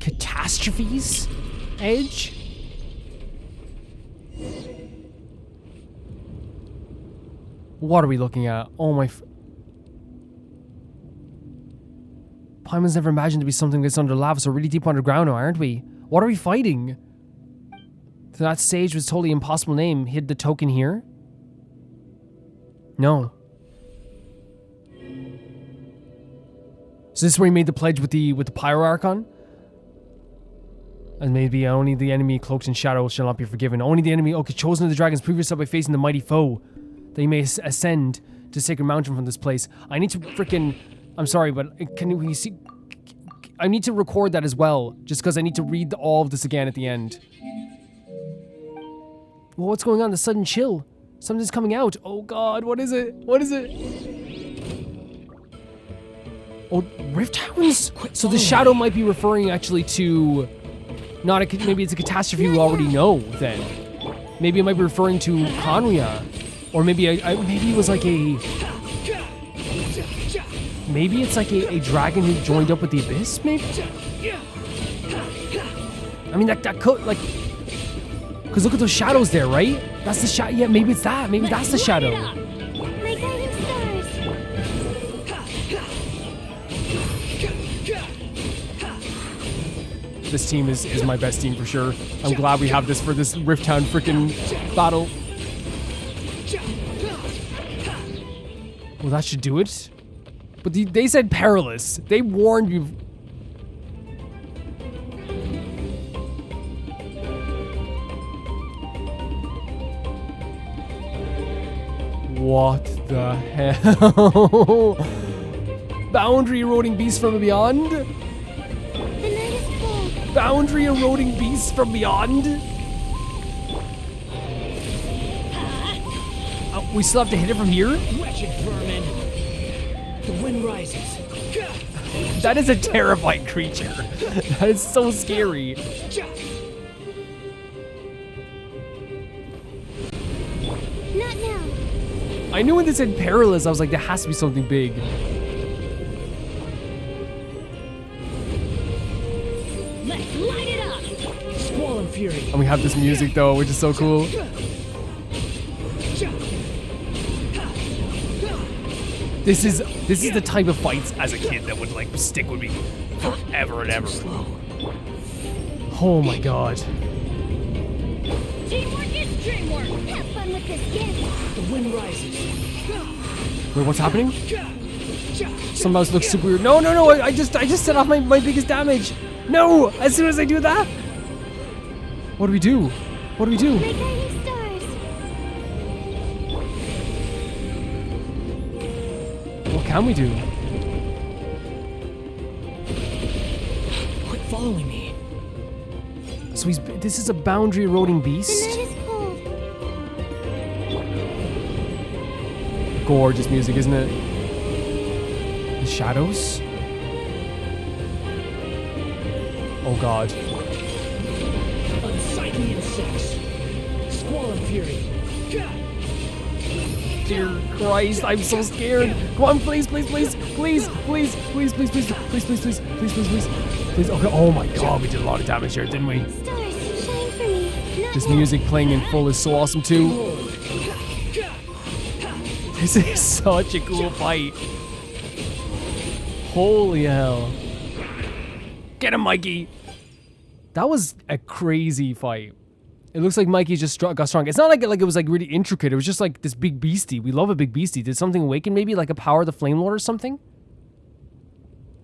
Catastrophes? Edge? What are we looking at? Oh my... Paimon's never imagined to be something that's under lava, so really deep underground now, aren't we? What are we fighting? That sage was totally impossible name. Hid the token here? No. So this is where he made the pledge with the Pyro Archon? And maybe only the enemy cloaked in shadow shall not be forgiven. Only the enemy, okay, chosen of the dragons, prove yourself by facing the mighty foe, that you may ascend to Sacred Mountain from this place. I need to freaking, I'm sorry, but can we see, I need to record that as well, just because I need to read all of this again at the end. Well, what's going on? The sudden chill. Something's coming out. Oh god, what is it? What is it? Oh, Rift Hounds? So the shadow might be referring actually to... Not a, maybe it's a catastrophe we already know then. Maybe it might be referring to Conria. Or maybe maybe it was like a... Maybe it's like a dragon who joined up with the Abyss, maybe? I mean, that could, like... Because look at those shadows there, right? That's the shadow. Yeah, maybe it's that. Maybe that's the shadow. My guiding stars. This team is my best team for sure. I'm glad we have this for this Rift Town freaking battle. Well, that should do it. But they said perilous. They warned you. What the hell? Boundary eroding beasts from beyond? The night is cold. Boundary eroding beasts from beyond? We still have to hit it from here? Wretched vermin. The wind rises. That is a terrifying creature. That is so scary. Not now. I knew when this said perilous, I was like, there has to be something big. Let's light it up. Squall and fury. And we have this music though, which is so cool. This is the type of fights as a kid that would like stick with me forever and ever. Slow. Oh my god. Teamwork is dreamwork. Have fun with this gift. The wind rises. Wait, what's happening? Some mouse looks super weird. No, I just set off my biggest damage. No! As soon as I do that. What do we do? What do we do? My guiding stars. What can we do? Quit following me. So this is a boundary eroding The beast? night is cold. Gorgeous music, isn't it? The shadows? Oh god. Unsightly insects. Squall and fury. Dear Christ, I'm so scared. Come on, please, please, please, please, please, please, please, please, please, please, please, please, please, please, please. Okay. Oh my god, we did a lot of damage here, didn't we? Stars, shine for me. Not This yet. music playing in full is so awesome too. This is such a cool fight. Holy hell. Get him, Mikey. That was a crazy fight. It looks like Mikey just got strong. It's not like it was like really intricate. It was just like this big beastie. We love a big beastie. Did something awaken maybe? Like a power of the Flame Lord or something?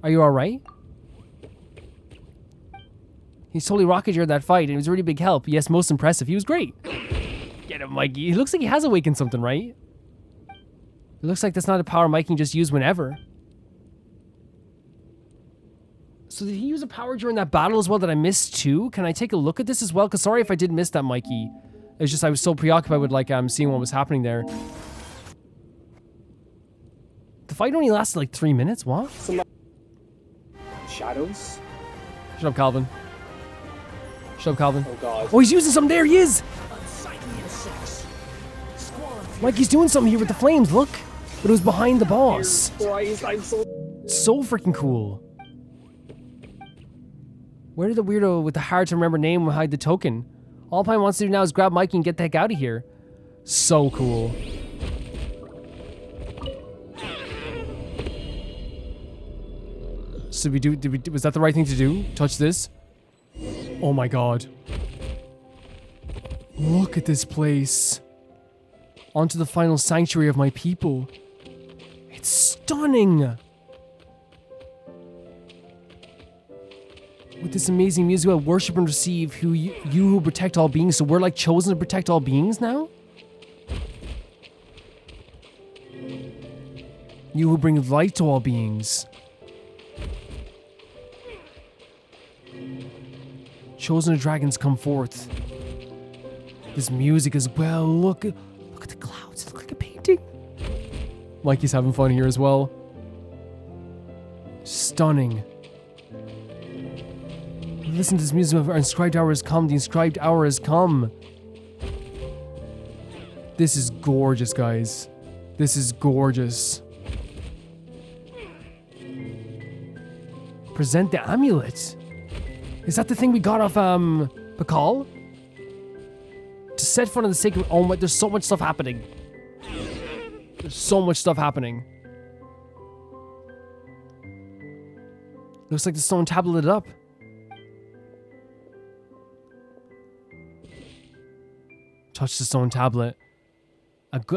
Are you alright? He's totally rocketed during that fight and it was a really big help. Yes, most impressive. He was great. Get him, Mikey. He looks like he has awakened something, right? It looks like that's not a power Mikey can just use whenever. So did he use a power during that battle as well that I missed too? Can I take a look at this as well? Because sorry if I did miss that, Mikey. It's just I was so preoccupied with like seeing what was happening there. The fight only lasted like 3 minutes. What? Shadows? Shut up, Calvin. Shut up, Calvin. Oh god. Oh, he's using something. There he is. Unsightly insects. Squall and fury. Mikey's doing something here with the flames. Look. But it was behind the boss. Christ, I'm so... So freaking cool. Where did the weirdo with the hard to remember name hide the token? All Pine wants to do now is grab Mikey and get the heck out of here. So cool. So was that the right thing to do? Touch this? Oh my god. Look at this place. Onto the final sanctuary of my people. It's stunning. With this amazing music, I worship and receive you who protect all beings. So we're like chosen to protect all beings now? You who bring light to all beings. Chosen of dragons come forth. This music as well. Look at the clouds. It looks like a painting. Mikey's having fun here as well. Stunning. Listen to this music. Our inscribed hour has come. The inscribed hour has come. This is gorgeous, guys. This is gorgeous. Present the amulet. Is that the thing we got off Bakal? To set front of the sacred. Oh my! There's so much stuff happening. There's so much stuff happening. Looks like the stone tablet lit up. Touch the stone tablet.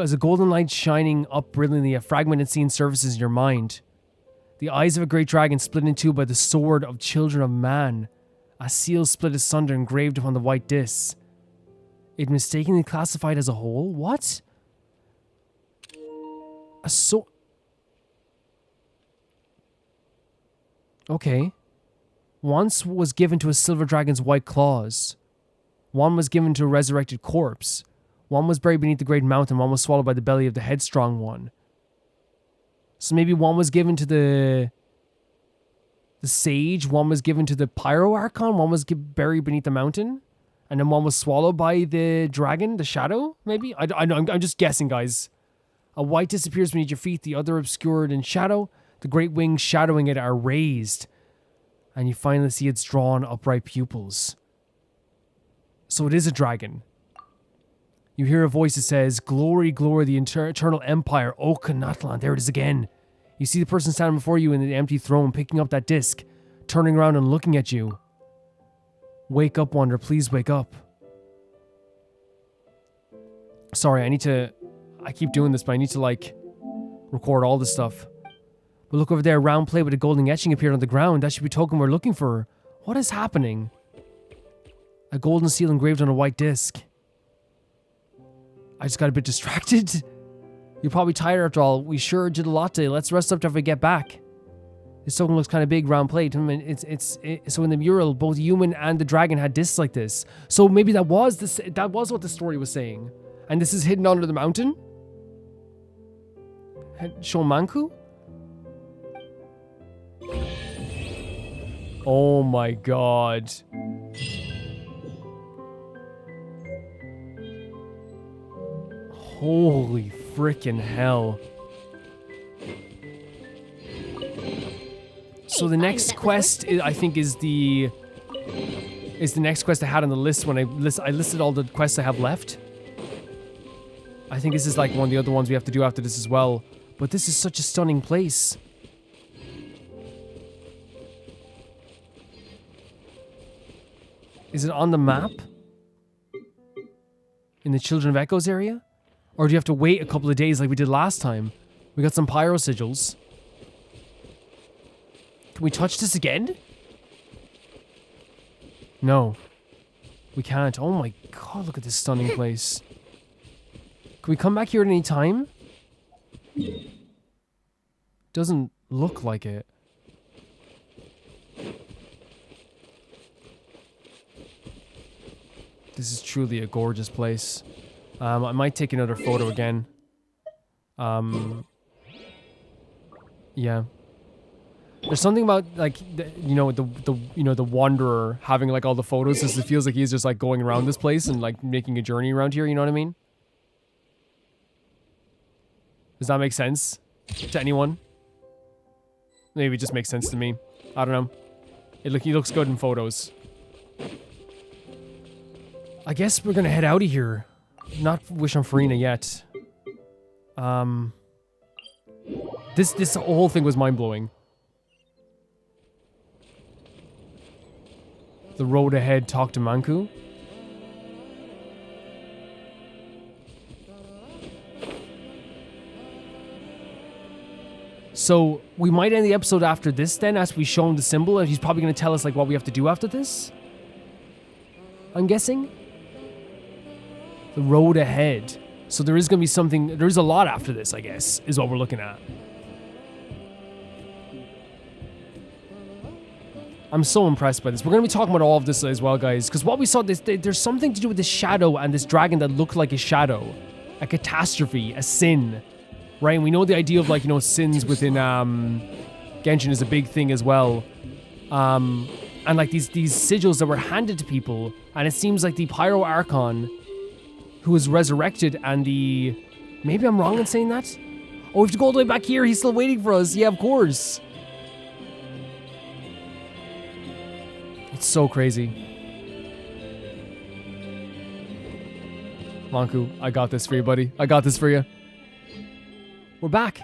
As a golden light shining up brilliantly, a fragmented scene surfaces in your mind. The eyes of a great dragon split in two by the sword of children of man. A seal split asunder engraved upon the white disc. It mistakenly classified as a whole? What? A sword? Okay. Once was given to a silver dragon's white claws. One was given to a resurrected corpse. One was buried beneath the great mountain. One was swallowed by the belly of the headstrong one. So maybe one was given to the sage. One was given to the pyro archon. One was buried beneath the mountain. And then one was swallowed by the dragon, the shadow, maybe? I know, I'm just guessing, guys. A white disappears beneath your feet. The other obscured in shadow. The great wings shadowing it are raised. And you finally see its drawn upright pupils. So it is a dragon. You hear a voice that says, "Glory, glory, the eternal empire, O Kanatlan." There it is again. You see the person standing before you in the empty throne, picking up that disc, turning around and looking at you. Wake up, Wonder. Please wake up. Sorry, I keep doing this, but I need to, like, record all this stuff. But look over there, a round plate with a golden etching appeared on the ground. That should be a token we're looking for. What is happening? A golden seal engraved on a white disc. I just got a bit distracted. You're probably tired after all. We sure did a lot today. Let's rest up after we get back. This token looks kind of big, round plate. I mean, so in the mural, both human and the dragon had discs like this. So maybe that was what the story was saying. And this is hidden under the mountain? Shomanku? Oh my god. Holy freaking hell. So the next quest, I think, is the next quest I had on the list when I listed all the quests I have left. I think this is like one of the other ones we have to do after this as well. But this is such a stunning place. Is it on the map? In the Children of Echoes area? Or do you have to wait a couple of days like we did last time? We got some pyro sigils. Can we touch this again? No. We can't. Oh my god, look at this stunning place. Can we come back here at any time? Doesn't look like it. This is truly a gorgeous place. I might take another photo again. Yeah. There's something about like the wanderer having like all the photos, because it feels like he's just like going around this place and like making a journey around here. You know what I mean? Does that make sense to anyone? Maybe it just makes sense to me. I don't know. He looks good in photos. I guess we're gonna head out of here. Not wish on Farina yet. This whole thing was mind blowing. The road ahead, talk to Manku. So, we might end the episode after this then, as we show him the symbol, and he's probably going to tell us like what we have to do after this? I'm guessing? The road ahead. So there is going to be something, there's a lot after this, I guess, is what we're looking at. I'm so impressed by this. We're going to be talking about all of this as well, guys, because what we saw, there's something to do with this shadow and this dragon that looked like a shadow. A catastrophe, a sin. Right? And we know the idea of, like, sins within Genshin is a big thing as well. And, like, these sigils that were handed to people, and it seems like the Pyro Archon, who was resurrected, and the... Maybe I'm wrong in saying that? Oh, we have to go all the way back here. He's still waiting for us. Yeah, of course. It's so crazy. Manku, I got this for you, buddy. I got this for you. We're back.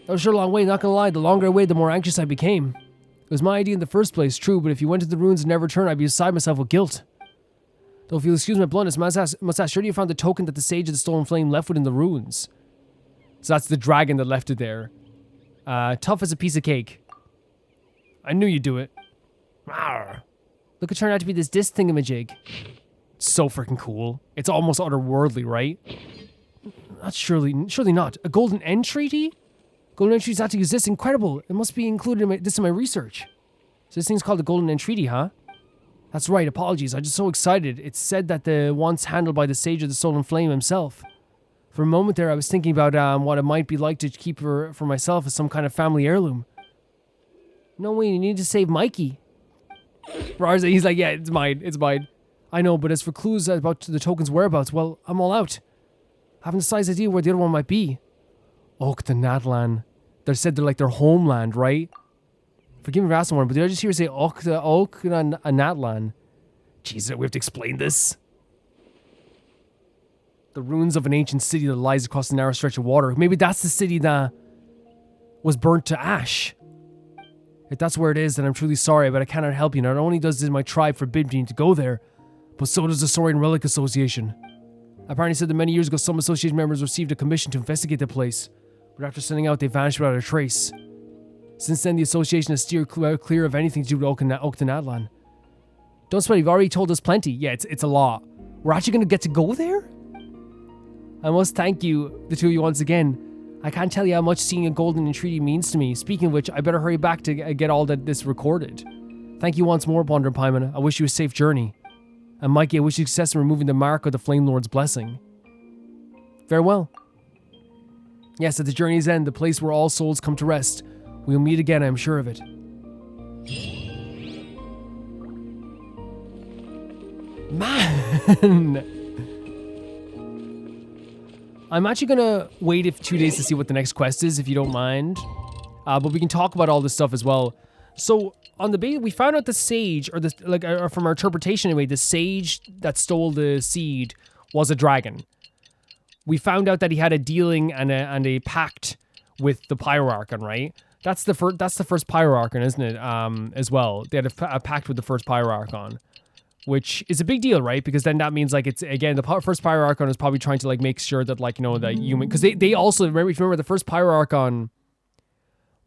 That was sure a long way, not gonna lie. The longer I waited, the more anxious I became. It was my idea in the first place, true, but if you went to the ruins and never returned, I'd be beside myself with guilt. Though if you'll excuse my bluntness, must ask, sure you found the token that the Sage of the Stolen Flame left within the ruins? So that's the dragon that left it there. Tough as a piece of cake. I knew you'd do it. Rawr. Look, it turned out to be this disc thingamajig. It's so freaking cool. It's almost otherworldly, right? Not surely not. A golden entreaty? Golden entreaties have to use this. Incredible. It must be included in my research. So this thing's called the golden entreaty, huh? That's right. Apologies. I'm just so excited. It's said that the once handled by the Sage of the Stolen Flame himself. For a moment there, I was thinking about what it might be like to keep her for myself as some kind of family heirloom. No way. You need to save Mikey. Rarza, he's like, yeah, it's mine. It's mine. I know, but as for clues about the token's whereabouts, well, I'm all out. I haven't the slightest idea where the other one might be. Oak the Natlan. They said they're like their homeland, right? Forgive me for asking one, but did I just hear you say Oak the Natlan? Jesus, we have to explain this. The ruins of an ancient city that lies across a narrow stretch of water. Maybe that's the city that was burnt to ash. If that's where it is, then I'm truly sorry, but I cannot help you. Not only does my tribe forbid me to go there, but so does the Saurian Relic Association. Apparently said that many years ago, some association members received a commission to investigate the place, but after sending out, they vanished without a trace. Since then, the association has steered clear of anything to do with Oak the Natlan. Don't sweat, you've already told us plenty. Yeah, it's a lot. We're actually going to get to go there? I must thank you, the two of you, once again. I can't tell you how much seeing a golden entreaty means to me. Speaking of which, I better hurry back to get all this recorded. Thank you once more, Ponder Paimon. I wish you a safe journey. And Mikey, I wish you success in removing the mark of the Flame Lord's blessing. Farewell. Yes, at the journey's end, the place where all souls come to rest. We'll meet again, I'm sure of it. Man! I'm actually gonna wait 2 days to see what the next quest is, if you don't mind. But we can talk about all this stuff as well. So, on the base, we found out the sage, or from our interpretation anyway, the sage that stole the seed was a dragon. We found out that he had a dealing and a pact with the Pyroarchon, right? That's the first Pyroarchon, isn't it? As well, they had a pact with the first Pyroarchon, which is a big deal, right? Because then that means like it's again the first Pyroarchon is probably trying to like make sure that like the human, because they also remember the first Pyroarchon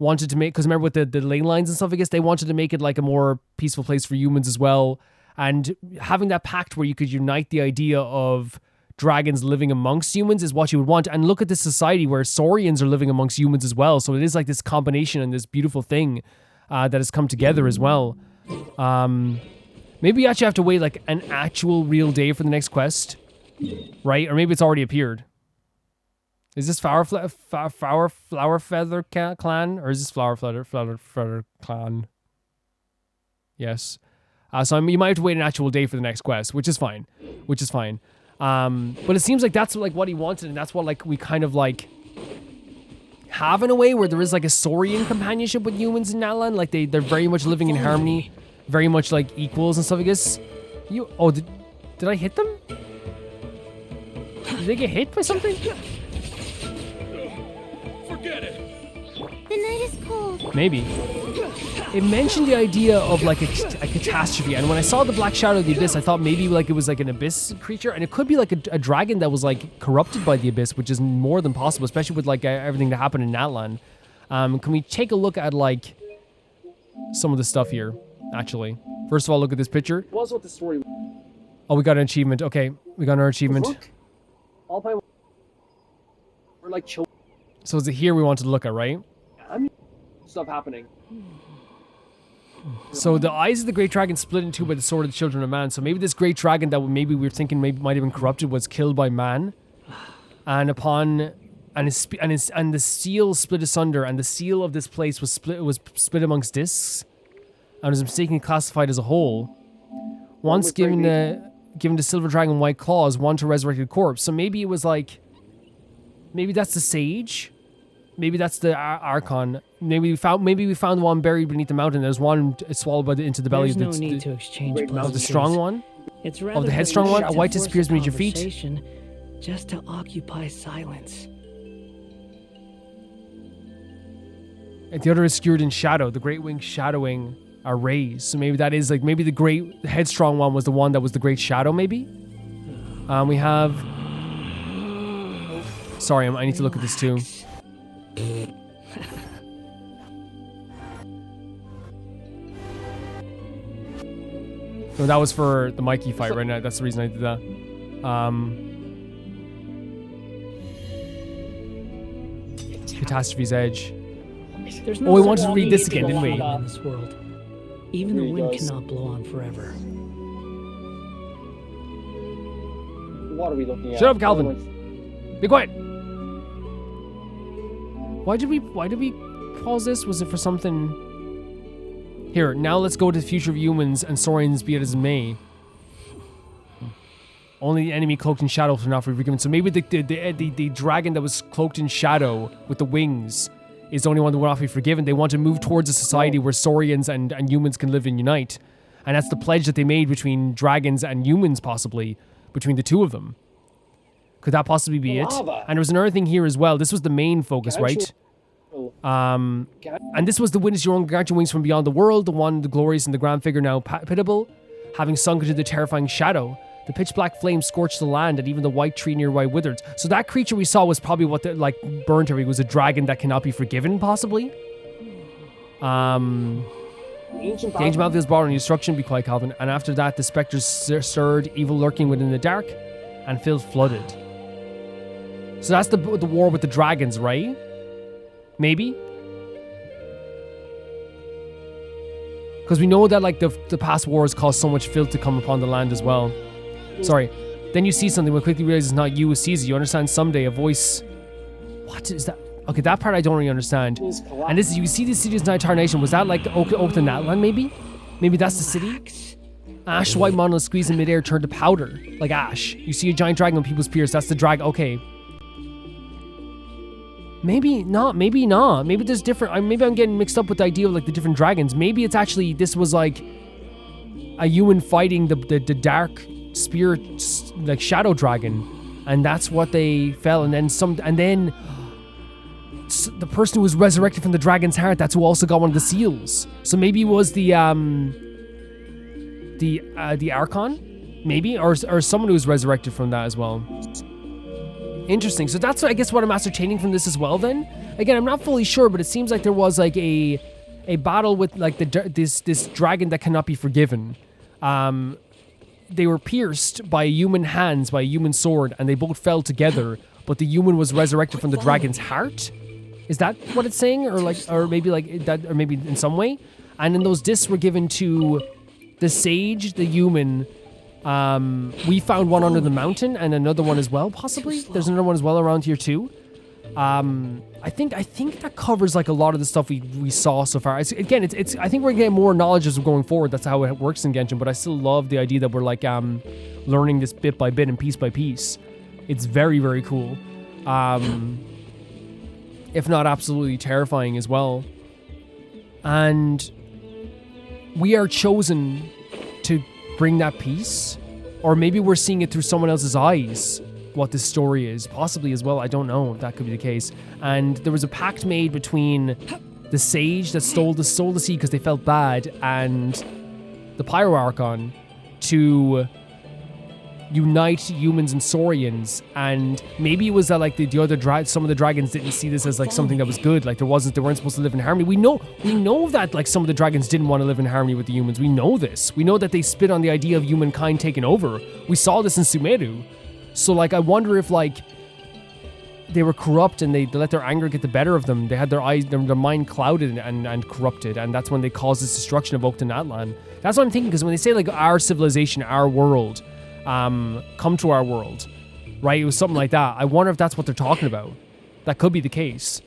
wanted to make, because remember with the ley lines and stuff, I guess they wanted to make it like a more peaceful place for humans as well, and having that pact where you could unite the idea of dragons living amongst humans is what you would want. And look at this society where Saurians are living amongst humans as well. So it is like this combination and this beautiful thing that has come together as well. Maybe you actually have to wait like an actual real day for the next quest, right? Or maybe it's already appeared. Is this Flower Feather Clan? Or is this Flower Feather Clan? Yes. So you might have to wait an actual day for the next quest, which is fine. But it seems like that's like what he wanted, and that's what like we kind of like have in a way, where there is like a Saurian companionship with humans in Natlan. Like they're very much living in harmony, very much like equals and stuff, I guess. Did I hit them? Did they get hit by something? The night is cold. Maybe. It mentioned the idea of like a catastrophe, and when I saw the black shadow of the abyss, I thought maybe like it was like an abyss creature, and it could be like a dragon that was like corrupted by the abyss, which is more than possible, especially with like everything that happened in Natlan. Can we take a look at like some of the stuff here? Actually, first of all, look at this picture. Was what the story. Oh, we got an achievement. Okay, we got our achievement. Look, all by we're like children. So is it here we wanted to look at, right? I mean, stuff happening. So the eyes of the great dragon split in two by the sword of the children of man. So maybe this great dragon that maybe we were thinking might have been corrupted was killed by man, and the seal split asunder, and the seal of this place was split amongst discs, and was mistakenly classified as a whole. Once given the silver dragon white claws, one to resurrected corpse. So maybe it was like, maybe that's the sage. Maybe that's the Archon. Maybe we found one buried beneath the mountain. There's one swallowed into the belly There's of no need to exchange the strong one. It's rather the headstrong one. A white to force disappears beneath your feet. conversation just to occupy silence. And the other is skewered in shadow. The great wings shadowing our rays. So maybe that is like, maybe the headstrong one was the one that was the great shadow. Maybe. We have. Sorry, I need to look at this too. No, that was for the Mikey fight right now. That's the reason I did that. Catastrophe's Edge. There's Oh, we such wanted to read thing this as again, didn't we? in this world. Even the Here he wind goes. cannot blow on forever. What are we looking at? Shut up, Calvin. Be quiet. Why did we pause this? Was it for something? Here, now let's go to the future of humans and Saurians, be it as it may. Only the enemy cloaked in shadow will not be forgiven. So maybe the dragon that was cloaked in shadow with the wings is the only one that will not be forgiven. They want to move towards a society where Saurians and humans can live and unite. And that's the pledge that they made between dragons and humans, possibly, between the two of them. Could that possibly be it? Lava. And there was another thing here as well. This was the main focus, right? And this was the witness your own gargantuan wings from beyond the world, the one, the glorious and the grand figure now pitiable, having sunk into the terrifying shadow. The pitch black flame scorched the land, and even the white tree nearby withered. So that creature we saw was probably what burnt everything. Was a dragon that cannot be forgiven, possibly. Ancient The ancient battlefield is brought on destruction, be quiet, Calvin. And after that, the specters stirred, evil lurking within the dark, and filled flooded. So that's the war with the dragons, right? Maybe? Because we know that like the past wars caused so much filth to come upon the land as well. Sorry. Then you see something, but quickly realize it's not you who sees it. You understand someday a voice. What is that? Okay, that part I don't really understand. And this is, you see the city's entire nation. Was that like Oakland maybe? Maybe that's the city? Ash white monolith squeezed in midair turned to powder. Like ash. You see a giant dragon on people's piers. That's the drag. Okay. Maybe not. Maybe not. Maybe there's different. Maybe I'm getting mixed up with the idea of like the different dragons. Maybe it's actually, this was like a human fighting the dark spirit, like shadow dragon. And that's what they fell. And then the person who was resurrected from the dragon's heart, that's who also got one of the seals. So maybe it was the Archon, maybe, or someone who was resurrected from that as well. Interesting. So that's, I guess, what I'm ascertaining from this as well. Then again, I'm not fully sure, but it seems like there was like a battle with like this dragon that cannot be forgiven. They were pierced by human hands, by a human sword, and they both fell together. But the human was resurrected from the dragon's heart. Is that what it's saying, or maybe like that, or maybe in some way? And then those discs were given to the sage, the human. We found one under the mountain, and another one as well, possibly. There's another one as well around here too. I think that covers like a lot of the stuff we saw so far. It's I think we're getting more knowledge as we're going forward. That's how it works in Genshin. But I still love the idea that we're like learning this bit by bit and piece by piece. It's very, very cool. If not absolutely terrifying as well. And we are chosen to bring that peace, or maybe we're seeing it through someone else's eyes, what this story is, possibly as well. I don't know if that could be the case. And there was a pact made between the sage that stole the seed because they felt bad, and the Pyro Archon to unite humans and Saurians. And maybe it was that like the other some of the dragons didn't see this as like something that was good, like they weren't supposed to live in harmony. We know that like some of the dragons didn't want to live in harmony with the humans. We know this. We know that they spit on the idea of humankind taking over. We saw this in Sumeru. So like I wonder if like they were corrupt and they let their anger get the better of them. They had their mind clouded and corrupted, and that's when they caused this destruction of Oakton Atlan. That's what I'm thinking, because when they say like our civilization, our world, come to our world, right? It was something like that. I wonder if that's what they're talking about. That could be the case.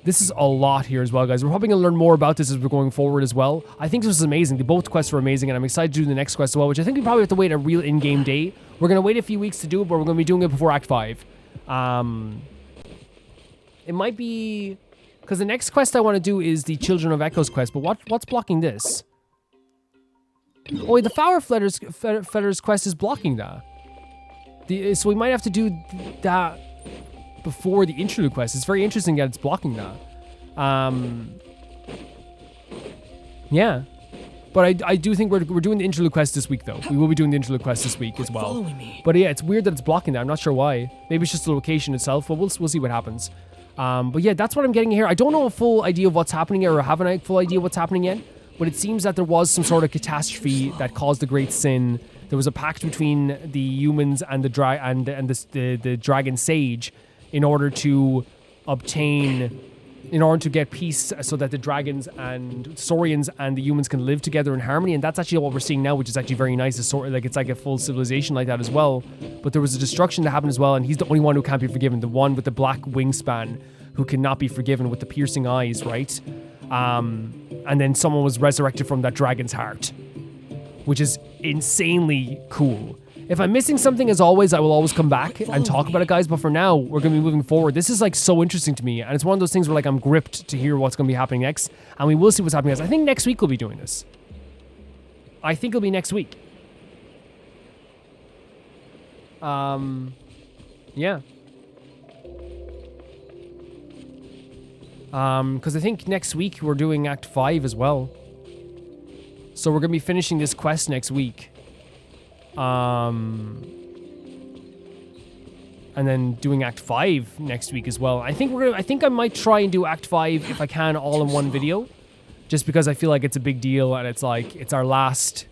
This is a lot here as well, guys. We're probably going to learn more about this as we're going forward as well. I think this was amazing. Both quests were amazing, and I'm excited to do the next quest as well, which I think we probably have to wait a real in-game date. We're going to wait a few weeks to do it, but we're going to be doing it before Act 5. It might be... because the next quest I want to do is the Children of Echoes quest, but what's blocking this? Oh wait, the Flower Fetters quest is blocking that. So we might have to do that before the interlude quest. It's very interesting that it's blocking that. Yeah. But I do think we're doing the interlude quest this week, though. We will be doing the interlude quest this week as well. But yeah, it's weird that it's blocking that. I'm not sure why. Maybe it's just the location itself, but we'll see what happens. But yeah, that's what I'm getting here. I don't know a full idea of what's happening here, or have a full idea of what's happening yet. But it seems that there was some sort of catastrophe that caused the great sin. There was a pact between the humans and the dragon sage in order to get peace, so that the dragons and Saurians and the humans can live together in harmony. And that's actually what we're seeing now, which is actually very nice. It's sort of like, it's like a full civilization like that as well. But there was a destruction that happened as well, and he's the only one who can't be forgiven. The one with the black wingspan who cannot be forgiven, with the piercing eyes, right? And then someone was resurrected from that dragon's heart, which is insanely cool. If I'm missing something, as always, I will always come back and talk about it, guys. But for now, we're going to be moving forward. This is like so interesting to me. And it's one of those things where like I'm gripped to hear what's going to be happening next. And we will see what's happening next. I think next week we'll be doing this. I think it'll be next week. Yeah. Because I think next week we're doing Act 5 as well. So we're going to be finishing this quest next week. And then doing Act 5 next week as well. I think I might try and do Act 5 if I can all in one video. just because I feel like it's a big deal and it's like it's our last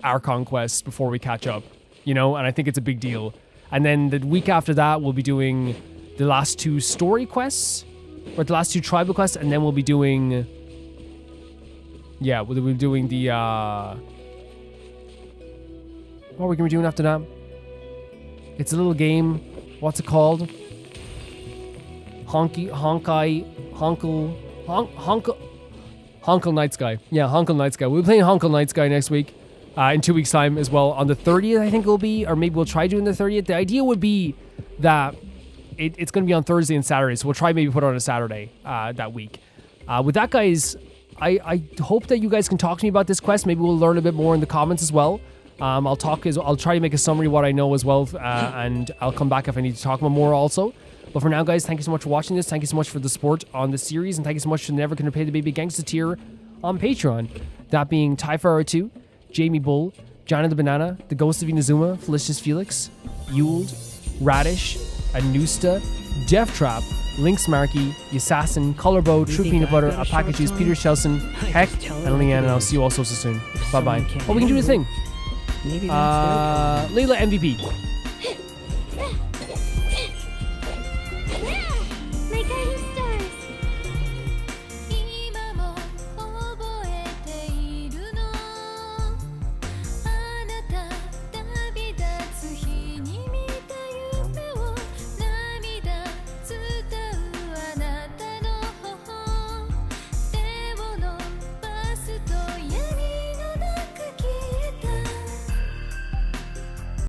Archon quest before we catch up, you know, and I think it's a big deal. And then the week after that, we'll be doing the last 2 story quests, or the last 2 tribal quests, and then we'll be doing, yeah, we'll be doing the, what are we going to be doing after that? It's a little game, what's it called? Honkle Night Sky. Yeah, Honkle Night Sky. We'll be playing Honkle Night Sky next week. In 2 weeks' time as well. On the 30th, I think it will be, or maybe we'll try doing the 30th. The idea would be that it's going to be on Thursday and Saturday, so we'll try maybe put it on a Saturday that week. With that, guys, I hope that you guys can talk to me about this quest. Maybe we'll learn a bit more in the comments as well. I'll try to make a summary of what I know as well, and I'll come back if I need to talk about more also. But for now, guys, thank you so much for watching this. Thank you so much for the support on the series, and thank you so much to Never Can Repay the Baby Gangsta tier on Patreon. That being Typhara2, Jamie Bull, Johnny the Banana, The Ghost of Inazuma, Felicious Felix, Yuled, Radish, Anusta, Death Trap, Lynx Markey, The Assassin, Colorbow, True Peanut Butter, Alpaca Juice, Peter Shelson, Heck, and Leanne, and I'll see you all so soon. Bye bye. Oh, we can do the thing. Maybe that's Layla MVP.